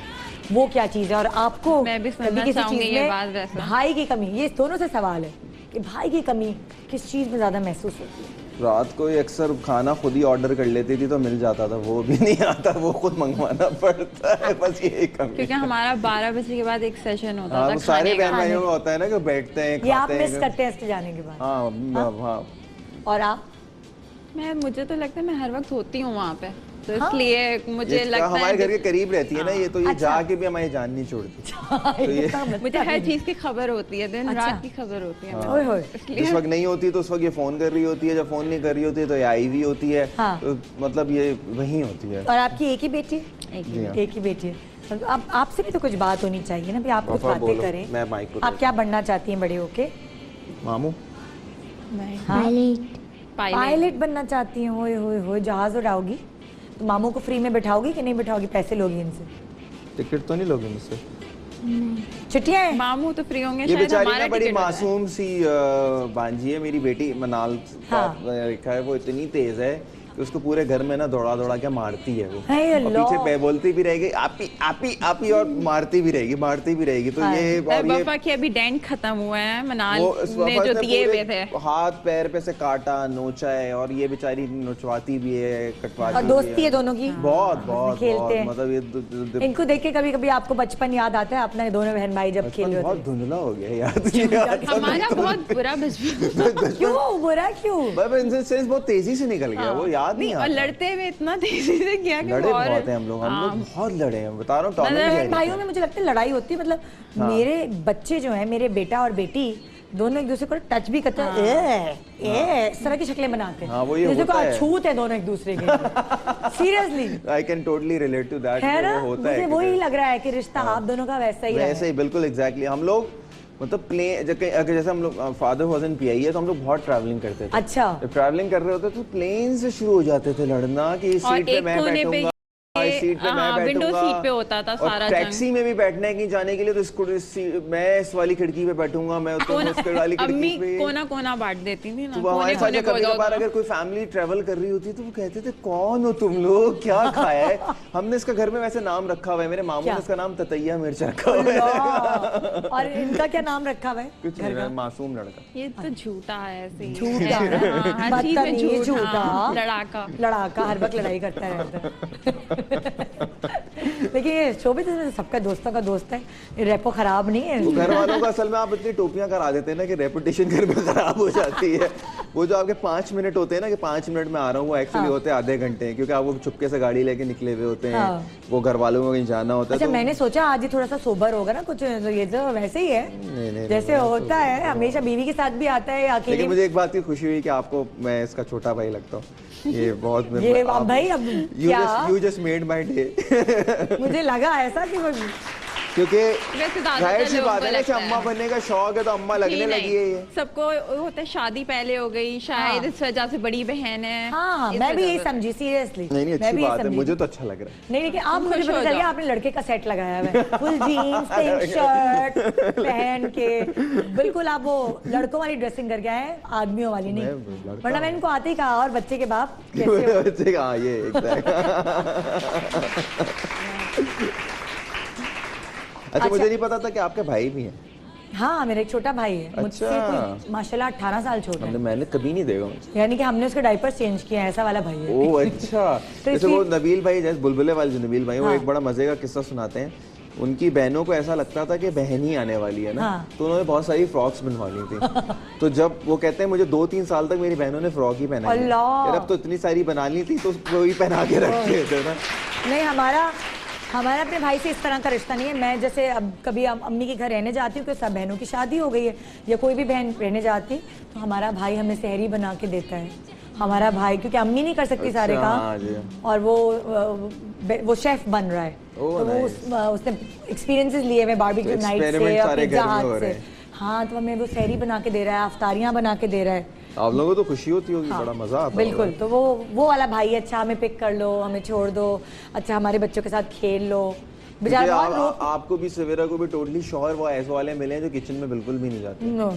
वो क्या चीज है? और आपको मैं भी सुनना कभी किसी चाहूंगी चीज ये में बात वैसे। भाई की कमी, ये दोनों से सवाल है कि भाई की कमी किस चीज में ज्यादा महसूस होती है? रात को ये अक्सर खाना खुद ही ऑर्डर कर लेती थी तो मिल जाता था, वो भी नहीं आता, वो खुद मंगवाना पड़ता है, बस यही कमी। क्योंकि हमारा 12 बजे के बाद एक सेशन होता हाँ, था वो सारे खाने का। बहन भाइयों का होता है ना कि बैठते हैं, ये आप खाते मिस हैं। करते हैं इसके जाने के बाद? हाँ हाँ। और आप? मुझे तो लगता है मैं हर वक्त होती हूँ वहाँ पे, तो हाँ? इसलिए मुझे ये लगता है हमारे घर के करीब रहती है ना ये, तो ये अच्छा। जाके भी हमारी जान नहीं छोड़ती। तो ये मुझे हर चीज की खबर होती है, दिन अच्छा। रात की खबर होती है। ओए होए। जिस वक्त नहीं होती तो उस वक्त ये फोन कर रही होती है, जब फोन नहीं कर रही होती है तो ये आई हुई होती है। हाँ। तो मतलब ये वही होती है। और आपकी एक ही बेटी है? जी हाँ। एक ही बेटी है। तो अब आपसे भी तो कुछ बात होनी चाहिए ना, भी आप कुछ वफा बातें बोलो, करें। मैं माइक को आप क्या बनना चाहती हैं बड़े होके? मामू पायलट बनना चाहती हैं? होए होए होए, जहाज उड़ाओगी? तो मामू को फ्री में बैठाओगी कि नहीं बैठाओगी? पैसे लोगी इनसे? टिकट तो नहीं लोगे मुझसे? छुट्टियां हैं? मामू तो फ्री होंगे, ये शायद बेचारी हमारा ना बड़ी टिकट होता है। मासूम सी बांझी है मेरी बेटी मनाल का। हाँ। लिखा है वो इतनी तेज है कि उसको पूरे घर में ना दौड़ा दौड़ा के मारती है वो। हे और अल्लाह। पीछे पे बोलती भी रहेगी आपी आपी आपी, और मारती भी रहेगी। तो ये और ये वफा की अभी डेंट खत्म हुआ है, मनाल वो इस ने वफा जो ने दिए हुए पूरे थे। हाथ पैर पे से काटा, नोचा है, और ये बेचारी नोचवाती भी है, कटवाती और भी दोस्ती है दोनों की? बहुत बहुत खेलते बहुत, हैं। मतलब ये इनको देख के कभी कभी आपको बचपन याद आता है अपना? दोनों बहन भाई जब खेल रहे बहुत होते धुंधला हो गया याद। हमारा बहुत बुरा बचपन। क्यों बुरा क्यों? सेंस बहुत तेजी से निकल गया, वो याद नहीं और आता। लड़ते हुए इतना तेजी से किया कि लड़े वो बहुत और हैं हम लोग बहुत लड़े हैं, बता रहा हूँ टॉम एंड बहन जेरी। भाइयों में मुझे लगता है लड़ाई होती है, मतलब मेरे बच्चे जो हैं, मेरे बेटा और बेटी दोनों एक दूसरे को टच भी करते हैं, इस तरह की शक्लें बनाते हैं। हाँ, वो ये जैसे होता को है। अछूत है दोनों एक दूसरे के। Seriously I can totally relate to that. है ना? वो होता मुझे है वही लग रहा है कि रिश्ता आप दोनों का वैसा ही वैसे है। ही बिल्कुल एग्जैक्टली। हम लोग मतलब प्लेन जैसे हम लोग फादर वाज इन पीआई है, तो हम लोग बहुत ट्रैवलिंग करते थे। अच्छा। जब ट्रैवलिंग कर रहे होते तो प्लेन से शुरू हो जाते थे लड़ना कि इस और सीट पे एक मैं कोने पे बैठूंगा, इस सीट पे मैं हाँ, विंडो बैठूंगा। सीट पे होता था और सारा टैक्सी में भी बैठने की जाने के लिए तो मैं इस वाली खिड़की पे बैठूंगा, मैं उस वाली अम्मी खिड़की पे। कोना कोना बांट देती थी ना, तो हमारे साथ कभी कभार अगर कोई फैमिली ट्रेवल कर रही होती तो वो कहते थे कौन हो तुम लोग, क्या खाया है? हमने इसका घर में वैसे नाम रखा हुआ है, मेरे मामू ने इसका नाम ततैया मिर्च रखा हुआ है। अल्लाह। और इनका क्या नाम रखा हुआ है? कुछ नहीं, मैं मासूम लड़का। ये तो झूठा है ऐसे ही। झूठा है। हाँ, हर चीज में बदतमीज, झूठ, झूठा। हाँ, लड़ाका। लड़ाका हर वक्त लड़ाई करता रहता है। लेकिन ये शोबिज़ में सबका दोस्तों का दोस्त है, ये रेपो खराब नहीं है। वो घर वालों का असल में आप इतनी टोपियां करा देते हैं ना कि रेपुटेशन घर में खराब हो जाती है। वो जो आपके 5 मिनट होते हैं ना कि 5 मिनट में आ रहा हूँ, वो एक्चुअली होते हैं आधे घंटे, क्योंकि आप वो चुपके से गाड़ी लेके निकले हुए होते हैं। हाँ। वो घर वालों को कहीं जाना होता है। अच्छा, तो मैंने सोचा आज ही थोड़ा सा सोबर होगा ना कुछ, तो ये तो वैसे ही है नहीं, जैसे होता है हमेशा, बीवी के साथ भी आता है या लेकिन अकेले। मुझे एक बात की खुशी हुई कि आपको मैं इसका छोटा भाई लगता हूँ। ये बहुत ये अब भाई अब क्या you just made my day. मुझे लगा ऐसा कि वो क्योंकि वैसे ज्यादातर जाहिर सी लोगों बात को है ना कि लगता अम्मा है। बनने का शौक है तो अम्मा लगने नहीं, लगी है ये। सबको होता है शादी पहले हो गई शायद, हाँ। इस वजह से बड़ी बहन है। हाँ इस मैं भी वजह यही से। समझी सीरियसली। नहीं नहीं, अच्छी बात है, मुझे तो अच्छा लग रहा है। नहीं लेकिन आप मुझे खुश पता हो चल गया जाओ। आपने लड़के का सेट लगाया हुआ है, फुल जीन्स पिंक शर्ट पहन के, बिल्कुल आप वो लड़कों वाली ड्रेसिंग करके आए हैं, आदमियों वाली नहीं। मैं लड़का वरना मैं इनको आते ही कहा और बच्चे के बाप कैसे हो? बच्चे का हाँ, ये exact। अच्छा मुझे नहीं पता था कि आपके भाई भी हैं। हाँ मेरा एक छोटा भाई है मुझसे अच्छा। कोई माशाल्लाह 18 साल छोटा है, मैंने कभी नहीं देखा मुझे। यानी कि हमने उसके डायपर्स चेंज किए हैं, ऐसा वाला भाई है। ओह अच्छा। तो जैसे वो इसलिए- नबील भाई, जैसे बुलबुले वाले जो नबील भाई, वो हाँ। एक बड़ा मजे का किस्सा सुनाते हैं। उनकी बहनों को ऐसा लगता था कि बहन ही आने वाली है ना, हाँ। तो उन्होंने बहुत सारी फ्रॉक्स बनवा ली थी। तो जब वो कहते हैं मुझे 2-3 साल तक मेरी बहनों ने फ्रॉक ही पहनाई है। अल्लाह। यार अब तो इतनी सारी बना ली थी तो वही पहना के रखे थे ना। नहीं हमारा अपने भाई से इस तरह का रिश्ता नहीं है। मैं जैसे अब कभी अम्मी के घर रहने जाती हूँ, कि सब बहनों की शादी हो गई है या कोई भी बहन रहने जाती, तो हमारा भाई हमें सहरी बना के देता है। हमारा भाई, क्योंकि अम्मी नहीं कर सकती सारे अच्छा, काम, हाँ जी। और वो शेफ बन रहा है, ओह, तो वो उसने एक्सपीरियंसेस लिए हुए बारबेक्यू तो नाइट से experiment और सारे पिज्जा घर में हो हाट रहे से। हैं। हाँ तो हमें वो सहरी बना के दे रहा है, अफ्तारियाँ बना के दे रहा है। आप लोगों को तो खुशी होती होगी, हाँ, बड़ा मजा आता बिल्कुल। होगा। तो वो वाला भाई है, अच्छा हमें पिक कर लो, हमें छोड़ दो, अच्छा हमारे बच्चों के साथ खेल लो। क्योंकि बेचारा बहुत रोक आपको भी सवेरा को भी टोटली शौहर वो ऐसे वाले मिले हैं जो किचन में बिल्कुल भी नहीं जाते। नो।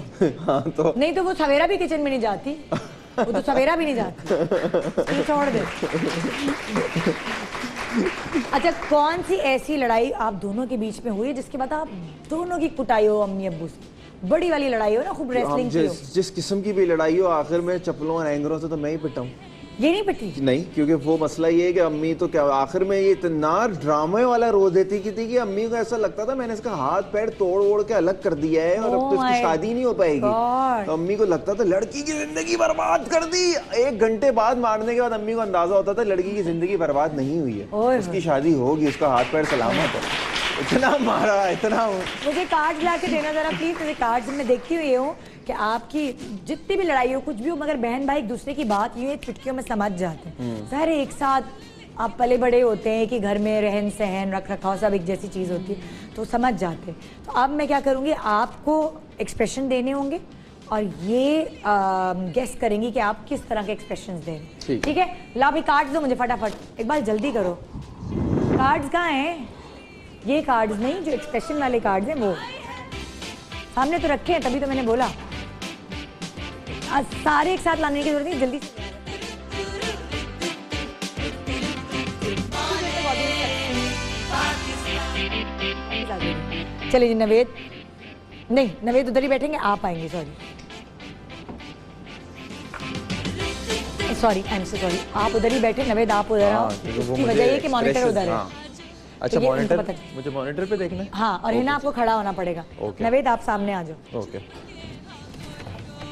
हाँ तो नहीं तो वो सवेरा भी किचन में नहीं जाती, वो तो सवेरा भी नहीं जाती, ये छोड़ दे। अच्छा कौन सी ऐसी लड़ाई आप दोनों के बीच में हुई जिसके बाद आप दोनों की कुटाई हो अम्मी अब्बू से? बड़ी वाली लड़ाई हो ना, खूब हम रेसलिंग की हो। जिस किस्म की भी लड़ाई हो, आखिर में चप्पलों और एंगरों से तो मैं ही पिटा हूँ। ये नहीं पिटी? नहीं, क्योंकि वो मसला ये है कि अम्मी तो क्या आखिर में ये इतना ड्रामे वाला रो देती की थी कि अम्मी को ऐसा लगता था मैंने इसका हाथ पैर तोड़ ओड़ के अलग कर दिया है और अब Oh तो इसकी my शादी नहीं हो पाएगी। God. तो अम्मी को लगता था लड़की की जिंदगी बर्बाद कर दी। 1 घंटे बाद मारने के बाद अम्मी को अंदाजा होता था लड़की की जिंदगी बर्बाद नहीं हुई है, ओए उसकी शादी होगी, उसका हाथ पैर सलामत है। इतना मारा, इतना। मुझे कार्ड ला के देना जरा प्लीज। मुझे कार्ड मैं देखती हुई हूँ कि आपकी जितनी भी लड़ाई हो, कुछ भी हो, मगर बहन भाई एक दूसरे की बात यूं चुटकियों में समझ जाते हैं। सारे एक साथ आप पले बड़े होते हैं कि घर में रहन सहन रख रखाव सब एक जैसी चीज़ होती है, तो समझ जाते हैं। तो अब मैं क्या करूँगी, आपको एक्सप्रेशन देने होंगे और ये गेस करेंगी कि आप किस तरह के एक्सप्रेशन दे रहे हैं। ठीक है, ला भाई कार्ड्स दो मुझे फटाफट, एक बार जल्दी करो। कार्ड्स कहाँ हैं? ये कार्ड्स नहीं, जो एक्सप्रेशन वाले कार्ड्स हैं वो सामने तो रखे हैं, तभी तो मैंने बोला। आज सारे एक साथ लाने की जरूरत नहीं, जल्दी से। चलिए जी नवेद, नहीं नवेद उधर ही बैठेंगे, आप आएंगे। Sorry I am so sorry, आप उधर ही बैठे, नवेद आप उधर आओ। उसकी वजह ये कि मॉनिटर उधर है। अच्छा तो ये मॉनिटर, उनको पता- मुझे मॉनिटर पे देखना है। हाँ, और है ना आपको खड़ा होना पड़ेगा। ओके। नवेद आप सामने आ जाओ। ओके।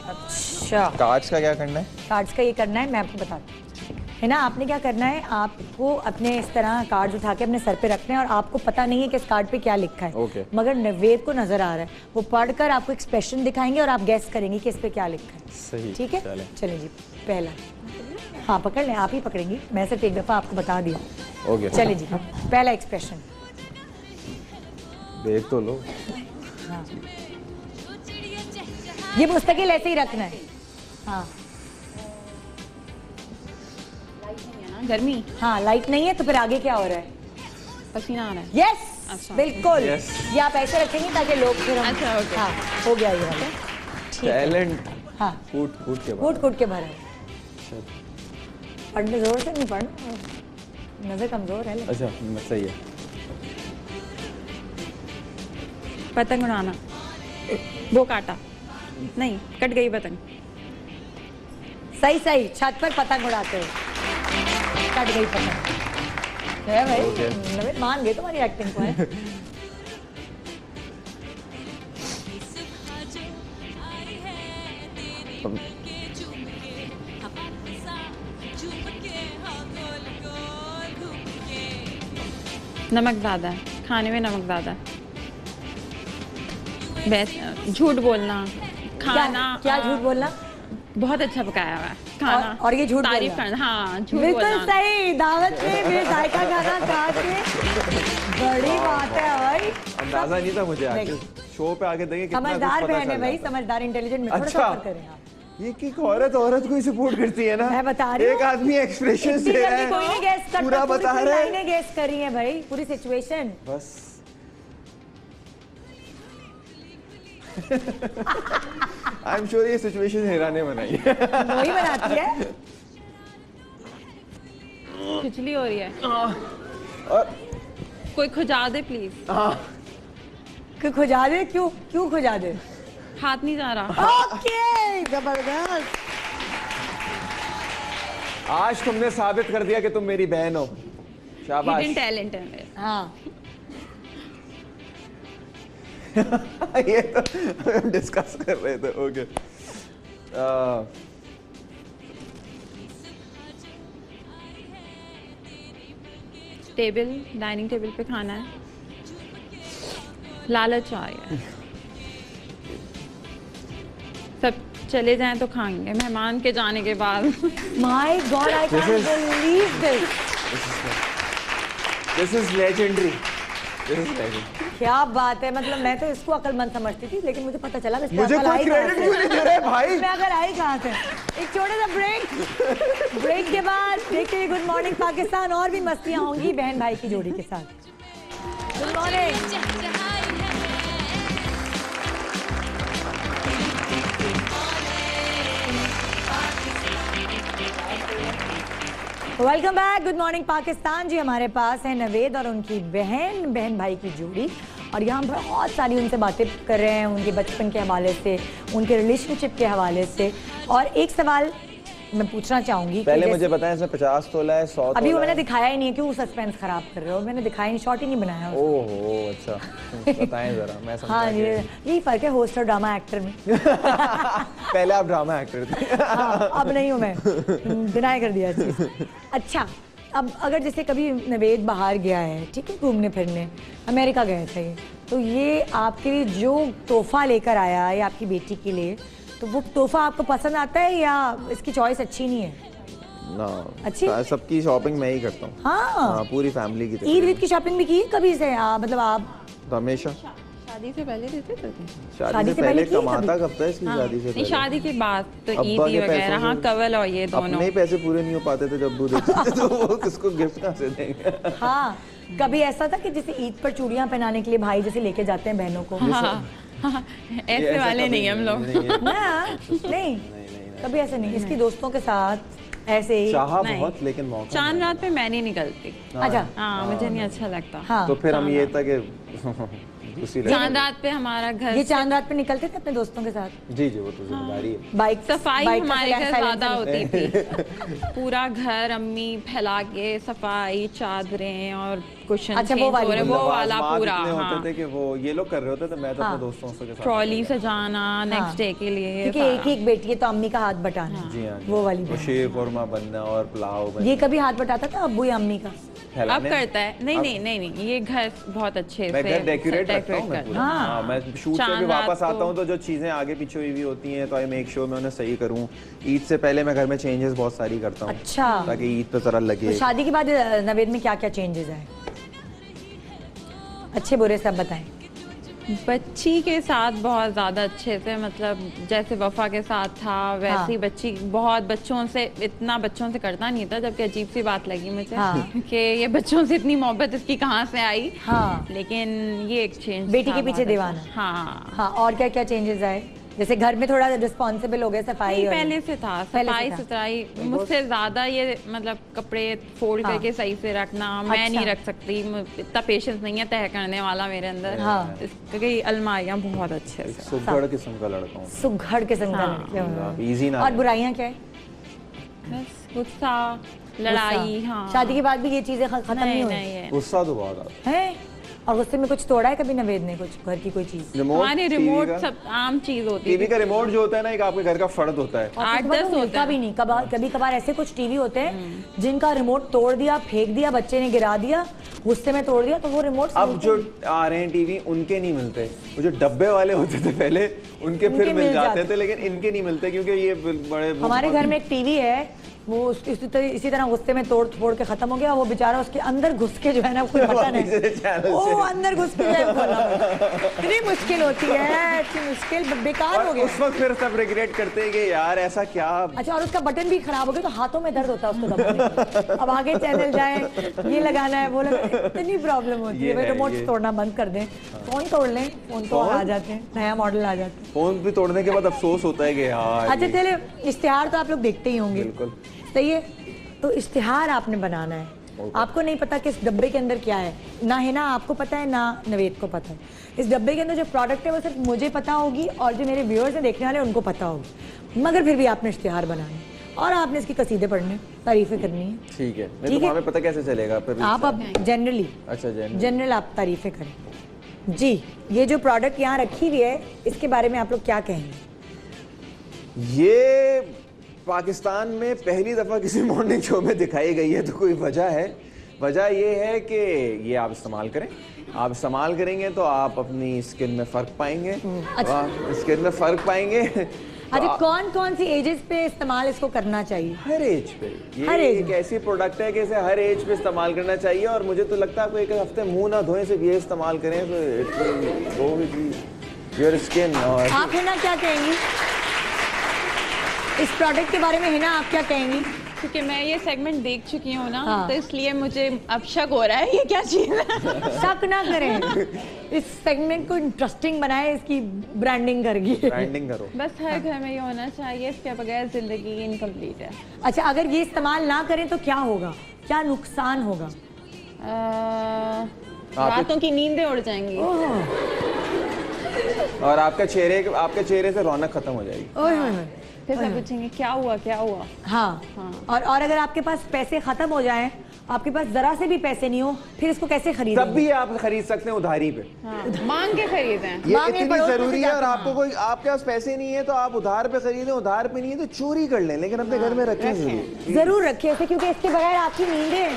अच्छा कार्ड्स का क्या करना है? कार्ड्स का ये करना है, मैं आपको बताती हूँ। है ना, आपने क्या करना है, आपको अपने इस तरह कार्ड्स उठा के अपने सर पे रखने हैं और आपको पता नहीं है कि इस कार्ड पे क्या लिखा है। ओके। मगर नवेद को नजर आ रहा है, वो पढ़कर आपको एक्सप्रेशन दिखाएंगे और आप गैस करेंगे कि इस पे क्या लिखा है। सही, ठीक है, चलें। चलिए जी। पहला, हाँ पकड़ लें, आप ही पकड़ेंगी, मैं सिर्फ एक दफा आपको बता दिया। ओके। चलिए जी, पहला एक्सप्रेशन। देख तो लो। ये मुस्तकिल ऐसे ही रखना है। हाँ गर्मी, हाँ, लाइट नहीं है तो फिर आगे क्या हो रहा है? पसीना आ रहा है। यस, अच्छा। बिल्कुल। Yes. ये आप ऐसे रखेंगे ताकि लोग फिर हम, अच्छा, okay. हाँ हो गया ये वाला। ठीक है, टैलेंट हाँ कूट कूट के बाद। कूट कूट के भरा है। पढ़ने जोर से नहीं पढ़ना, नजर कमजोर है लेकिन। अच्छा सही है। पतंग उड़ाना, वो काटा, नहीं कट गई पतंग। सही सही, छत पर पतंग उड़ाते हो, कट गई पतंग। है भाई, Okay. नवीन मान गए तुम्हारी एक्टिंग को है। नमक ज़्यादा है, खाने में नमक ज़्यादा है। झूठ बोलना, खाना क्या झूठ बोलना? बहुत अच्छा पकाया हुआ है खाना। और ये झूठ तारीफ बोलना? करना, हाँ झूठ बिल्कुल बोलना। सही, दावत में जायका खाना खा के बड़ी बात है भाई। अंदाजा नहीं था मुझे आके शो पे आके देंगे कितना कुछ समझदार पता बहन है चल भाई, रहा समझदार इंटेलिजेंट में थोड़ा अच्छा। सा करें आप। ये कि एक औरत को ही सपोर्ट करती है ना। मैं बता रही हूँ। एक आदमी एक्सप्रेशन इतनी दे रहा जल्दी कोई नहीं है गेस करता, पूरा बता रहा है लाइनें गेस करी है भाई, पूरी सिचुएशन। बस आई एम श्योर ये सिचुएशन हीरा ने बनाई है। वही बनाती है। खिचली हो रही है, और कोई खुजा दे प्लीज। क्यों खुजा दे, क्यों क्यों खुजा दे? हाथ नहीं जा रहा। ओके, जबरदस्त। आज तुमने साबित कर दिया कि तुम मेरी बहन हो। शाबाश। हिडन टैलेंट है मेरे। हाँ ये तो डिस्कस कर रहे थे। ओके टेबल, डाइनिंग टेबल पे खाना है, लालच आ रही है। सब चले जाएं तो खाएंगे, मेहमान के जाने के बाद। My God, I can't believe this. This is legendary. This is legendary. क्या बात है, मतलब मैं तो इसको अक्लमंद समझती थी, लेकिन मुझे पता चला मुझे कोई क्रेडिट क्यों नहीं दे रहे भाई? मैं अगर आई कहाँ से? एक छोटा सा ब्रेक, ब्रेक के बाद देखते हैं गुड मॉर्निंग पाकिस्तान और भी मस्तियाँ होंगी बहन भाई की जोड़ी के साथ। Good morning. Welcome back, good morning Pakistan ji. हमारे पास है नवेद और उनकी बहन, बहन भाई की जोड़ी, और यहाँ बहुत सारी उनसे बातें कर रहे हैं, उनके बचपन के हवाले से, उनके रिलेशनशिप के हवाले से। और एक सवाल मैं पूछना चाहूंगी, पहले मुझे बताएं इसमें 50 तोला है, 100 तोला अभी वो मैंने है? दिखाया ही नहीं है, क्यों सस्पेंस खराब कर रहे हो? मैंने दिखाया नहीं, शॉर्ट ही नहीं बनाया उसका। ओहो अच्छा, बताएं जरा, मैं समझा हाँ, कि- यही फर्क है होस्ट और ड्रामा एक्टर में। पहले आप ड्रामा एक्टर थे। हाँ, अब नहीं हूँ मैं, डिनाई कर दिया चीज़। अच्छा, अब अगर जैसे कभी नवेद बाहर गया है, ठीक है, घूमने फिरने, अमेरिका गए थे, तो ये आपके लिए जो तोहफा लेकर आया या आपकी बेटी के लिए, तो वो तोहफा आपको पसंद आता है या इसकी चॉइस अच्छी नहीं है? ना अच्छी? सबकी शॉपिंग मैं ही करता हूँ। हाँ, पूरी फैमिली की ईद वीद की शॉपिंग भी की है कभी से? मतलब आप तो हमेशा शादी से पहले देते थे? शादी से पहले की है कमाता कब था इसकी हाँ, शादी से नहीं, पहले? शादी के बाद तो अब्बा ईद के वगैरह, पैसों हाँ, से- कवल और ये दोनों। अपने ही पैसे पूरे नहीं हो पाते थे जब वो देते थे, तो वो किसको गिफ्ट कहाँ से देंगे? हाँ, कभी ऐसा था कि जैसे ईद पर चूड़ियां पहनाने के लिए भाई जैसे लेके जाते हैं बहनों को? हाँ, ये ऐसे ऐसा वाले कभी नहीं हम लोग। नहीं है। ना, नहीं, कभी ऐसे नहीं। इसकी दोस्तों के साथ ऐसे ही। चाहा नहीं। बहुत लेकिन मौका चांद नहीं। रात पे मैं नहीं निकलती। अच्छा, हाँ, मुझे नहीं अच्छा लगता। हाँ, तो फिर हम ये था कि उसी चांद रात पे हमारा घर ये चांद रात पे निकलते थे अपने दोस्तों के साथ? जी जी, वो तो जिम्मेदारी है। बाइक सफाई बाइक का हमारे घर साइलेंसर ज्यादा होती थी। पूरा घर अम्मी फैला के सफाई, चादरें और कुशन अच्छा, वो वाली वो मतलब वाला आज़मात पूरा, इतने हाँ, होते थे कि वो ये लोग कर रहे होते थे, मैं तो हाँ। अपने दोस्तों के साथ ट्रॉली सजाना नेक्स्ट डे के लिए, क्योंकि सारा। एक ही एक बेटी है तो अम्मी का हाथ बटाना। जी हाँ, वो वाली वो बहन। शीर खुरमा बनना और पुलाव बनना। ये कभी हाथ बटाता था अब्बू या अम्मी का? अब फैलाने। करता है। नहीं अब- नहीं नहीं नहीं, ये घर बहुत अच्छे मैं से घर डेकोरेट करता हूँ मैं करता पूरा। हाँ। हाँ, मैं शूट से चांद भी वापस रात आता हूँ तो जो चीजें आगे पीछे हुई होती हैं तो आई मेक श्योर मैं उन्हें सही करूँ। ईद से पहले मैं घर में चेंजेस बहुत सारी करता हूँ अच्छा, ताकि ईद पे जरा लगे। तो शादी के बाद नवेद में क्या क्या चेंजेस आए, अच्छे बुरे सब बताएं। बच्ची के साथ बहुत ज़्यादा अच्छे से, मतलब जैसे वफा के साथ था वैसे ही हाँ। बच्ची बहुत बच्चों से, इतना बच्चों से करता नहीं था, जबकि अजीब सी बात लगी मुझे हाँ। कि ये बच्चों से इतनी मोहब्बत इसकी कहाँ से आई। हाँ, लेकिन ये एक चेंज बेटी के पीछे दीवाना। हाँ, हाँ, और क्या क्या चेंजेस आए? जैसे घर में थोड़ा रिस्पॉन्सिबल हो गए, सफाई नहीं, और- पहले से था, पहले से सफाई था। सुथराई मुझसे ज्यादा, ये मतलब कपड़े फोल्ड हाँ। करके सही से रखना मैं अच्छा। नहीं रख सकती, इतना पेशेंस नहीं है तय करने वाला मेरे अंदर। हाँ। इसकी अलमारियां बहुत अच्छे एक से। सुगढ़ किस्म का लड़का हूँ। सुघड़ किस्म का हाँ। लड़के हो। इजी ना और रहे। बुराइयां क्या है? बस गुस्सा, लड़ाई, गुस्सा। हाँ। शादी के बाद भी ये चीजें खत्म नहीं नहीं हुई नहीं है। गुस्सा तो बहुत आता है। हैं? और गुस्से में कुछ तोड़ा है कभी नवेद ने, कुछ घर की कोई चीज? हमारे टीवी रिमोट का- सब आम चीज होती टीवी है। का रिमोट जो होता है ना, एक आपके घर का फर्द होता है। और 8-10 किस्मत में होते मिलता हैं। भी नहीं। कभी कभार ऐसे कुछ टीवी होते हैं जिनका रिमोट तोड़ दिया, फेंक दिया, बच्चे ने गिरा दिया, गुस्से में तोड़ दिया, तो वो रिमोट अब जो आ रहे हैं टीवी उनके नहीं मिलते, वो जो डब्बे वाले होते थे पहले उनके फिर उनके मिल मिल जाते जाते। थे, लेकिन इनके नहीं मिलते क्योंकि ये बड़े हमारे घर में एक टीवी है, इसी तरह गुस्से में तोड़ फोड़ के खत्म हो गया। वो बेचारा उसके अंदर घुस के जो है ना कोई बटन है वो अंदर घुस के जो है खोलना पड़ा। इतनी मुश्किल होती है, इतनी मुश्किल, बेकार हो गया। उस वक्त फिर सब रिग्रेट करते हैं कि यार ऐसा क्या। अच्छा, और उसका बटन भी खराब हो गया तो हाथों में दर्द होता है उसको दबाने। अब आगे चैनल जाए, ये लगाना है, वो लगाना, इतनी प्रॉब्लम होती है। भाई रिमोट तोड़ना बंद कर दें, फोन तोड़ लें, फोन तो आ जाते हैं, नया मॉडल आ जाता है। फोन भी तोड़ने के बाद अफसोस होता है कि यार। अच्छा चले, इश्तिहार तो आप लोग देखते ही होंगे, बिल्कुल सही है। तो इश्तिहार आपने बनाना है, आपको नहीं पता कि इस डब्बे के अंदर क्या है, ना है ना आपको पता है ना नवेद को पता है। इस डब्बे के अंदर जो प्रोडक्ट है वो सिर्फ मुझे पता होगी और जो मेरे व्यूअर्स हैं, देखने वाले, उनको पता होगी। मगर फिर भी आपने इश्तिहार बनाना है और आपने इसकी कसीदे पढ़ने, तारीफें करनी है। ठीक है, नहीं तो हमें पता कैसे चलेगा फिर। आप अब जनरली, अच्छा जनरल आप तारीफें करें जी। ये जो प्रोडक्ट यहाँ रखी हुई है, इसके बारे में आप लोग क्या कहेंगे? ये पाकिस्तान में पहली दफ़ा किसी मॉर्निंग शो में दिखाई गई है, तो कोई वजह है। वजह ये है कि ये आप इस्तेमाल करें, आप इस्तेमाल करेंगे तो आप अपनी स्किन में फ़र्क पाएंगे। अच्छा। स्किन में फ़र्क पाएंगे। अच्छा, कौन कौन सी एजेस पे इस्तेमाल इसको करना चाहिए? हर एज पे। ये हर एज एक ऐसी प्रोडक्ट है कि इसे हर एज पे इस्तेमाल करना चाहिए। और मुझे तो लगता है आपको एक हफ्ते मुंह ना धोएं, सिर्फ ये इस्तेमाल करें तो it will go with your skin. और आप है ना क्या कहेंगी इस प्रोडक्ट के बारे में? है ना आप क्या कहेंगी? क्योंकि मैं ये सेगमेंट देख चुकी हूँ ना, हाँ। तो इसलिए मुझे अब शक हो रहा है ये क्या चीज़ है। शक ना करें, इस सेगमेंट को इंटरेस्टिंग बनाए, इसकी ब्रांडिंग करगी। ब्रांडिंग करो। बस हर घर में ये होना चाहिए, इसके बगैर जिंदगी इनकम्प्लीट है। अच्छा, अगर ये इस्तेमाल ना करें तो क्या होगा, क्या नुकसान होगा? रातों की नींदें उड़ जाएंगी। और आपके चेहरे से रौनक खत्म हो जाएगी। ओए होए होए। फिर सब पूछेंगे क्या हुआ क्या हुआ। हाँ, और अगर आपके पास पैसे खत्म हो जाएं, आपके पास जरा से भी पैसे नहीं हो, फिर इसको कैसे खरीदेंगे? तब भी आप खरीद सकते हैं उधारी पे। हाँ, मांग के खरीदें। ये मांगे इतनी पड़ोसी से जरूरी है। और जाकर। आपको कोई, आपके पास पैसे नहीं है तो आप उधार पे खरीदें, उधार पे नहीं है तो चोरी कर लें, लेकिन अपने घर में रखें जरूर। जरूर रखिए इसे, क्योंकि इसके बगैर आपकी नींदें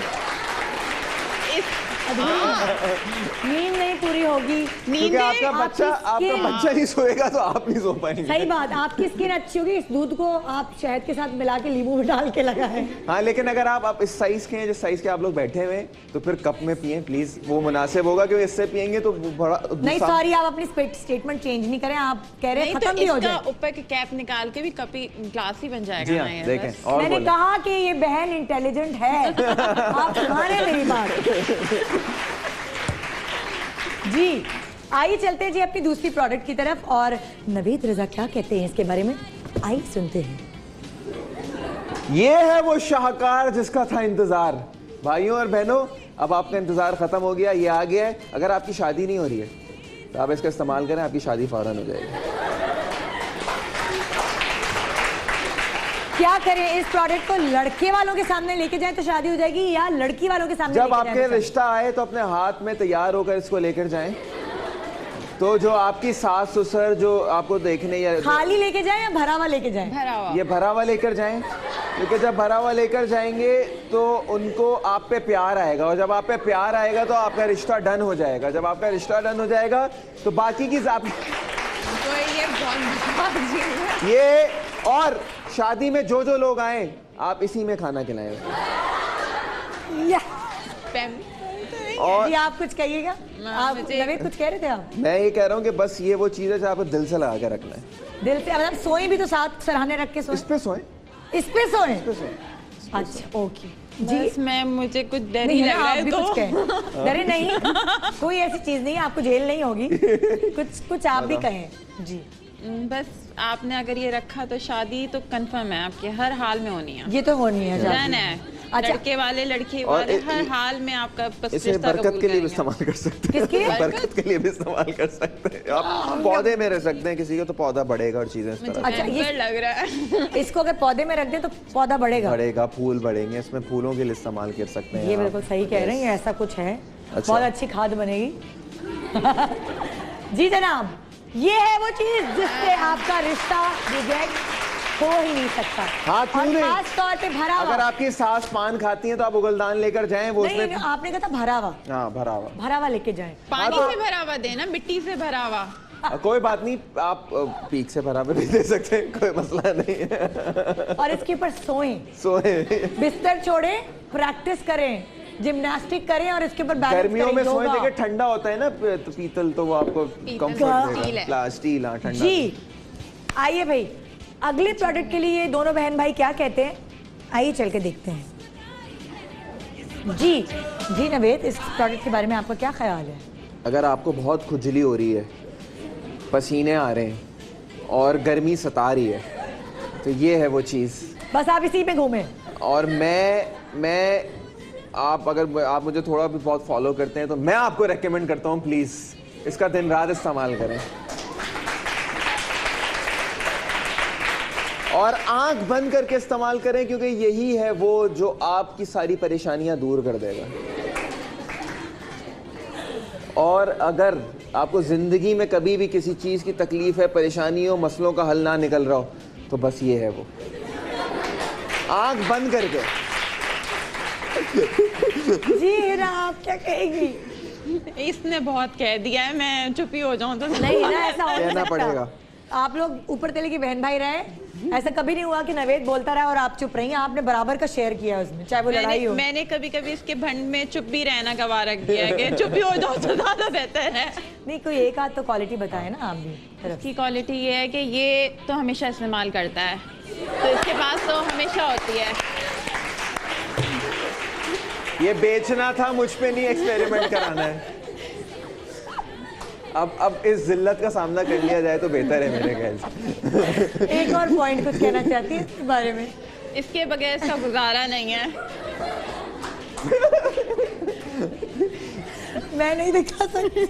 नींद नहीं पूरी होगी। क्योंकि आपका बच्चा नहीं सोएगा तो आप नहीं सो पाएंगे। सही बात, आपकी स्किन अच्छी होगी। इस दूध को आप शहद के साथ मिला के नींबू में डाल के लगाएं। हाँ, लेकिन अगर आप इस साइज के हैं, जिस साइज के आप लोग बैठे हुए हैं, तो फिर कप में पिएं प्लीज, वो मुनासिब होगा। क्योंकि इससे पिएंगे तो बड़ा नहीं, सॉरी, आप अपनी स्टेटमेंट चेंज नहीं करें। आप कह रहे हैं खत्म भी हो जाए। ऊपर के कैप निकाल के भी कपी ग्लास ही बन जाएगा। जी हाँ, देखें। और मैंने कहा कि ये बहन इंटेलिजेंट है। आप सुनाने मेरी बात। जी, आइए चलते हैं जी अपनी दूसरी प्रोडक्ट की तरफ, और नवेद रजा क्या कहते हैं इसके बारे में, आइए सुनते हैं। ये है वो शाहकार जिसका था इंतजार। भाइयों और बहनों, अब आपका इंतजार खत्म हो गया, ये आ गया है। अगर आपकी शादी नहीं हो रही है तो आप इसका इस्तेमाल करें, आपकी शादी फौरन हो जाएगी। क्या करें, इस प्रोडक्ट को लड़के वालों के सामने लेके जाए तो शादी हो जाएगी, या लड़की वालों के सामने जब लेके आपके जाए तो रिश्ता आए तो अपने हाथ में तैयार होकर इसको लेकर जाएं। तो जो आपकी सास ससुर जो आपको देखने या खाली लेके जाए या भरा हुआ लेके जाए? भरा हुआ। ये भरा हुआ लेकर जाएं, क्योंकि जब भरा हुआ लेकर जाएंगे तो उनको आप पे प्यार आएगा, और जब आप पे प्यार आएगा तो आपका रिश्ता डन हो जाएगा। जब आपका रिश्ता डन हो जाएगा तो बाकी की तो ये बहुत ये, और शादी में जो लोग आए आप इसी में खाना खिलाएं। और जी, आप कुछ कहिएगा? आप नवेद कुछ कह रहे थे आप? मैं ये कह रहा हूँ कि बस ये वो चीज़ है जो आपको दिल से लगा के रखना है। दिल से, मतलब सोए भी तो साथ सरहाने रख के सोए? इस पे सोएं। इस पे सोए? अच्छा, ओके जी। बस मुझे कुछ डर नहीं ही है लग ना, रहा आप है भी तो कुछ कहें। डरे नहीं, कोई ऐसी चीज नहीं है, आपको जेल नहीं होगी। कुछ आप भी कहें जी। बस आपने अगर ये रखा तो शादी तो कंफर्म है, आपके हर हाल में होनी है। ये तो होनी है डन है। अच्छा। लड़के वाले लड़की वाले हर हाल में आपका इसे बरकत के लिए भी इस्तेमाल कर सकते हैं। किसके लिए? बरकत के लिए भी इस्तेमाल कर सकते हैं। आप पौधे में रह सकते हैं, किसी का तो पौधा बढ़ेगा और चीजें इस तरह अच्छा, ये लग रहा है। इसको अगर पौधे में रख दे तो पौधा बढ़ेगा? बढ़ेगा, फूल बढ़ेंगे, इसमें फूलों के लिए इस्तेमाल कर सकते हैं। ये आप। बिल्कुल सही कह रहे हैं, ऐसा कुछ है। अच्छा। बहुत अच्छी खाद बनेगी। जी जनाब, ये है वो चीज जिससे आपका रिश्ता रिजेक्ट हो ही नहीं सकता। हाँ, क्यों नहीं? खास तौर पे भरा हुआ। अगर आपकी सास पान खाती है तो आप उगलदान लेकर जाएं, वो नहीं, उसमें आपने कहा था भरा हुआ। हाँ, भरा हुआ। भरा हुआ लेके जाएं। पानी हाँ, से भरा हुआ देना, मिट्टी से भरा हुआ। कोई बात नहीं, आप पीक से बराबर भी दे सकते हैं, कोई मसला नहीं है। और इसके ऊपर सोएं, सोए बिस्तर छोड़ें, प्रैक्टिस करें, जिम्नास्टिक करें और इसके ऊपर बैलेंस गर्मियों में करें, सोए योगा। देखिए ठंडा होता है ना तो पीतल, तो वो आपको कंफर्ट देगा। स्टील, हाँ ठंडा। जी आइए भाई, अगले प्रोडक्ट के लिए ये दोनों बहन भाई क्या कहते हैं, आइए चल के देखते हैं। जी जी नवेद, इस प्रोडक्ट के बारे में आपका क्या ख्याल है? अगर आपको बहुत खुजली हो रही है, पसीने आ रहे हैं और गर्मी सता रही है, तो ये है वो चीज़। बस आप इसी में घूमें। और मैं आप अगर आप मुझे थोड़ा भी बहुत फॉलो करते हैं तो मैं आपको रेकमेंड करता हूँ, प्लीज़ इसका दिन रात इस्तेमाल करें और आंख बंद करके इस्तेमाल करें, क्योंकि यही है वो जो आपकी सारी परेशानियां दूर कर देगा। और अगर आपको ज़िंदगी में कभी भी किसी चीज़ की तकलीफ है, परेशानी हो, मसलों का हल ना निकल रहा हो, तो बस ये है वो, आंख बंद करके। जी हिना, आप क्या कहेगी? इसने बहुत कह दिया है, मैं चुप ही हो जाऊं तो नहीं हिना, ऐसा हो नहीं कहना सकता। पड़ेगा। आप लोग ऊपर तले की बहन भाई रहे, ऐसा कभी नहीं हुआ कि नवेद बोलता रहा और आप चुप रही हैं। आपने बराबर का शेयर किया है उसमें, चाहे वो लड़ाई हो। मैंने कभी कभी इसके भंड में चुप भी रहना गवा रख दिया है कि चुप ही हो जाओ तो ज्यादा बेहतर है। नहीं, कोई एक आध तो क्वालिटी बताए ना आप भी तरफ। इसकी क्वालिटी ये है कि ये तो हमेशा इस्तेमाल करता है, तो इसके पास तो हमेशा होती है। ये बेचना था, मुझ पे नहीं एक्सपेरिमेंट कराना है। अब इस जिल्लत का सामना कर लिया जाए तो बेहतर है मेरे ख्याल से। एक और पॉइंट कुछ कहना चाहती है इसके बारे में? इसके बगैर इसका गुजारा नहीं है। मैं नहीं दिखा सकती,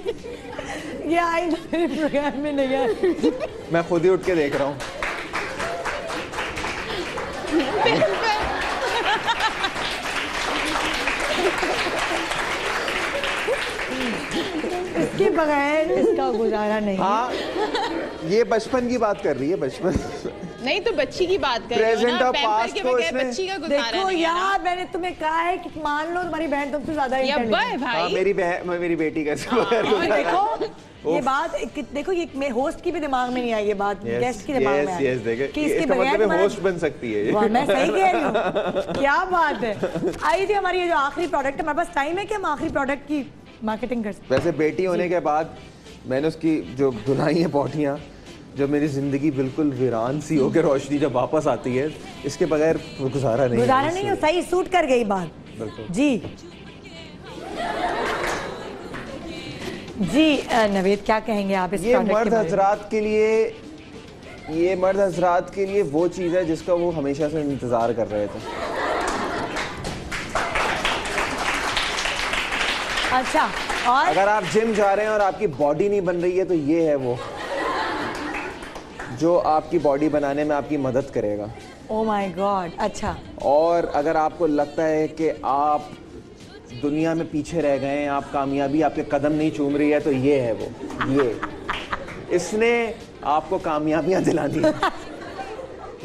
ये आई मेरे प्रोग्राम में नहीं आई। मैं खुद ही उठ के देख रहा हूँ। इसके बगैर इसका गुजारा नहीं। हाँ, ये बचपन की बात कर रही है, बचपन। नहीं तो बच्ची की बात कर रही हो Present ना, और पैम्पर past के को बगैर इसने- बच्ची का गुजारा देखो नहीं है ना। यार, मैंने तुम्हें कहा है कि मान लो तुम्हारी बहन तुमसे ज्यादा ये अब्बा है इंटेलिजेंट। हाँ, भाई। मेरी बेटी का और देखो ये बात, देखो ये मैं होस्ट की भी दिमाग में नहीं आई, ये बात गेस्ट के दिमाग में आई यस देखे कि इसके इसका बगैर मतलब तुम्हारा- होस्ट बन सकती है ये। वाह, मैं सही कह रही हूँ, क्या बात है। आई थी हमारी ये जो आखिरी प्रोडक्ट है, हमारे पास टाइम है कि हम आखिरी प्रोडक्ट की मार्केटिंग कर सकते? वैसे बेटी होने के बाद मैंने उसकी जो धुलाई है पौटियाँ, जब मेरी जिंदगी बिल्कुल वीरान सी होकर रोशनी जब वापस आती है, इसके बगैर गुजारा नहीं है। गुजारा नहीं हो, सही सूट कर गई बात। बिल्कुल। जी जी नवेद, क्या कहेंगे आप इस ये प्रोडक्ट मर्द के बारे में? हजरात के लिए, ये मर्द हजरात के लिए वो चीज़ है जिसका वो हमेशा से इंतज़ार कर रहे थे। अच्छा, और अगर आप जिम जा रहे हैं और आपकी बॉडी नहीं बन रही है, तो ये है वो जो आपकी बॉडी बनाने में आपकी मदद करेगा। ओ माय गॉड, अच्छा। और अगर आपको लगता है कि आप दुनिया में पीछे रह गए हैं, आप कामयाबी आपके कदम नहीं चूम रही है, तो ये है वो, ये इसने आपको कामयाबियां दिलानी है।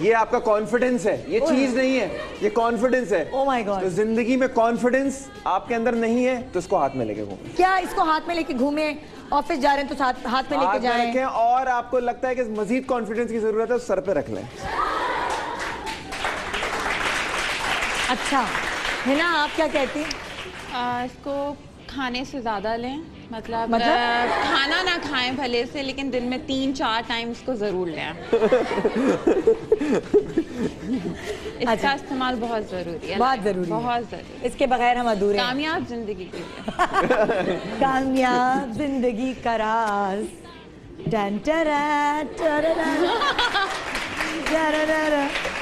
ये आपका कॉन्फिडेंस है, ये चीज नहीं है, ये कॉन्फिडेंस है। Oh my God. तो जिंदगी में कॉन्फिडेंस आपके अंदर नहीं है, तो इसको हाथ में लेके घूमें। क्या इसको हाथ में लेके घूमे, ऑफिस जा रहे हैं तो साथ हाथ में लेके हाथ में जाएं? रखें, और आपको लगता है कि मजीद कॉन्फिडेंस की जरूरत है, तो सर पे रख लें। अच्छा हिना, आप क्या कहती हैं? इसको खाने से ज़्यादा लें, मतलब, मतलब? खाना ना खाएं भले से, लेकिन दिन में 3-4 टाइम इसको ज़रूर लें। इसका इस्तेमाल बहुत ज़रूरी है, बहुत ज़रूरी है। बहुत ज़रूरी। इसके बगैर हम अधूरे हैं। कामयाब जिंदगी के लिए। कामयाब जिंदगी का राज, डन टरा टरा टरा।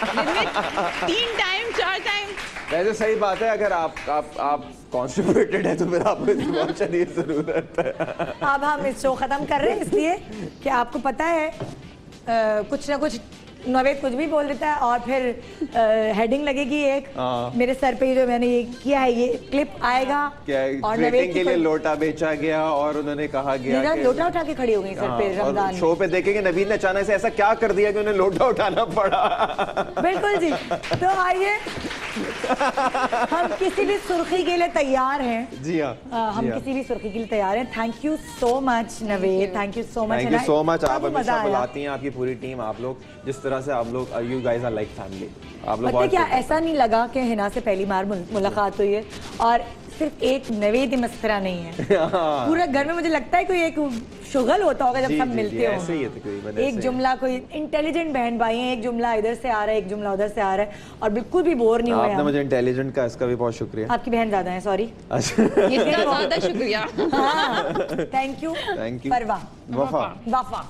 दिन में 3 टाइम 4 टाइम। वैसे सही बात है, अगर आप कॉन्स्टिपेटेड है तो फिर आपको इसकी बहुत शदीद जरूरत है। अब हम इस शो खत्म कर रहे हैं इसलिए कि आपको पता है कुछ ना कुछ नवेद कुछ भी बोल देता है और फिर हेडिंग लगेगी एक हाँ। मेरे सर पे जो मैंने ये किया है ये क्लिप आएगा क्या और ग्रीटिंग के लिए लोटा बेचा गया और उन्होंने कहा गया मेरा कि लोटा उठा के खड़ी हो गई सर पे हाँ, रमजान और में। शो पे देखेंगे नवीद ने अचानक से ऐसा क्या कर दिया कि उन्हें लोटा उठाना पड़ा। बिल्कुल जी। तो आइए हम किसी भी सुर्खी के लिए तैयार हैं। जी हाँ, हम किसी भी सुर्खी के लिए तैयार हैं। Thank you so much Naved, thank you so much. Thank you so much. आप मजा हमेशा आया। बुलाती हैं, आपकी पूरी टीम, आप लोग जिस तरह से आप लोग you guys are like family. आप लोग पता है बहुत क्या, ऐसा नहीं लगा कि हिना से पहली बार मुलाकात हुई है और सिर्फ एक नवेद मस्करा नहीं है। पूरे घर में मुझे लगता है कोई एक शुगल होता होगा जब जी, सब जी, मिलते जी, हो। ऐसे ही है तकरीबन, ऐसे एक ही। जुमला कोई इंटेलिजेंट बहन भाई हैं, एक जुमला इधर से आ रहा है, एक जुमला उधर से आ रहा है और बिल्कुल भी बोर नहीं हुए आपने हम। मुझे इंटेलिजेंट का इसका भी बहुत शुक्रिया। आपकी बहन ज्यादा है, सॉरी। अच्छा, इतना ज्यादा शुक्रिया। Thank you. Thank you. परवा वफा वफा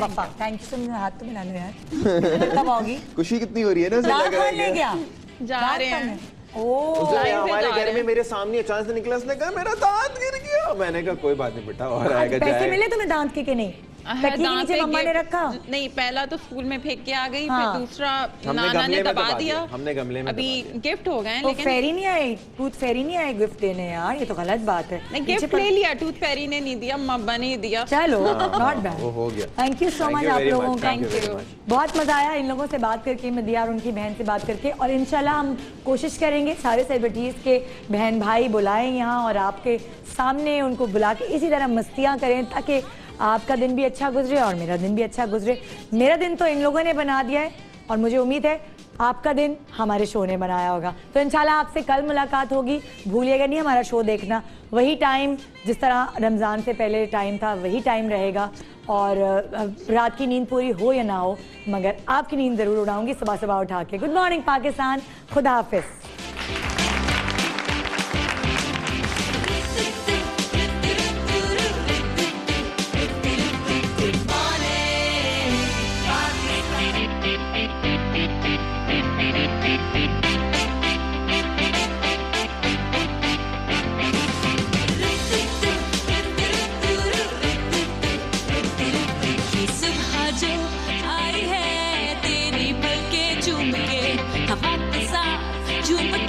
वफा थैंक यू सो मच। हाथ तो मिला लो यार। कब आओगी? खुशी कितनी हो रही है ना, ऐसा दांत लग रहा कौन ले है गया? जा दांत रहे कौन हैं। है? ओह उसने लाइन पे हमारे जा घर रहे में हैं। मेरे सामने अचानक से निकला, उसने कहा मेरा दांत गिर गया। मैंने कहा कोई बात नहीं बेटा, और आएगा पैसे जाएगा। मिले तुम्हें दांत के नहीं? तकिए के दांत नीचे पे मम्मा ने गिफ्ट- रखा। नहीं, पहला तो स्कूल में फेंक के आ गई, हाँ। फिर दूसरा हमने नाना गमले ने में दबा दबा दिया। दिया, हमने गमले में अभी दबा दिया। गिफ्ट हो गए हैं, वो लेकिन फेरी नहीं आई, टूथ फेरी नहीं आई गिफ्ट देने यार, ये तो गलत बात है। नहीं, पीछे गिफ्ट पर- ले लिया, टूथ फेरी ने नहीं दिया, मब्बा ने ही दिया। चलो नॉट बैड। वो हो गया। Thank you so Thank much you आप very लोगों much, का। thank you very much. बहुत मजा आया इन लोगों से बात करके, मदिया और उनकी बहन से बात करके, और इंशाल्लाह हम कोशिश करेंगे सारे सेलिब्रिटीज के बहन भाई बुलाएं यहाँ और आपके सामने उनको बुला के इसी तरह मस्तियाँ करें ताकि आपका दिन भी अच्छा गुजरे और मेरा दिन भी अच्छा गुजरे। मेरा दिन तो इन लोगों ने बना दिया है और मुझे उम्मीद है आपका दिन हमारे शो ने बनाया होगा। तो इंशाल्लाह आपसे कल मुलाकात होगी। भूलिएगा नहीं हमारा शो देखना, वही टाइम जिस तरह रमज़ान से पहले टाइम था वही टाइम रहेगा। और रात की नींद पूरी हो या ना हो, मगर आपकी नींद ज़रूर उड़ाऊंगी सुबह सुबह उठा के। गुड मॉर्निंग पाकिस्तान, खुदा हाफिज़। सुबह जो आई है तेरी पलके चूम के हवा के साथ झूम